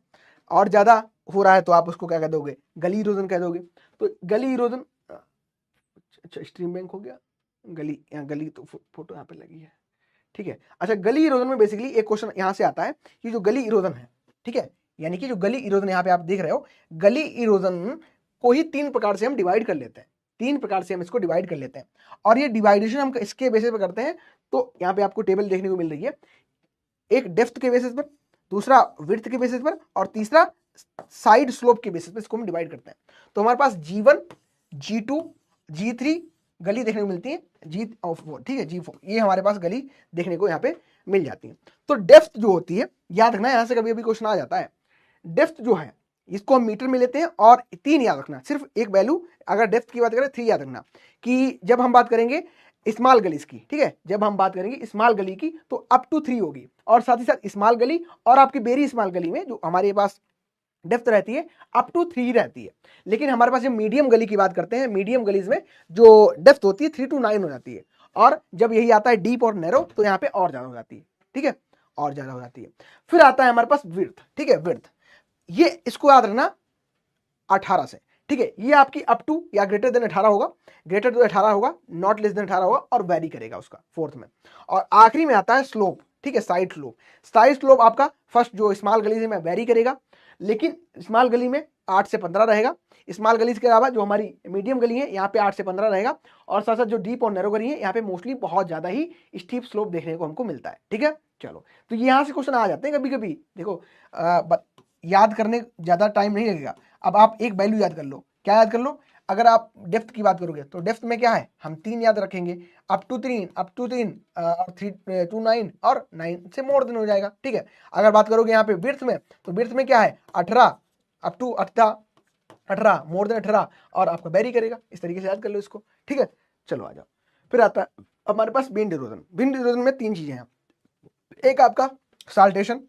और ज्यादा हो रहा है, तो आप उसको क्या कह दोगे, गली इरोजन कह दोगे। तो गली इरोजन, अच्छा स्ट्रीम बैंक हो गया, गली, यहाँ गली तो फोटो यहाँ पे लगी है, ठीक है। अच्छा, गली इरोजन में बेसिकली एक क्वेश्चन यहाँ से आता है कि जो गली इरोजन है, ठीक है, यानी कि जो गली इरोजन यहाँ पे आप देख रहे हो, गली इरोजन को ही 3 प्रकार से हम डिवाइड कर लेते हैं, 3 प्रकार से हम इसको डिवाइड कर लेते हैं। और ये डिवाइडेशन हम इसके बेसिस पे करते हैं, तो यहाँ पे आपको टेबल देखने को मिल रही है, एक डेप्थ के बेसिस पर, दूसरा विड्थ के बेसिस पर, और तीसरा साइड स्लोप के बेसिस पर इसको हम डिवाइड करते हैं। तो हमारे पास G1, G2, G3 गली देखने को मिलती है, G4, ठीक है, G4 ये हमारे पास गली देखने को यहाँ पे मिल जाती है। तो डेप्थ जो होती है, याद रखना, यहां से कभी कभी क्वेश्चन आ जाता है, डेप्थ जो है इसको हम मीटर में लेते हैं, और 3 याद रखना, सिर्फ एक वैल्यू, अगर डेप्थ की बात करें 3 याद रखना, कि जब हम बात करेंगे स्मॉल गलीज की, ठीक है, जब हम बात करेंगे स्मॉल गली की, तो अप टू 3 होगी, और साथ ही साथ स्मॉल गली और आपकी वेरी स्मॉल गली में जो हमारे पास डेप्थ रहती है अप टू 3 रहती है। लेकिन हमारे पास जब मीडियम गली की बात करते हैं, मीडियम गलीज में जो डेप्थ होती है 3 to 9 हो जाती है, और जब यही आता है डीप और नैरो, तो यहाँ पे और ज्यादा हो जाती है, ठीक है, और ज्यादा हो जाती है। फिर आता है हमारे पास विड्थ, ठीक है, विड्थ, ये इसको याद रखना 18 से, ठीक है, ये आपकी अप टू या ग्रेटर देन 18 होगा, ग्रेटर देन 18 होगा, नॉट लेस देन 18 होगा, और वेरी करेगा उसका फोर्थ में। और आखिरी में आता है स्लोप, ठीक है, साइड स्लोप। साइड स्लोप आपका फर्स्ट जो स्मॉल गली से में वेरी करेगा, लेकिन स्मॉल गली में 8 से 15 रहेगा, स्मॉल गलीज के अलावा जो हमारी मीडियम गली है यहाँ पे 8 से 15 रहेगा, और साथ साथ जो डीप और नैरो गली है यहाँ पे मोस्टली बहुत ज्यादा ही स्टीप स्लोप देखने को हमको मिलता है, ठीक है। चलो, तो यहाँ से क्वेश्चन आ जाते हैं कभी कभी, देखो याद करने ज्यादा टाइम नहीं लगेगा। अब आप एक वैल्यू याद कर लो, क्या याद कर लो, अगर आप डेप्थ की बात करोगे, तो डेप्थ में क्या है, हम 3 याद रखेंगे, अप टू 3 और 3 to 9, और 9 से मोर देन हो जाएगा, ठीक है। अगर बात करोगे यहाँ पे विड्थ में, तो विड्थ में क्या है, 18, अप टू 18, मोर देन 18, और आपका वेरी करेगा, इस तरीके से याद कर लो इसको, ठीक है। चलो आ जाओ, फिर आता है हमारे पास विंड इरोजन। विंड इरोजन में 3 चीजें हैं, एक आपका साल्टेशन,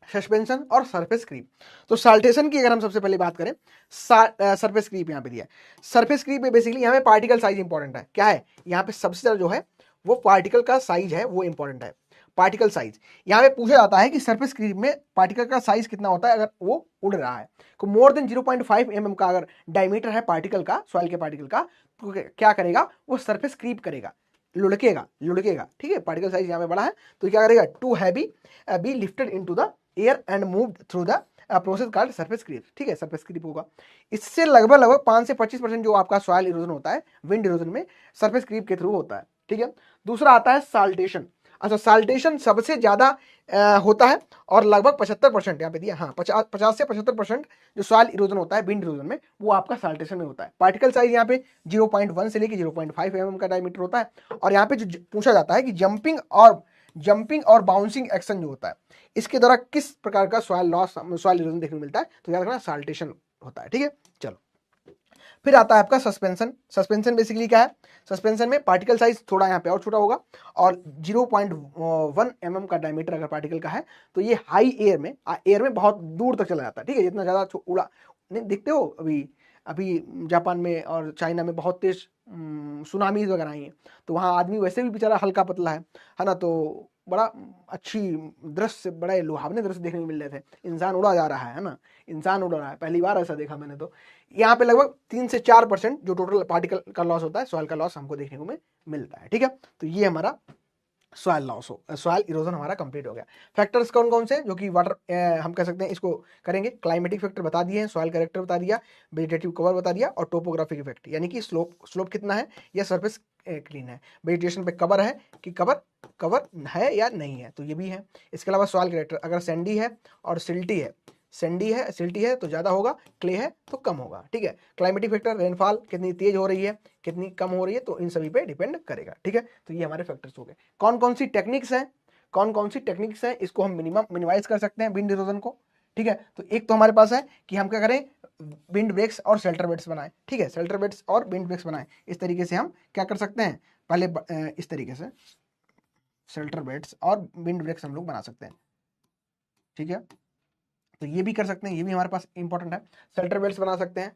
सस्पेंशन और सरफेस क्रीप। तो साल्टेशन की अगर हम सबसे पहले बात करें, सरफेस क्रीप यहाँ पे दिया है। सरफेस क्रीप में बेसिकली यहाँ पे पार्टिकल साइज इंपॉर्टेंट है, क्या है यहाँ पे सबसे ज्यादा जो है वो पार्टिकल का साइज है, वो इंपॉर्टेंट है, पार्टिकल साइज। यहाँ पे पूछा जाता है कि सरफेस क्रीप में पार्टिकल का साइज कितना होता है अगर वो उड़ रहा है, तो मोर देन 0.5 mm का अगर डायमीटर है पार्टिकल का, सॉइल के पार्टिकल का, तो क्या करेगा, वो सरफेस क्रीप करेगा, लुढ़केगा, ठीक है। पार्टिकल साइज यहाँ पे बड़ा है, तो क्या करेगा, to heavy be lifted into the air and move through the process called surface creep, ठीक है, सरफेस क्रीप होगा। इससे लगभग 5 से 25% जो आपका सॉइल इरोजन होता है विंड इरोजन में, सरफेस क्रीप के थ्रू होता है, ठीक है। दूसरा आता है साल्टेशन। अच्छा, साल्टेशन सबसे ज्यादा होता है, और लगभग 75% यहाँ पे दिया, हाँ 50 से 75% जो सॉइल इरोजन होता है विंड इरोजन में, वो आपका साल्टेशन में होता है। पार्टिकल साइज यहाँ पे 0.1 से लेके 0.5 mm का डायमीटर होता है। और यहाँ पे जो पूछा जाता है कि जंपिंग और बाउंसिंग एक्शन जो होता है, इसके द्वारा किस प्रकार का सॉइल लॉस, सॉइल इरोजन देखने को मिलता है, तो याद रखना साल्टेशन होता है, ठीक है। चलो, फिर आता है आपका सस्पेंशन। सस्पेंशन बेसिकली क्या है, सस्पेंशन में पार्टिकल साइज थोड़ा यहाँ पे और छोटा होगा, और 0.1 mm का डायमीटर अगर पार्टिकल का है, तो ये हाई एयर में बहुत दूर तक चला जाता है, ठीक है। जितना ज्यादा उड़ा नहीं, देखते हो अभी जापान में और चाइना में बहुत तेज सुनामीज वगैरह आई हैं, तो वहाँ आदमी वैसे भी बेचारा हल्का पतला है ना, तो बड़ा अच्छी दृश्य, बड़े लुभावने दृश्य देखने को मिल रहे थे। इंसान उड़ा जा रहा है ना, इंसान उड़ रहा है, पहली बार ऐसा देखा मैंने। तो यहाँ पे लगभग 3 से 4% जो टोटल पार्टिकल का लॉस होता है, सॉइल का लॉस हमको देखने को मिलता है, ठीक है। तो ये हमारा सॉइल लॉस सॉइल इरोजन हमारा कंप्लीट हो गया। फैक्टर्स कौन कौन से, जो कि वाटर हम कह सकते हैं इसको करेंगे, क्लाइमेटिक फैक्टर बता दिए हैं, सॉइल कैरेक्टर बता दिया, वेजिटेटिव कवर बता दिया, और टोपोग्राफिक इफेक्ट, यानी कि स्लोप कितना है या सरफेस क्लीन है, वेजिटेशन पे कवर है कि कवर है या नहीं है, तो ये भी है। इसके अलावा सॉइल कैरेक्टर, अगर सैंडी है और सिल्टी है, सैंडी है, सिल्टी है तो ज़्यादा होगा, क्ले है तो कम होगा, ठीक है। क्लाइमेटिक फैक्टर, रेनफॉल कितनी तेज हो रही है, कितनी कम हो रही है, तो इन सभी पे डिपेंड करेगा, ठीक है। तो ये हमारे फैक्टर्स हो गए। कौन कौन सी टेक्निक्स हैं, कौन कौन सी टेक्निक्स हैं, इसको हम मिनिमाइज कर सकते हैं विंड इरोजन को, ठीक है। तो एक तो हमारे पास है कि हम क्या करें, विंड ब्रेक्स और शेल्टर बेड्स बनाएं, ठीक है, शेल्टर बेड्स और विंड ब्रेक्स बनाएं। इस तरीके से हम क्या कर सकते हैं, पहले इस तरीके से शेल्टर बेड्स और विंड ब्रेक्स हम लोग बना सकते हैं, ठीक है। तो ये भी कर सकते हैं, ये भी हमारे पास इंपॉर्टेंट है। शेल्टर बेल्ट्स बना सकते हैं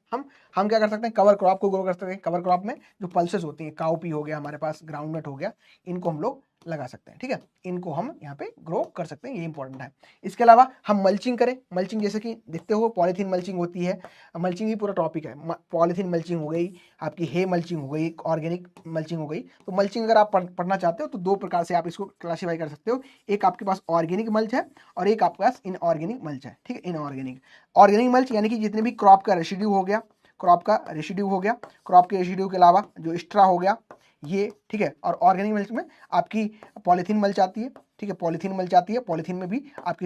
हम क्या कर सकते हैं, कवर क्रॉप को ग्रो कर सकते हैं। कवर क्रॉप में जो पल्सेस होती हैं, काउपी हो गया हमारे पास, ग्राउंडनट हो गया, इनको हम लोग लगा सकते हैं, ठीक है। इनको हम यहाँ पे ग्रो कर सकते हैं, ये इंपॉर्टेंट है। इसके अलावा हम मल्चिंग करें, मल्चिंग जैसे कि देखते हो पॉलीथीन मल्चिंग होती है, मल्चिंग ही पूरा टॉपिक है। पॉलीथीन मल्चिंग हो गई, आपकी हे मल्चिंग हो गई, ऑर्गेनिक मल्चिंग हो गई। तो मल्चिंग अगर आप पढ़ना चाहते हो तो दो प्रकार से आप इसको क्लासीफाई कर सकते हो। एक आपके पास ऑर्गेनिक मल्च है और एक आपके पास इनऑर्गेनिक मल्च है, ठीक है। ऑर्गेनिक मल्च यानी कि जितने भी क्रॉप का रेसिड्यू हो गया, क्रॉप के रेसिड्यू के अलावा जो एक्स्ट्रा हो गया ये, ठीक है। और ऑर्गेनिक मल्च में आपकी पॉलीथीन मल्च आती है, ठीक है, पॉलीथीन मल्च आती है। पॉलीथीन में भी आपकी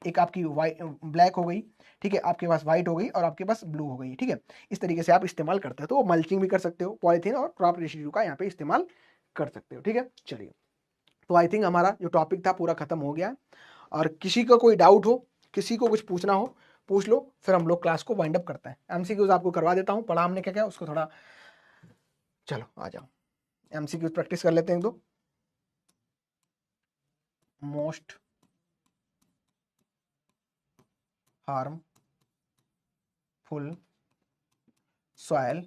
एक आपकी वाइट ब्लैक हो गई, ठीक है, आपके पास व्हाइट हो गई और आपके पास ब्लू हो गई, ठीक है। इस तरीके से आप इस्तेमाल करते हो, तो मल्चिंग भी कर सकते हो, पॉलीथीन और क्रॉप रेसिड्यू का यहाँ पे इस्तेमाल कर सकते हो, ठीक है। चलिए, तो आई थिंक हमारा जो टॉपिक था पूरा खत्म हो गया। और किसी का कोई डाउट हो, किसी को कुछ पूछना हो, पूछ लो, फिर हम लोग क्लास को वाइंड अप करते हैं। एमसीक्यूज आपको करवा देता हूँ, पढ़ा हमने क्या क्या उसको थोड़ा, चलो आ जाओ एमसीक्यूज प्रैक्टिस कर लेते हैं। दो most harmful soil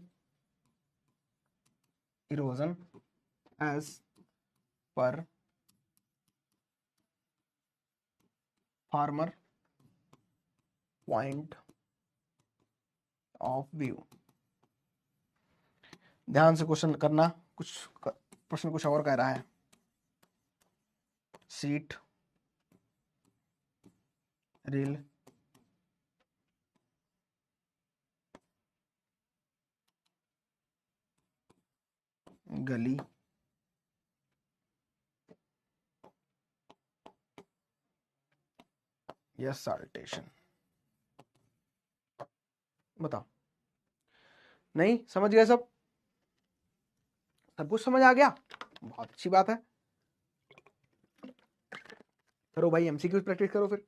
erosion as per farmer point of view. ध्यान से क्वेश्चन करना, कुछ प्रश्न कुछ और कह रहा है। सीट रिल गली या साल्टेशन, बताओ। नहीं समझ गए सब, सब कुछ समझ आ गया, बहुत अच्छी बात है। करो भाई एमसीक्यूज प्रैक्टिस करो फिर।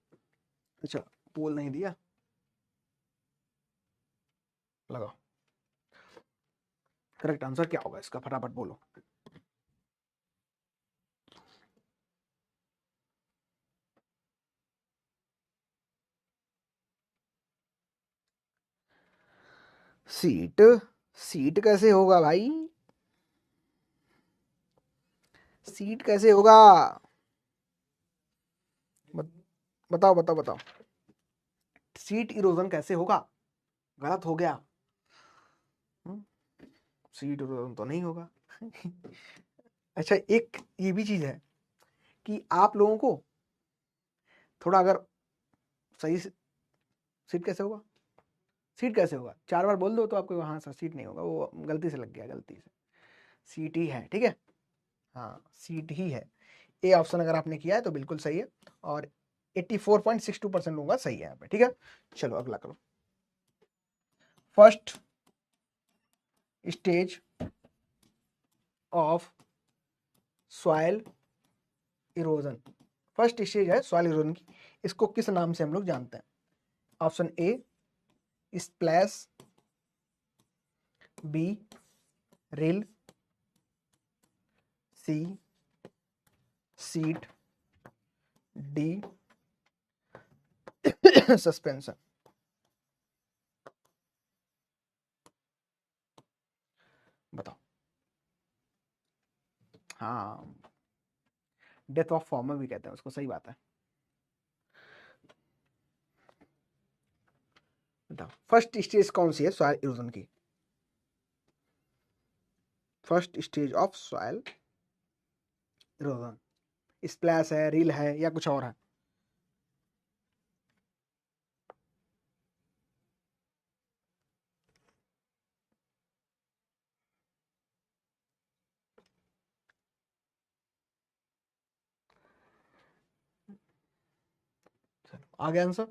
अच्छा, पोल नहीं दिया, लगाओ। करेक्ट आंसर क्या होगा इसका, फटाफट बोलो। सीट, सीट कैसे होगा भाई, सीट कैसे होगा, बताओ बताओ बताओ। सीट इरोजन कैसे होगा, गलत हो गया। सीट इरोजन तो नहीं होगा। अच्छा, एक ये भी चीज है कि आप लोगों को थोड़ा अगर सही से, सीट कैसे होगा, सीट कैसे होगा, चार बार बोल दो तो आपको, हाँ सर सीट नहीं होगा, वो गलती से लग गया, गलती से। सीट ही है, ठीक है, हाँ सीट ही है। ए ऑप्शन अगर आपने किया है तो बिल्कुल सही है, और 84.62% लोगों का सही है यहाँ पे, ठीक है। चलो अगला करो। First stage of soil erosion, first stage है सॉइल इरोजन की, इसको किस नाम से हम लोग जानते हैं। Option A splash, B rill, C sheet, D suspension. बताओ। हाँ, डेथ ऑफ फॉर्मर भी कहते हैं उसको, सही बात है। बताओ फर्स्ट स्टेज कौन सी है सॉइल इरोजन की, first stage of soil erosion, splash है, रील है, या कुछ और है। आ गया आंसर,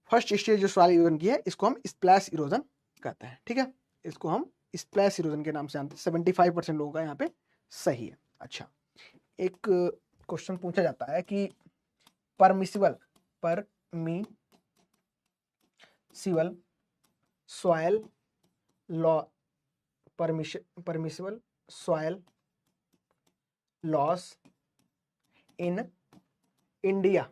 फर्स्ट स्टेज जो सॉइल इरोजन की है इसको हम स्प्लैश इरोजन कहते हैं, ठीक है, इसको हम स्प्लैश इरोजन के नाम से जानते हैं। 75% लोगों का यहाँ पे सही है। अच्छा, एक क्वेश्चन पूछा जाता है कि permissible soil law permissible soil loss in India.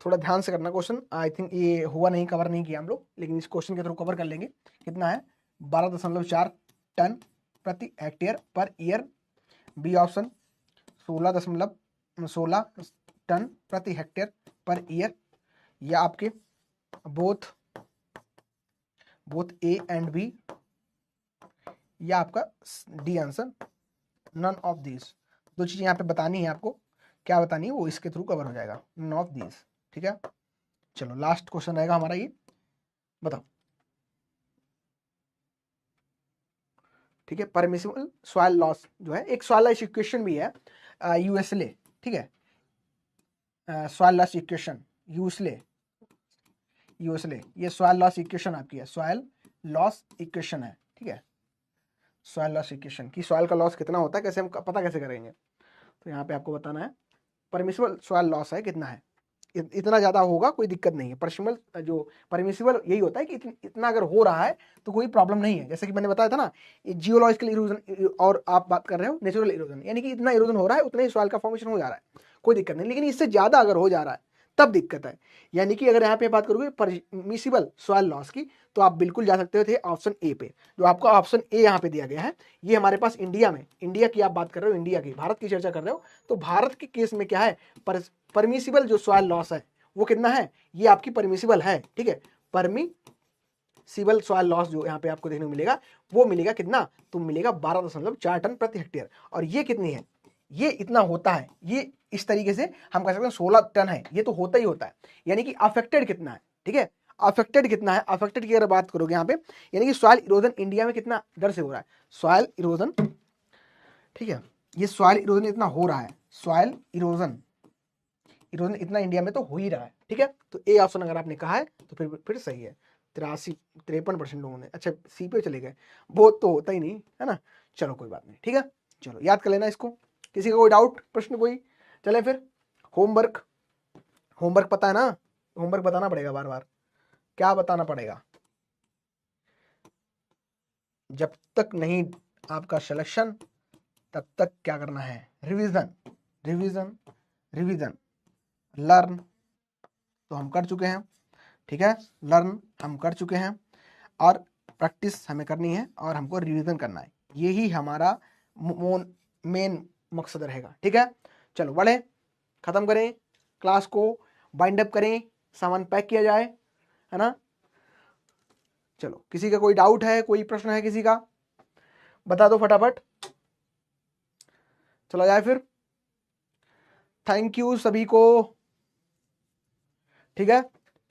थोड़ा ध्यान से करना क्वेश्चन, आई थिंक ये हुआ नहीं, कवर नहीं किया हम लोग, लेकिन इस क्वेश्चन के थ्रू कवर कर लेंगे। कितना है? 12.4 टन प्रति हेक्टेयर per year. B option 16 ton प्रति हेक्टेयर पर ईयर, या आपके बोथ ए एंड बी, या आपका D answer none of this. दो चीजें यहाँ पे बतानी है आपको, क्या बतानी है वो इसके थ्रू कवर हो जाएगा, नन ऑफ दिस, ठीक है। चलो लास्ट क्वेश्चन रहेगा हमारा ये, बताओ, ठीक है। परमिसिबल सॉइल लॉस जो है, एक सॉइल लॉस इक्वेशन भी है यूएसले, ठीक है, सॉइल लॉस इक्वेशन यूएसले, ये सॉइल लॉस इक्वेशन आपकी है, सॉइल लॉस इक्वेशन है, ठीक है। सॉइल लॉस इक्वेशन की सॉइल का लॉस कितना होता है, कैसे हम पता कैसे करेंगे, तो यहाँ पे आपको बताना है परमिसिबल सॉइल लॉस है कितना है, इतना ज़्यादा होगा कोई दिक्कत नहीं है। परमिसिबल यही होता है कि इतना अगर हो रहा है तो कोई प्रॉब्लम नहीं है। जैसे कि मैंने बताया था ना, जियोलॉजिकल इरोजन और आप बात कर रहे हो नेचुरल इरोजन, यानी कि इतना इरोजन हो रहा है उतना ही सॉइल का फॉर्मेशन हो जा रहा है, कोई दिक्कत नहीं। लेकिन इससे ज़्यादा अगर हो जा रहा है तब दिक्कत है। यानी कि अगर यहाँ पे बात करोगे परमिसिबल सॉइल लॉस की, तो आप बिल्कुल जा सकते थे ऑप्शन ए पे, जो आपका ऑप्शन ए यहाँ पे दिया गया है। ये हमारे पास इंडिया में, इंडिया की आप बात कर रहे हो, इंडिया की, भारत की चर्चा कर रहे हो, तो भारत के केस में क्या है, परमिसिबल जो सॉइल लॉस है वो कितना है, ये आपकी परमिसिबल है, ठीक है। परमिसिबल सॉइल लॉस जो यहाँ पे आपको देखने को मिलेगा वो मिलेगा कितना, तो मिलेगा 12.4 टन प्रति हेक्टेयर। और ये कितनी है, ये इतना होता है, ये इस तरीके से हम कह सकते हैं 16 टन है, ये तो होता ही होता है। यानी कि अफेक्टेड कितना है, ठीक है, अफेक्टेड कितना है, अफेक्टेड की अगर बात करोगे यहाँ पे, यानी कि सॉइल इरोजन इंडिया में कितना दर से हो रहा है, सॉइल इरोजन, ठीक है, ये सॉइल इरोजन इतना हो रहा है, सॉइल इरोजन इतना इंडिया में तो हो ही रहा है, ठीक है। तो ए ऑप्शन अगर आपने कहा है तो फिर सही है। 53% लोगों ने, अच्छा सी पे चले गए, बहुत तो होता ही नहीं है ना, चलो कोई बात नहीं, ठीक है। चलो याद कर लेना इसको, किसी का कोई डाउट प्रश्न कोई, चले फिर होमवर्क पता है ना, होमवर्क बताना पड़ेगा बार बार, क्या बताना पड़ेगा, जब तक नहीं आपका सिलेक्शन तब तक क्या करना है, रिवीजन लर्न तो हम कर चुके हैं, ठीक है, लर्न हम कर चुके हैं, और प्रैक्टिस हमें करनी है और हमको रिवीजन करना है, यही हमारा मेन मकसद रहेगा, ठीक है। चलो बढ़े, खत्म करें क्लास को, बाइंड अप करें, सामान पैक किया जाए, है ना। चलो किसी का कोई डाउट है, कोई प्रश्न है किसी का, बता दो फटाफट, चला जाए फिर। थैंक यू सभी को, ठीक है।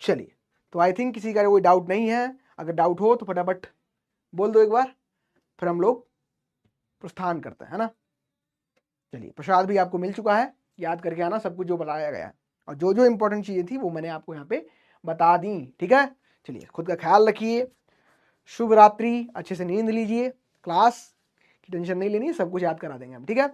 चलिए, तो आई थिंक किसी का कोई डाउट नहीं है, अगर डाउट हो तो फटाफट बोल दो एक बार, फिर हम लोग प्रस्थान करते हैं, है ना। चलिए, प्रसाद भी आपको मिल चुका है, याद करके आना सब कुछ जो बताया गया है, और जो जो इंपॉर्टेंट चीजें थी वो मैंने आपको यहाँ पे बता दी, ठीक है। चलिए, खुद का ख्याल रखिए, शुभ रात्रि, अच्छे से नींद लीजिए, क्लास की टेंशन नहीं लेनी, सब कुछ याद करा देंगे हम, ठीक है।